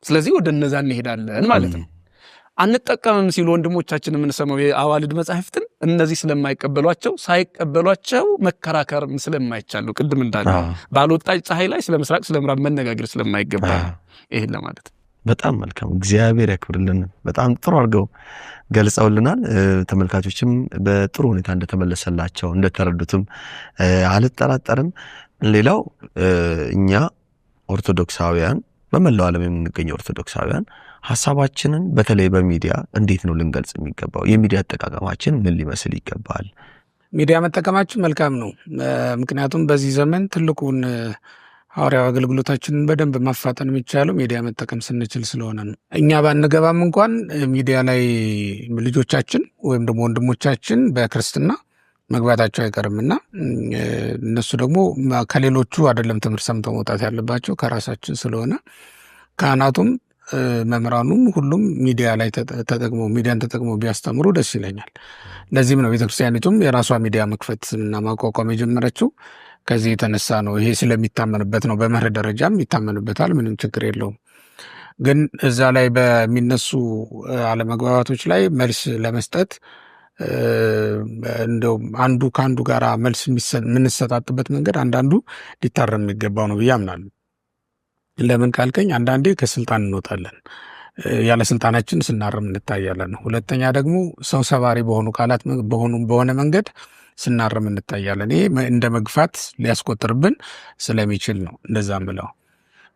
ስለዚህ ወደ እነዛ እንሄዳለን ማለት ነው። አንጠቀምም ሲሉ ወንድሞቻችን የምንሰማው የአዋልድ መጽሐፍትን እነዚህ ስለማይቀበሏቸው ሳይቀበሏቸው መከራከርም ስለማይቻሉ ቅድም እንዳለ ባልወጣች ፀሐይ ላይ ስለ ምስራቅ ስለ ምዕራብ መነጋገር ስለማይገባ ይሄን ለማለት በጣም መልካም እግዚአብሔር ያክብርልን። በጣም ጥሩ አድርገው ገልጸውልናል። ተመልካቾችም በጥሩ ሁኔታ እንደተመለሰላቸው እንደተረዱትም አልጠራጠርም። ሌላው እኛ ኦርቶዶክሳውያን በመላው ዓለም የምንገኘው ኦርቶዶክሳውያን ሐሳባችንን በተለይ በሚዲያ እንዴት ነው ልንገልጽ የሚገባው? የሚዲያ አጠቃቀማችን ምን ሊመስል ይገባል? ሚዲያ መጠቀማችን መልካም ነው። ምክንያቱም በዚህ ዘመን ትልቁን ሐዋርያዊ አገልግሎታችንን በደንብ ማፋጠን የሚቻለው ሚዲያ መጠቀም ስንችል ስለሆነ ነው። እኛ ባንገባም እንኳን ሚዲያ ላይ ልጆቻችን ወይም ደግሞ ወንድሞቻችን በክርስትና መግባታቸው አይቀርምና እነሱ ደግሞ ከሌሎቹ አይደለም ትምህርት ሰምተው መውጣት ያለባቸው ከራሳችን ስለሆነ ካህናቱም መምህራኑም ሁሉም ሚዲያ ላይ ሚዲያን ተጠቅሞ ቢያስተምሩ ደስ ይለኛል። ለዚህም ነው ቤተክርስቲያኒቱም የራሷ ሚዲያ መክፈት እና ማቋቋም የጀመረችው። ከዚህ የተነሳ ነው። ይሄ ስለሚታመንበት ነው። በመርህ ደረጃም ይታመንበታል፣ ምንም ችግር የለውም። ግን እዛ ላይ በሚነሱ አለመግባባቶች ላይ መልስ ለመስጠት እንደው አንዱ ከአንዱ ጋር መልስ የምንሰጣጥበት መንገድ አንዳንዱ ሊታረም የሚገባው ነው ብዬ አምናለሁ። ለምን ካልከኝ አንዳንዴ ከስልጣን እንወጣለን፣ ያለ ስልጣናችን ስናርም እንታያለን። ሁለተኛ ደግሞ ሰው ሰባሪ በሆኑ ቃላት በሆነ መንገድ ስናርም እንታያለን። ይሄ እንደ መግፋት ሊያስቆጥርብን ስለሚችል ነው እንደዛም ብለው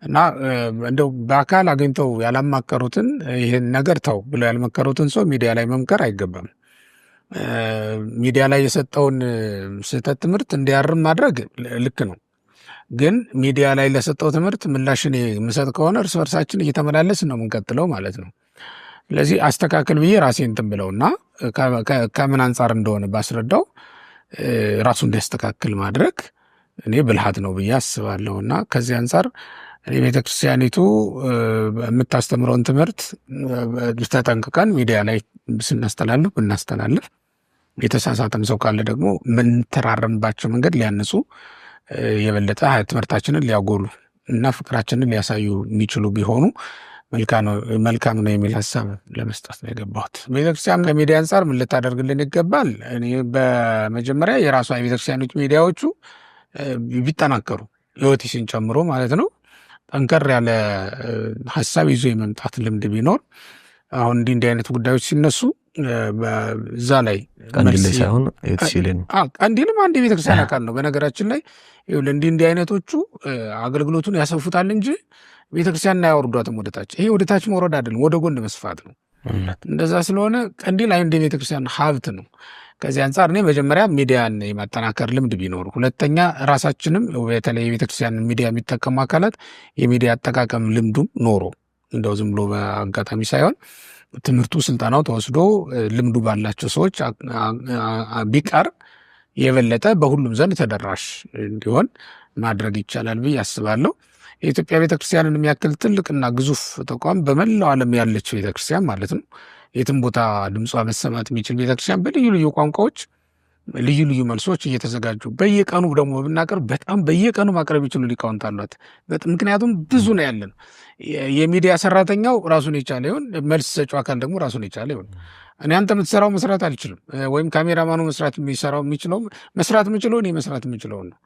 እና እንደው በአካል አግኝተው ያላማከሩትን ይህን ነገር ተው ብለው ያልመከሩትን ሰው ሚዲያ ላይ መምከር አይገባም። ሚዲያ ላይ የሰጠውን ስህተት ትምህርት እንዲያርም ማድረግ ልክ ነው። ግን ሚዲያ ላይ ለሰጠው ትምህርት ምላሽን የምሰጥ ከሆነ እርስ በርሳችን እየተመላለስ ነው የምንቀጥለው ማለት ነው። ስለዚህ አስተካከል ብዬ ራሴ እንትን ብለውና ከምን አንጻር እንደሆነ ባስረዳው ራሱ እንዲያስተካክል ማድረግ እኔ ብልሃት ነው ብዬ አስባለሁ። እና ከዚህ አንጻር ቤተክርስቲያኒቱ የምታስተምረውን ትምህርት ተጠንቅቀን ሚዲያ ላይ ብናስተላልፍ የተሳሳተም ሰው ካለ ደግሞ የምንተራረምባቸው መንገድ ሊያንጹ የበለጠ ትምህርታችንን ሊያጎሉ እና ፍቅራችንን ሊያሳዩ የሚችሉ ቢሆኑ መልካም ነው የሚል ሀሳብ ለመስጠት ነው የገባሁት። ቤተክርስቲያን ከሚዲያ አንጻር ምን ልታደርግልን ይገባል? እኔ በመጀመሪያ የራሷ የቤተክርስቲያኖች ሚዲያዎቹ ቢጠናከሩ ሕይወትሽን ጨምሮ ማለት ነው ጠንከር ያለ ሀሳብ ይዞ የመምጣት ልምድ ቢኖር አሁን እንዲህ አይነት ጉዳዮች ሲነሱ እዛ ላይ ሳይሆን ቀንዲልም አንድ የቤተክርስቲያን አካል ነው። በነገራችን ላይ እንዲህ አይነቶቹ አገልግሎቱን ያሰፉታል እንጂ ቤተክርስቲያን አያወርዷትም ወደታች። ይሄ ወደታች መውረድ አይደለም፣ ወደ ጎን መስፋት ነው። እንደዛ ስለሆነ ቀንዲል አንድ የቤተክርስቲያን ሀብት ነው። ከዚህ አንጻር እኔ መጀመሪያ ሚዲያን የማጠናከር ልምድ ቢኖር፣ ሁለተኛ ራሳችንም በተለይ የቤተክርስቲያን ሚዲያ የሚጠቀሙ አካላት የሚዲያ አጠቃቀም ልምዱም ኖሮ እንደው ዝም ብሎ በአጋጣሚ ሳይሆን ትምህርቱ ስልጠናው ተወስዶ ልምዱ ባላቸው ሰዎች ቢቀርብ የበለጠ በሁሉም ዘንድ ተደራሽ እንዲሆን ማድረግ ይቻላል ብዬ አስባለሁ። የኢትዮጵያ ቤተክርስቲያንን የሚያክል ትልቅና ግዙፍ ተቋም በመላው ዓለም ያለችው ቤተክርስቲያን ማለት ነው። የትም ቦታ ድምጿ መሰማት የሚችል ቤተክርስቲያን በልዩ ልዩ ቋንቋዎች ልዩ ልዩ መልሶች እየተዘጋጁ በየቀኑ ደግሞ ብናቀርብ በጣም በየቀኑ ማቅረብ ይችሉ ሊቃውንት አሏት። ምክንያቱም ብዙ ነው ያለን። የሚዲያ ሰራተኛው ራሱን የቻለ ይሁን፣ መልስ ሰጪው አካል ደግሞ ራሱን የቻለ ይሁን። እኔ አንተ የምትሰራው መስራት አልችልም፣ ወይም ካሜራማኑ መስራት የምችለው እኔ መስራት የምችለውን ነው።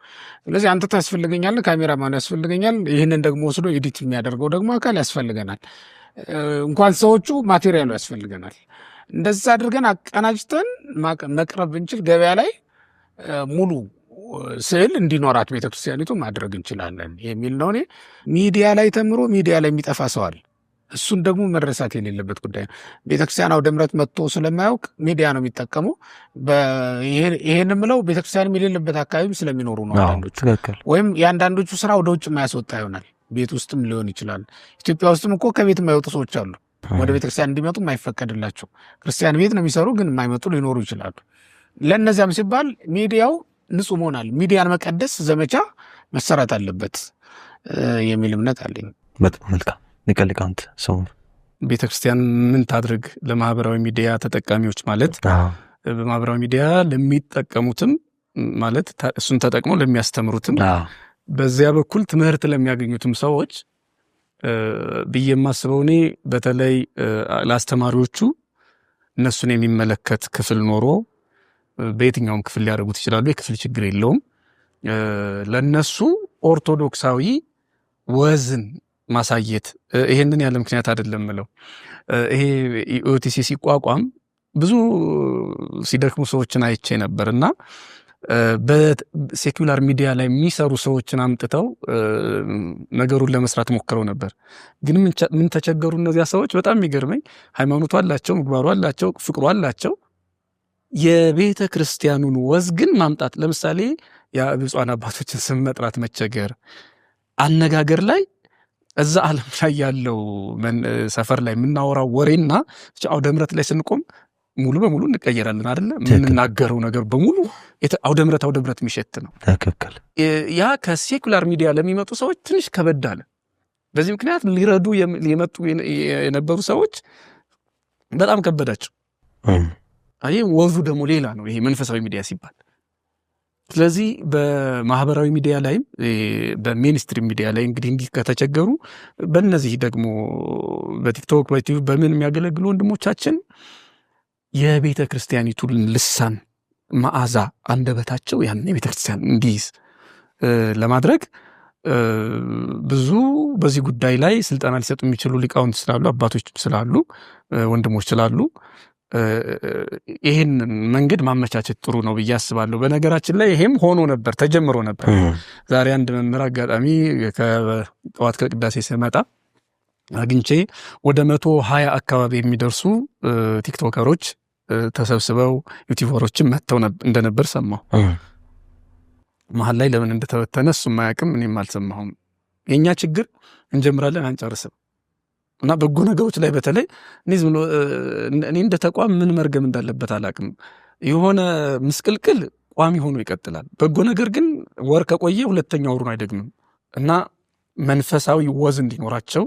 ስለዚህ አንተ ታስፈልገኛለህ፣ ካሜራማኑ ያስፈልገኛል። ይህንን ደግሞ ወስዶ ኤዲት የሚያደርገው ደግሞ አካል ያስፈልገናል። እንኳን ሰዎቹ ማቴሪያሉ ያስፈልገናል። እንደዛ አድርገን አቀናጅተን መቅረብ ብንችል ገበያ ላይ ሙሉ ስዕል እንዲኖራት ቤተክርስቲያኒቱ ማድረግ እንችላለን የሚል ነው። እኔ ሚዲያ ላይ ተምሮ ሚዲያ ላይ የሚጠፋ ሰዋል። እሱን ደግሞ መረሳት የሌለበት ጉዳይ ነው። ቤተክርስቲያን አውደ ምሕረት መጥቶ ስለማያውቅ ሚዲያ ነው የሚጠቀመው። ይሄን ምለው ቤተክርስቲያን የሌለበት አካባቢም ስለሚኖሩ ነው። አንዳንዶቹ ወይም የአንዳንዶቹ ስራ ወደ ውጭ የማያስወጣ ይሆናል። ቤት ውስጥም ሊሆን ይችላል። ኢትዮጵያ ውስጥም እኮ ከቤት የማይወጡ ሰዎች አሉ። ወደ ቤተክርስቲያን እንዲመጡ የማይፈቀድላቸው ክርስቲያን ቤት ነው የሚሰሩ፣ ግን የማይመጡ ሊኖሩ ይችላሉ። ለእነዚያም ሲባል ሚዲያው ንጹህ መሆናል። ሚዲያን መቀደስ ዘመቻ መሰራት አለበት የሚል እምነት አለኝ። በጣም መልካም። ሊቃውንት ሰው ቤተክርስቲያን ምን ታድርግ ለማህበራዊ ሚዲያ ተጠቃሚዎች ማለት በማህበራዊ ሚዲያ ለሚጠቀሙትም ማለት እሱን ተጠቅመው ለሚያስተምሩትም በዚያ በኩል ትምህርት ለሚያገኙትም ሰዎች ብዬ የማስበው እኔ በተለይ ለአስተማሪዎቹ እነሱን የሚመለከት ክፍል ኖሮ በየትኛውም ክፍል ሊያደርጉት ይችላሉ። የክፍል ችግር የለውም። ለነሱ ኦርቶዶክሳዊ ወዝን ማሳየት ይሄንን ያለ ምክንያት አይደለም ምለው ይሄ ኢኦቲሲ ሲቋቋም ብዙ ሲደክሙ ሰዎችን አይቼ ነበርና በሴኩላር ሚዲያ ላይ የሚሰሩ ሰዎችን አምጥተው ነገሩን ለመስራት ሞክረው ነበር። ግን ምን ተቸገሩ እነዚያ ሰዎች? በጣም የሚገርመኝ ሃይማኖቱ አላቸው፣ ምግባሩ አላቸው፣ ፍቅሩ አላቸው። የቤተ ክርስቲያኑን ወዝ ግን ማምጣት ለምሳሌ የብፁዓን አባቶችን ስም መጥራት መቸገር፣ አነጋገር ላይ እዛ ዓለም ላይ ያለው ሰፈር ላይ የምናወራው ወሬና አውደ ምሕረት ላይ ስንቆም ሙሉ በሙሉ እንቀየራለን አይደለ? የምንናገረው ነገር በሙሉ አውደ ምሕረት የሚሸት ነው። ትክክል። ያ ከሴኩላር ሚዲያ ለሚመጡ ሰዎች ትንሽ ከበድ አለ። በዚህ ምክንያት ሊረዱ የመጡ የነበሩ ሰዎች በጣም ከበዳቸው። አይ ወዙ ደግሞ ሌላ ነው ይሄ መንፈሳዊ ሚዲያ ሲባል። ስለዚህ በማህበራዊ ሚዲያ ላይ በሜንስትሪም ሚዲያ ላይ እንግዲህ ከተቸገሩ በእነዚህ ደግሞ በቲክቶክ በዩቲዩብ በምን የሚያገለግሉ ወንድሞቻችን የቤተ ክርስቲያኒቱን ልሳን መዓዛ አንደበታቸው ያን የቤተ ክርስቲያን እንዲይዝ ለማድረግ ብዙ በዚህ ጉዳይ ላይ ስልጠና ሊሰጡ የሚችሉ ሊቃውንት ስላሉ፣ አባቶች ስላሉ፣ ወንድሞች ስላሉ ይሄን መንገድ ማመቻቸት ጥሩ ነው ብዬ አስባለሁ። በነገራችን ላይ ይሄም ሆኖ ነበር፣ ተጀምሮ ነበር። ዛሬ አንድ መምህር አጋጣሚ ከጠዋት ከቅዳሴ ስመጣ አግኝቼ ወደ 120 አካባቢ የሚደርሱ ቲክቶከሮች ተሰብስበው ዩቲዩበሮችን መጥተው እንደነበር ሰማሁ። መሀል ላይ ለምን እንደተበተነ እሱም አያውቅም፣ እኔም አልሰማሁም። የኛ ችግር እንጀምራለን አንጨርስም እና በጎ ነገሮች ላይ በተለይ እኔ እንደ ተቋም ምን መርገም እንዳለበት አላውቅም። የሆነ ምስቅልቅል ቋሚ ሆኖ ይቀጥላል። በጎ ነገር ግን ወር ከቆየ ሁለተኛ ወሩን አይደግምም እና መንፈሳዊ ወዝ እንዲኖራቸው፣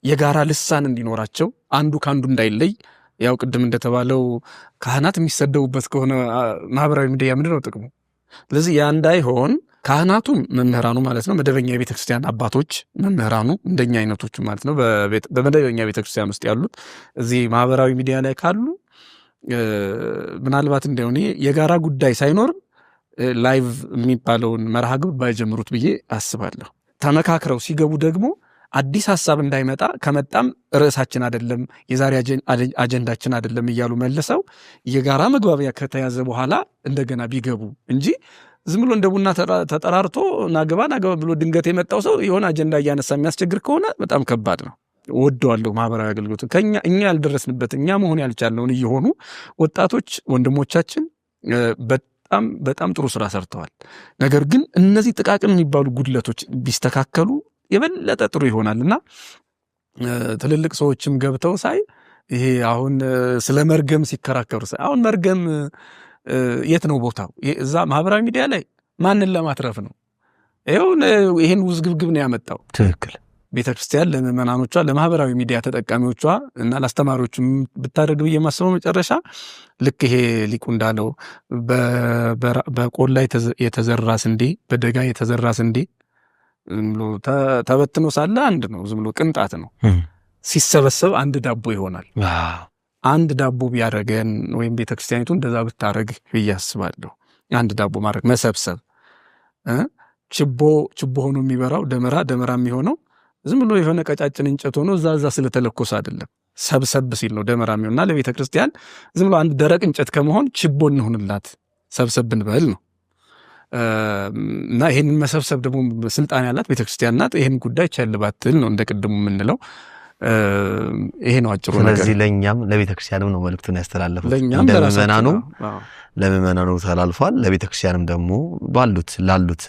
የጋራ ልሳን እንዲኖራቸው፣ አንዱ ከአንዱ እንዳይለይ። ያው ቅድም እንደተባለው ካህናት የሚሰደቡበት ከሆነ ማህበራዊ ሚዲያ ምንድን ነው ጥቅሙ? ስለዚህ ያ እንዳይሆን ካህናቱም መምህራኑ ማለት ነው፣ መደበኛ የቤተ ክርስቲያን አባቶች መምህራኑ እንደኛ አይነቶቹ ማለት ነው፣ በመደበኛ ቤተ ክርስቲያን ውስጥ ያሉት እዚህ ማህበራዊ ሚዲያ ላይ ካሉ ምናልባት እንደሆነ የጋራ ጉዳይ ሳይኖር ላይቭ የሚባለውን መርሃ ግብር ባይጀምሩት ብዬ አስባለሁ። ተመካክረው ሲገቡ ደግሞ አዲስ ሐሳብ እንዳይመጣ ከመጣም ርዕሳችን አይደለም የዛሬ አጀንዳችን አይደለም እያሉ መልሰው የጋራ መግባቢያ ከተያዘ በኋላ እንደገና ቢገቡ እንጂ ዝም ብሎ እንደ ቡና ተጠራርቶ ናገባ ብሎ ድንገት የመጣው ሰው የሆነ አጀንዳ እያነሳ የሚያስቸግር ከሆነ በጣም ከባድ ነው። ወደዋለሁ ማህበራዊ አገልግሎት እኛ ያልደረስንበት እኛ መሆን ያልቻልነውን እየሆኑ ወጣቶች ወንድሞቻችን በጣም ጥሩ ስራ ሰርተዋል። ነገር ግን እነዚህ ጥቃቅን የሚባሉ ጉድለቶች ቢስተካከሉ የበለጠ ጥሩ ይሆናልና ትልልቅ ሰዎችም ገብተው ሳይ ይሄ አሁን ስለ መርገም ሲከራከሩ ሳይ አሁን መርገም የት ነው ቦታው? እዛ ማህበራዊ ሚዲያ ላይ ማንን ለማትረፍ ነው? ይሄን ውዝግብግብ ነው ያመጣው። ትክክል። ቤተክርስቲያን ለምእመናኖቿ ለማህበራዊ ሚዲያ ተጠቃሚዎቿ እና ለአስተማሪዎቹ ብታደርግ ብዬ የማስበው መጨረሻ ልክ ይሄ ሊቁ እንዳለው በቆላ የተዘራ ስንዴ በደጋ የተዘራ ስንዴ ዝም ብሎ ተበትኖ ሳለ አንድ ነው፣ ዝም ብሎ ቅንጣት ነው። ሲሰበሰብ አንድ ዳቦ ይሆናል። አንድ ዳቦ ቢያደርገን ወይም ቤተክርስቲያኒቱ እንደዛ ብታደርግ ብዬ አስባለሁ። አንድ ዳቦ ማድረግ መሰብሰብ፣ ችቦ ሆኖ የሚበራው ደመራ የሚሆነው ዝም ብሎ የሆነ ቀጫጭን እንጨት ሆኖ እዛ ስለተለኮሰ አይደለም። ሰብሰብ ሲል ነው ደመራ የሚሆንና ለቤተ ክርስቲያን ዝም ብሎ አንድ ደረቅ እንጨት ከመሆን ችቦ እንሆንላት፣ ሰብሰብ እንበል ነው። እና ይሄንን መሰብሰብ ደግሞ ስልጣን ያላት ቤተክርስቲያን ናት። ይሄን ጉዳይ ቸልባትል ነው እንደ ቅድሙ የምንለው። ይሄ ነው አጭሩ ነገር። ስለዚህ ለኛም ለቤተክርስቲያንም ነው መልእክቱን ያስተላለፉት። ለምእመናኑ ተላልፏል። ለቤተክርስቲያንም ደግሞ ላሉት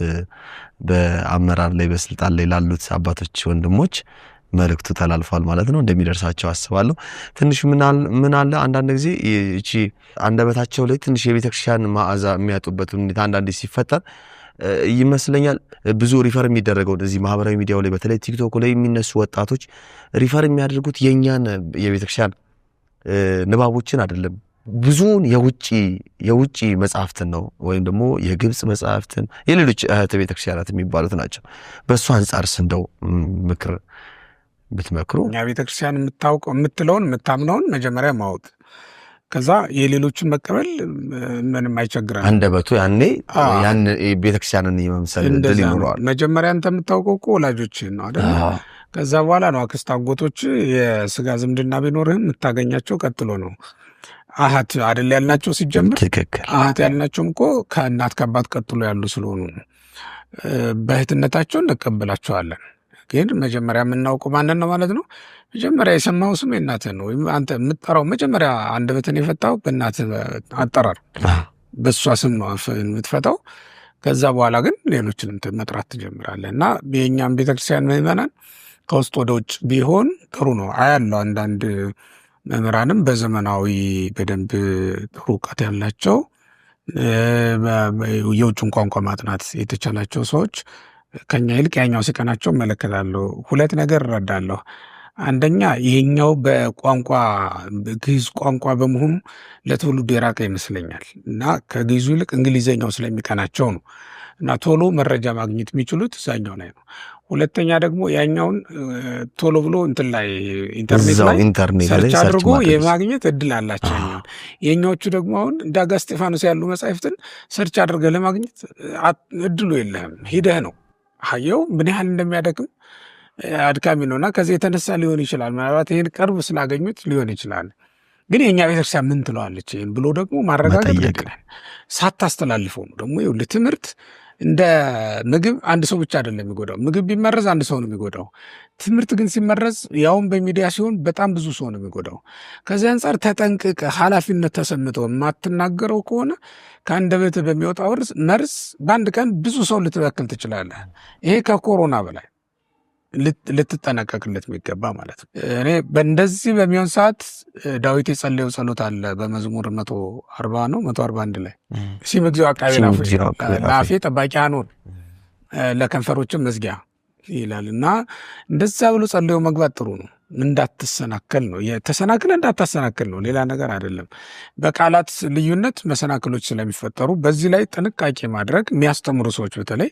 በአመራር ላይ በስልጣን ላይ ላሉት አባቶች ወንድሞች መልእክቱ ተላልፏል ማለት ነው። እንደሚደርሳቸው አስባለሁ። ትንሽ ምን አለ አንዳንድ ጊዜ እቺ አንደበታቸው ላይ ትንሽ የቤተክርስቲያን መዓዛ የሚያጡበት ሁኔታ አንዳንዴ ሲፈጠር ይመስለኛል። ብዙ ሪፈር የሚደረገው እዚህ ማህበራዊ ሚዲያው ላይ በተለይ ቲክቶክ ላይ የሚነሱ ወጣቶች ሪፈር የሚያደርጉት የኛን የቤተክርስቲያን ንባቦችን አይደለም፣ ብዙውን የውጪ መጽሐፍትን ነው፣ ወይም ደግሞ የግብጽ መጽሐፍትን የሌሎች እህት ቤተክርስቲያናት የሚባሉት ናቸው። በእሱ አንጻርስ እንደው ምክር ብትመክሩ። እኛ ቤተክርስቲያን የምታውቀው የምትለውን የምታምነውን መጀመሪያ ማወቅ። ከዛ የሌሎችን መቀበል ምንም አይቸግራል። አንደበቱ ያን ቤተክርስቲያንን የመምሰል እድል ይኖረዋል። መጀመሪያ አንተ የምታውቀው እኮ ወላጆችህን ነው አይደል? ከዛ በኋላ ነው አክስት አጎቶች። የስጋ ዝምድና ቢኖርህም የምታገኛቸው ቀጥሎ ነው። አሃት አይደል ያልናቸው ሲጀምር። ትክክል። አሃት ያልናቸውም እኮ ከእናት ከአባት ቀጥሎ ያሉ ስለሆኑ በእህትነታቸው እንቀበላቸዋለን። ግን መጀመሪያ የምናውቀው ማንን ነው ማለት ነው? መጀመሪያ የሰማው ስም የእናትህ ነው። ወይም አንተ የምትጠራው መጀመሪያ አንደበትን የፈታው በእናትህ አጠራር፣ በእሷ ስም ነው የምትፈታው። ከዛ በኋላ ግን ሌሎችንም መጥራት ትጀምራለህ። እና የእኛም ቤተክርስቲያን ምዕመናን ከውስጥ ወደ ውጭ ቢሆን ጥሩ ነው። አያለው አንዳንድ መምህራንም በዘመናዊ በደንብ ጥሩ እውቀት ያላቸው የውጭን ቋንቋ ማጥናት የተቻላቸው ሰዎች ከኛ ይልቅ ያኛው ሲቀናቸው እመለከታለሁ። ሁለት ነገር እረዳለሁ። አንደኛ ይሄኛው በቋንቋ ግዕዝ ቋንቋ በመሆኑ ለትውልዱ የራቀ ይመስለኛል እና ከግዕዙ ይልቅ እንግሊዘኛው ስለሚቀናቸው ነው እና ቶሎ መረጃ ማግኘት የሚችሉት እዛኛው ላይ ነው። ሁለተኛ ደግሞ ያኛውን ቶሎ ብሎ እንትን ላይ ኢንተርኔት ላይ ሰርች አድርጎ የማግኘት እድል አላቸው። የኛዎቹ ደግሞ አሁን እንደ አጋ እስጢፋኖስ ያሉ መጻሕፍትን ሰርች አድርገህ ለማግኘት እድሉ የለህም። ሂደህ ነው አየው ምን ያህል እንደሚያደክም አድካሚ ነውና ከዚህ የተነሳ ሊሆን ይችላል። ምናልባት ይሄን ቅርብ ስላገኙት ሊሆን ይችላል። ግን የኛ ቤተክርስቲያን ምን ትለዋለች ይሄን ብሎ ደግሞ ማረጋገጥ ይችላል። ሳታስተላልፈው ነው ደግሞ ይኸውልህ ትምህርት እንደ ምግብ አንድ ሰው ብቻ አይደለም የሚጎዳው። ምግብ ቢመረዝ አንድ ሰው ነው የሚጎዳው። ትምህርት ግን ሲመረዝ ያውም በሚዲያ ሲሆን በጣም ብዙ ሰው ነው የሚጎዳው። ከዚህ አንጻር ተጠንቅቀ ኃላፊነት ተሰምተው የማትናገረው ከሆነ ከአንደበት በሚወጣው መርዝ በአንድ ቀን ብዙ ሰው ልትበክል ትችላለህ። ይሄ ከኮሮና በላይ ልትጠነቀቅለት የሚገባ ማለት ነው። እኔ በእንደዚህ በሚሆን ሰዓት ዳዊት የጸለየው ጸሎት አለ በመዝሙር 140 ነው 141 ላይ ሲም እግዚኦ አቃቤ ለአፌ ጠባቂ አኑር ለከንፈሮችም መዝጊያ ይላል እና እንደዛ ብሎ ጸለየው መግባት ጥሩ ነው። እንዳትሰናከል ነው የተሰናክለ እንዳታሰናክል ነው፣ ሌላ ነገር አይደለም። በቃላት ልዩነት መሰናክሎች ስለሚፈጠሩ በዚህ ላይ ጥንቃቄ ማድረግ የሚያስተምሩ ሰዎች በተለይ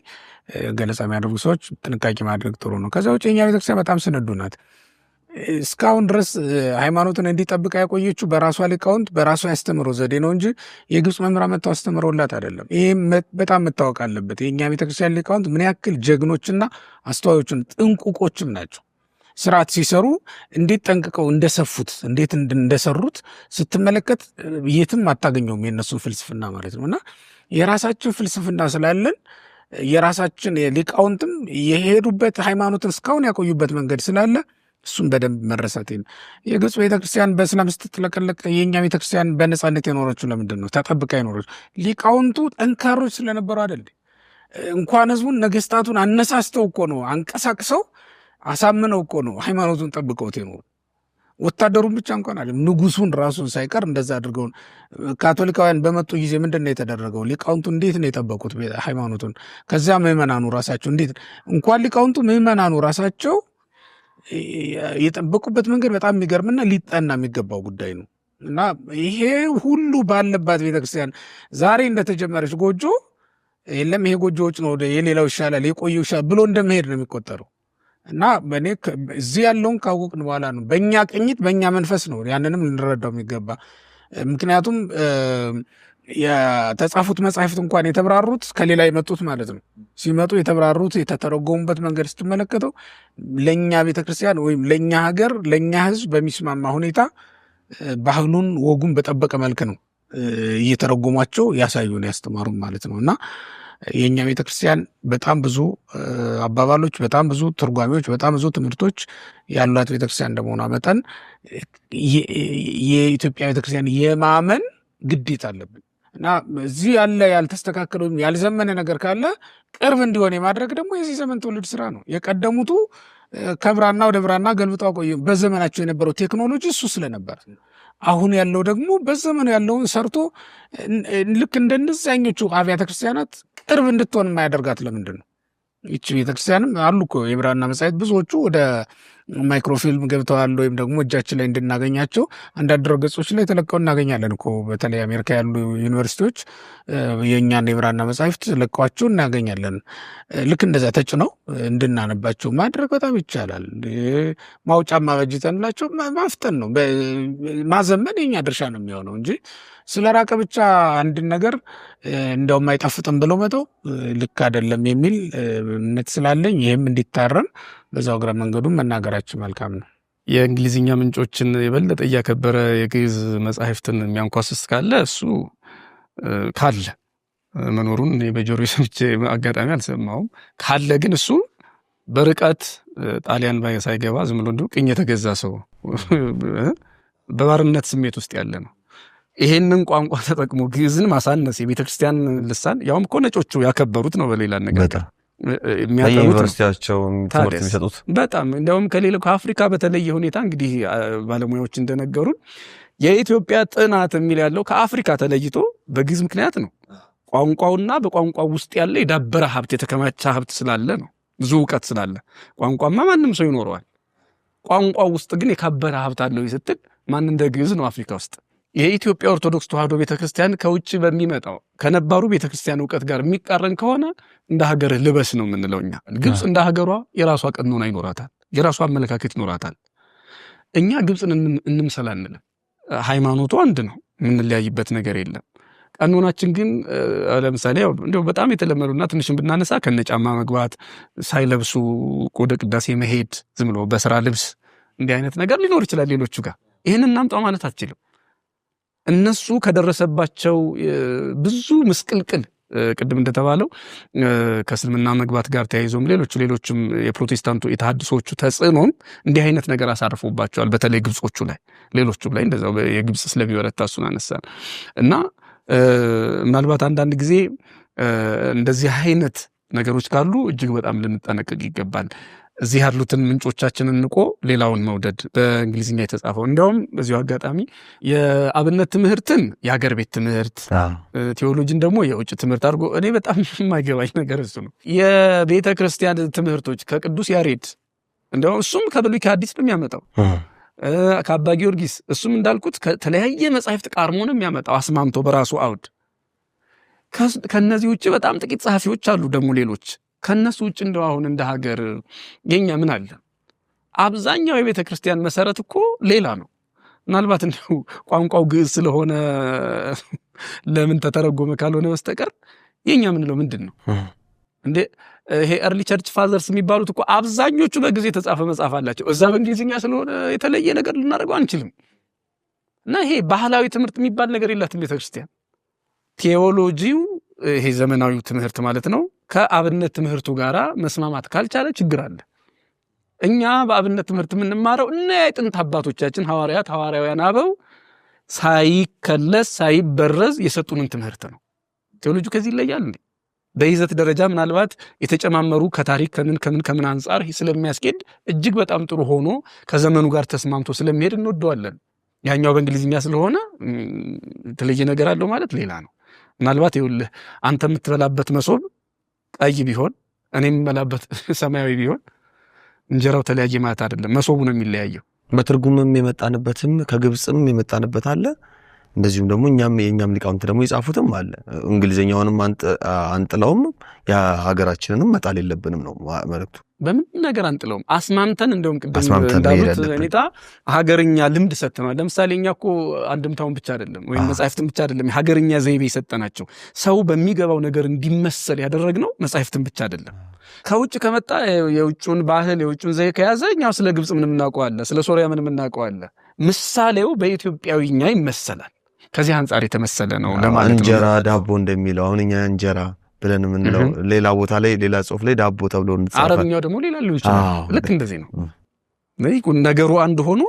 ገለጻ የሚያደርጉ ሰዎች ጥንቃቄ ማድረግ ጥሩ ነው። ከዛ ውጭ የኛ ቤተክርስቲያን በጣም ስንዱ ናት። እስካሁን ድረስ ሃይማኖትን እንዲጠብቅ ያቆየችው በራሷ ሊቃውንት በራሷ ያስተምሮ ዘዴ ነው እንጂ የግብፅ መምህራን መጥተው አስተምረውላት አይደለም። ይህም በጣም መታወቅ አለበት። የእኛ ቤተክርስቲያን ሊቃውንት ምን ያክል ጀግኖችና አስተዋዮችን ጥንቁቆችም ናቸው። ስርዓት ሲሰሩ እንዴት ጠንቅቀው እንደሰፉት እንዴት እንደሰሩት ስትመለከት የትም አታገኘውም የእነሱን ፍልስፍና ማለት ነው። እና የራሳችን ፍልስፍና ስላለን የራሳችን ሊቃውንትም የሄዱበት ሃይማኖትን እስካሁን ያቆዩበት መንገድ ስላለ እሱም በደንብ መረሳት ነው። የግብፅ ቤተክርስቲያን በእስላም ስትጥለቀለቅ የእኛ ቤተክርስቲያን በነፃነት የኖረችው ለምንድን ነው? ተጠብቃ የኖረችው ሊቃውንቱ ጠንካሮች ስለነበሩ አይደል? እንኳን ህዝቡን ነገስታቱን አነሳስተው እኮ ነው አንቀሳቅሰው አሳምነው እኮ ነው ሃይማኖቱን ጠብቀውት የኖሩ። ወታደሩን ብቻ እንኳን አለ ንጉሱን ራሱን ሳይቀር እንደዛ አድርገው። ካቶሊካውያን በመጡ ጊዜ ምንድን ነው የተደረገው? ሊቃውንቱ እንዴት ነው የጠበቁት ሃይማኖቱን? ከዚያ ምዕመናኑ ራሳቸው እንዴት እንኳን ሊቃውንቱ ምዕመናኑ ራሳቸው የጠበቁበት መንገድ በጣም የሚገርምና ሊጠና የሚገባው ጉዳይ ነው። እና ይሄ ሁሉ ባለባት ቤተክርስቲያን ዛሬ እንደተጀመረች ጎጆ የለም ይሄ ጎጆ ውጭ ነው የሌላው ይሻላል የቆየው ይሻላል ብሎ እንደመሄድ ነው የሚቆጠረው። እና በእኔ እዚህ ያለውን ካወቅን በኋላ ነው በእኛ ቅኝት በእኛ መንፈስ ነው ያንንም ልንረዳው የሚገባ። ምክንያቱም የተጻፉት መጻሕፍት እንኳን የተብራሩት ከሌላ የመጡት ማለት ነው። ሲመጡ የተብራሩት የተተረጎሙበት መንገድ ስትመለከተው ለእኛ ቤተክርስቲያን ወይም ለእኛ ሀገር ለእኛ ህዝብ በሚስማማ ሁኔታ ባህሉን ወጉን በጠበቀ መልክ ነው እየተረጎሟቸው ያሳዩን ያስተማሩን ማለት ነው። እና የእኛ ቤተክርስቲያን በጣም ብዙ አባባሎች፣ በጣም ብዙ ትርጓሜዎች፣ በጣም ብዙ ትምህርቶች ያሏት ቤተክርስቲያን እንደመሆኗ መጠን የኢትዮጵያ ቤተክርስቲያን የማመን ግዴታ አለብን እና እዚህ ያለ ያልተስተካከለ ወይም ያልዘመነ ነገር ካለ ቅርብ እንዲሆን የማድረግ ደግሞ የዚህ ዘመን ትውልድ ስራ ነው። የቀደሙቱ ከብራና ወደ ብራና ገልብጠው ቆዩ። በዘመናቸው የነበረው ቴክኖሎጂ እሱ ስለነበር አሁን ያለው ደግሞ በዘመኑ ያለውን ሰርቶ ልክ እንደነዛኞቹ አብያተ ክርስቲያናት ቅርብ እንድትሆን የማያደርጋት ለምንድን ነው? ይቺ ቤተክርስቲያንም አሉ እኮ የብራና መጻሕፍት ብዙዎቹ ወደ ማይክሮፊልም ገብተዋል ወይም ደግሞ እጃችን ላይ እንድናገኛቸው አንዳንድ ድረገጾች ላይ ተለቀው እናገኛለን እኮ። በተለይ አሜሪካ ያሉ ዩኒቨርሲቲዎች የእኛን የብራና መጻሕፍት ለቀዋቸው እናገኛለን። ልክ እንደዛ ተጭነው እንድናነባቸው ማድረግ በጣም ይቻላል። ማውጫ ማበጅተንላቸው ማፍጠን ነው፣ ማዘመን የኛ ድርሻ ነው የሚሆነው እንጂ ስለ ራቀ ብቻ አንድን ነገር እንደውም አይጣፍጥም ብሎ መተው ልክ አይደለም የሚል እምነት ስላለኝ ይህም እንዲታረም በዛው እግረ መንገዱን መናገራችን መልካም ነው። የእንግሊዝኛ ምንጮችን የበለጠ እያከበረ የግዕዝ መጻሕፍትን የሚያንኳስስ ካለ እሱ ካለ መኖሩን በጆሮ ሰምቼ አጋጣሚ አልሰማውም። ካለ ግን እሱ በርቀት ጣሊያን ሳይገባ ዝም ብሎ እንዲሁ ቅኝ የተገዛ ሰው በባርነት ስሜት ውስጥ ያለ ነው። ይሄንን ቋንቋ ተጠቅሞ ግዕዝን ማሳነስ የቤተክርስቲያን ልሳን ያውም እኮ ነጮቹ ያከበሩት ነው። በሌላ ነገር ዩኒቨርሲቲያቸው ትምህርት የሚሰጡት በጣም እንዲያውም ከሌላው ከአፍሪካ በተለየ ሁኔታ እንግዲህ ባለሙያዎች እንደነገሩን የኢትዮጵያ ጥናት የሚል ያለው ከአፍሪካ ተለይቶ በግዕዝ ምክንያት ነው። ቋንቋውና በቋንቋው ውስጥ ያለ የዳበረ ሀብት የተከማቸ ሀብት ስላለ ነው። ብዙ እውቀት ስላለ ቋንቋማ ማንም ሰው ይኖረዋል። ቋንቋው ውስጥ ግን የካበረ ሀብት አለው ስትል ማን እንደ ግዕዝ ነው አፍሪካ ውስጥ። የኢትዮጵያ ኦርቶዶክስ ተዋሕዶ ቤተክርስቲያን ከውጭ በሚመጣው ከነባሩ ቤተክርስቲያን እውቀት ጋር የሚቃረን ከሆነ እንደ ሀገር ልበስ ነው የምንለው እኛ። ግብጽ እንደ ሀገሯ የራሷ ቀኖና ይኖራታል፣ የራሷ አመለካከት ይኖራታል። እኛ ግብጽን እንምሰል አንልም። ሃይማኖቱ አንድ ነው፣ የምንለያይበት ነገር የለም። ቀኖናችን ግን ለምሳሌ እንደው በጣም የተለመዱና ትንሽም ብናነሳ ከነጫማ መግባት፣ ሳይለብሱ ወደ ቅዳሴ መሄድ፣ ዝም ብሎ በስራ ልብስ እንዲህ አይነት ነገር ሊኖር ይችላል ሌሎቹ ጋር። ይህንን እናምጣው ማለት አትችልም። እነሱ ከደረሰባቸው ብዙ ምስቅልቅል ቅድም እንደተባለው ከእስልምና መግባት ጋር ተያይዞም ሌሎችም የፕሮቴስታንቱ የተሐድሶቹ ተጽዕኖም እንዲህ አይነት ነገር አሳርፎባቸዋል። በተለይ ግብጾቹ ላይ፣ ሌሎቹም ላይ እንደዛው የግብጽ ስለሚበረታ እሱን አነሳን እና ምናልባት አንዳንድ ጊዜ እንደዚህ አይነት ነገሮች ካሉ እጅግ በጣም ልንጠነቀቅ ይገባል። እዚህ ያሉትን ምንጮቻችንን ንቆ ሌላውን መውደድ በእንግሊዝኛ የተጻፈው እንዲያውም በዚሁ አጋጣሚ የአብነት ትምህርትን የሀገር ቤት ትምህርት ቴዎሎጂን ደግሞ የውጭ ትምህርት አድርጎ እኔ በጣም የማይገባኝ ነገር እሱ ነው። የቤተ ክርስቲያን ትምህርቶች ከቅዱስ ያሬድ እንዲያውም እሱም ከብሉይ ከአዲስ ነው የሚያመጣው፣ ከአባ ጊዮርጊስ እሱም እንዳልኩት ከተለያየ መጻሕፍት ቃርሞ ነው የሚያመጣው አስማምቶ በራሱ አውድ። ከነዚህ ውጭ በጣም ጥቂት ጸሐፊዎች አሉ ደግሞ ሌሎች ከነሱ ውጭ እንደው አሁን እንደ ሀገር የኛ ምን አለ? አብዛኛው የቤተ ክርስቲያን መሰረት እኮ ሌላ ነው። ምናልባት እንደው ቋንቋው ግዕዝ ስለሆነ ለምን ተተረጎመ ካልሆነ በስተቀር የኛ ምን ነው ምንድነው እንዴ? ይሄ early church fathers የሚባሉት እኮ አብዛኞቹ በግዕዝ የተጻፈ መጽሐፍ አላቸው። እዛ በእንግሊዝኛ ስለሆነ የተለየ ነገር ልናደርገው አንችልም። እና ይሄ ባህላዊ ትምህርት የሚባል ነገር የላትም ቤተ ክርስቲያን። ቴዎሎጂው ይሄ ዘመናዊው ትምህርት ማለት ነው ከአብነት ትምህርቱ ጋራ መስማማት ካልቻለ ችግር አለ። እኛ በአብነት ትምህርት የምንማረው እና የጥንት አባቶቻችን ሐዋርያውያን አበው ሳይከለስ ሳይበረዝ የሰጡንን ትምህርት ነው። ቴዎሎጂው ከዚህ ይለያል እንዴ? በይዘት ደረጃ ምናልባት የተጨማመሩ ከታሪክ ከምን አንጻር ስለሚያስኬድ እጅግ በጣም ጥሩ ሆኖ ከዘመኑ ጋር ተስማምቶ ስለሚሄድ እንወደዋለን። ያኛው በእንግሊዝኛ ስለሆነ የተለየ ነገር አለው ማለት ሌላ ነው። ምናልባት ይኸውልህ አንተ የምትበላበት መሶብ ቀይ ቢሆን እኔ የምበላበት ሰማያዊ ቢሆን እንጀራው ተለያየ ማለት አይደለም፣ መሶቡ ነው የሚለያየው። በትርጉምም የመጣንበትም ከግብጽም የመጣንበት አለ። እንደዚሁም ደግሞ የኛም ሊቃውንት ደግሞ ይጻፉትም አለ። እንግሊዘኛውንም አንጥለውም የሀገራችንንም መጣል የለብንም ነው መልእክቱ። በምን ነገር አንጥለውም አስማምተን እንደውም ቅድም እንዳሉት ሁኔታ ሀገርኛ ልምድ ሰጥተናል። ለምሳሌ እኛ እኮ አንድምታውን ብቻ አይደለም ወይም መጻሕፍትን ብቻ አይደለም ሀገርኛ ዘይቤ ሰጠናቸው። ሰው በሚገባው ነገር እንዲመሰል ያደረግነው መጻሕፍትን ብቻ አይደለም። ከውጭ ከመጣ የውጭውን ባህል የውጭውን ዘይ ከያዘ እኛው ስለ ግብጽ ምንም እናውቀዋለን፣ ስለ ሶሪያ ምንም እናውቀዋለን። ምሳሌው በኢትዮጵያዊኛ ይመሰላል። ከዚህ አንጻር የተመሰለ ነው ለማለት ነው። እንጀራ ዳቦ እንደሚለው አሁን እኛ እንጀራ ብለን ምንለው ሌላ ቦታ ላይ ሌላ ጽሑፍ ላይ ዳቦ ተብሎ እንጻፈ። አረብኛው ደግሞ ሌላ ሊሆን ይችላል። ልክ እንደዚህ ነው። ነገሩ አንድ ሆኖ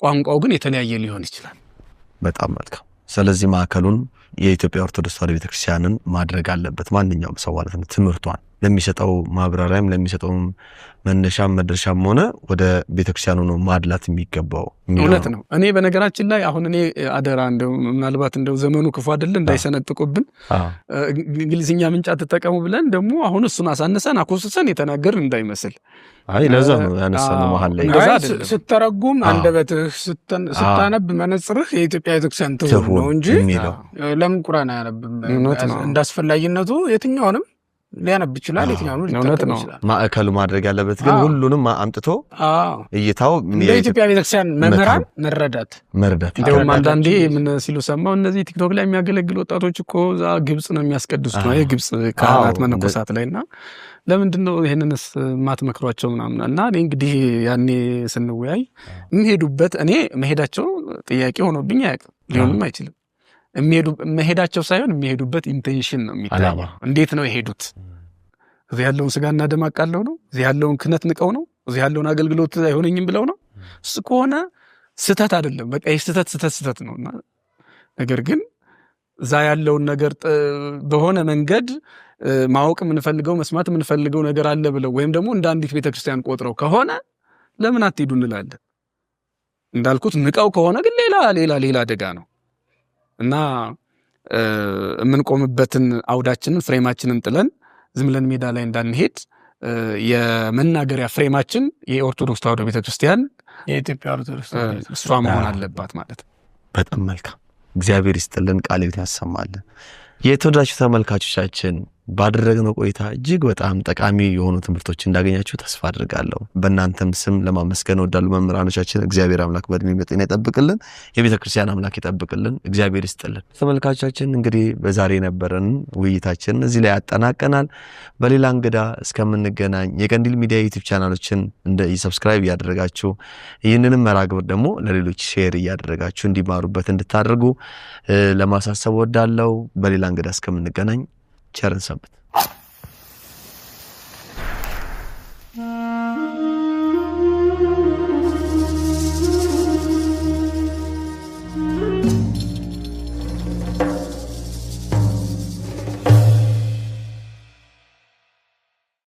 ቋንቋው ግን የተለያየ ሊሆን ይችላል። በጣም መልካም። ስለዚህ ማዕከሉን የኢትዮጵያ ኦርቶዶክስ ተዋሕዶ ቤተክርስቲያንን ማድረግ አለበት ማንኛውም ሰው ማለት ነው። ትምህርቷን ለሚሰጠው ማብራሪያም ለሚሰጠው መነሻም መድረሻም ሆነ ወደ ቤተክርስቲያኑ ነው ማድላት የሚገባው። እውነት ነው። እኔ በነገራችን ላይ አሁን እኔ አደራ እንደው ምናልባት እንደው ዘመኑ ክፉ አይደል እንዳይሰነጥቁብን እንግሊዝኛ ምንጫ ተጠቀሙ ብለን ደግሞ አሁን እሱን አሳነሰን አኮስሰን የተናገር እንዳይመስል። አይ ለዛ ነው ያነሳነው መሐል ላይ ስትተረጉም አንደበትህ ስታነብ መነጽርህ የኢትዮጵያ ቤተክርስቲያን ትሁን ነው እንጂ ለምን ቁርአን አያነብም? እንዳስፈላጊነቱ የትኛውንም ሊያነብ ይችላል፣ የትኛውንም ሊጠቀም ይችላል። ማዕከሉ ማድረግ ያለበት ግን ሁሉንም አምጥቶ እይታው የኢትዮጵያ ቤተክርስቲያን መምህራን መረዳት እንደውም አንዳንዴ ምን ሲሉ ሰማው እነዚህ ቲክቶክ ላይ የሚያገለግሉ ወጣቶች እኮ እዛ ግብጽ ነው የሚያስቀድሱት ነው የግብጽ ካህናት መነኮሳት ላይና ለምንድነው ይሄንንስ ማትመክሯቸው ምናምን እና እኔ እንግዲህ ያኔ ስንወያይ የሚሄዱበት እኔ መሄዳቸው ጥያቄ ሆኖብኝ አያውቅም፣ ሊሆንም አይችልም። መሄዳቸው ሳይሆን የሚሄዱበት ኢንቴንሽን ነው የሚታየው። እንዴት ነው የሄዱት? እዚህ ያለውን ስጋና ደም አቃለው ነው? እዚህ ያለውን ክህነት ንቀው ነው? እዚህ ያለውን አገልግሎት አይሆነኝም ብለው ነው? እሱ ከሆነ ስተት አይደለም፣ በቃ ስተት ነውና ነገር ግን እዛ ያለውን ነገር በሆነ መንገድ ማወቅ የምንፈልገው መስማት የምንፈልገው ነገር አለ ብለው ወይም ደግሞ እንደ አንዲት ቤተክርስቲያን ቆጥረው ከሆነ ለምን አትሄዱ እንላለን። እንዳልኩት ንቀው ከሆነ ግን ሌላ አደጋ ነው እና የምንቆምበትን አውዳችንን ፍሬማችንን ጥለን ዝም ብለን ሜዳ ላይ እንዳንሄድ የመናገሪያ ፍሬማችን የኦርቶዶክስ ተዋሕዶ ቤተክርስቲያን የኢትዮጵያ ኦርቶዶክስ እሷ መሆን አለባት ማለት ነው። በጣም መልካም። እግዚአብሔር ይስጥልን፣ ቃል ያሰማልን። የተወዳጁ ተመልካቾቻችን ባደረግነው ቆይታ እጅግ በጣም ጠቃሚ የሆኑ ትምህርቶች እንዳገኛችሁ ተስፋ አድርጋለሁ። በእናንተም ስም ለማመስገን ወዳሉ መምህራኖቻችን እግዚአብሔር አምላክ በእድሜ በጤና ይጠብቅልን፣ የቤተ ክርስቲያን አምላክ ይጠብቅልን። እግዚአብሔር ይስጥልን። ተመልካቾቻችን እንግዲህ በዛሬ ነበረን ውይይታችን እዚህ ላይ ያጠናቀናል። በሌላ እንግዳ እስከምንገናኝ የቀንዲል ሚዲያ ዩቲዩብ ቻናሎችን ሰብስክራይብ ያደረጋችሁ ይህንንም መራግብር ደግሞ ለሌሎች ሼር ያደረጋችሁ እንዲማሩበት እንድታደርጉ ለማሳሰብ ወዳለው። በሌላ እንግዳ እስከምንገናኝ ቸርን ሰንብት።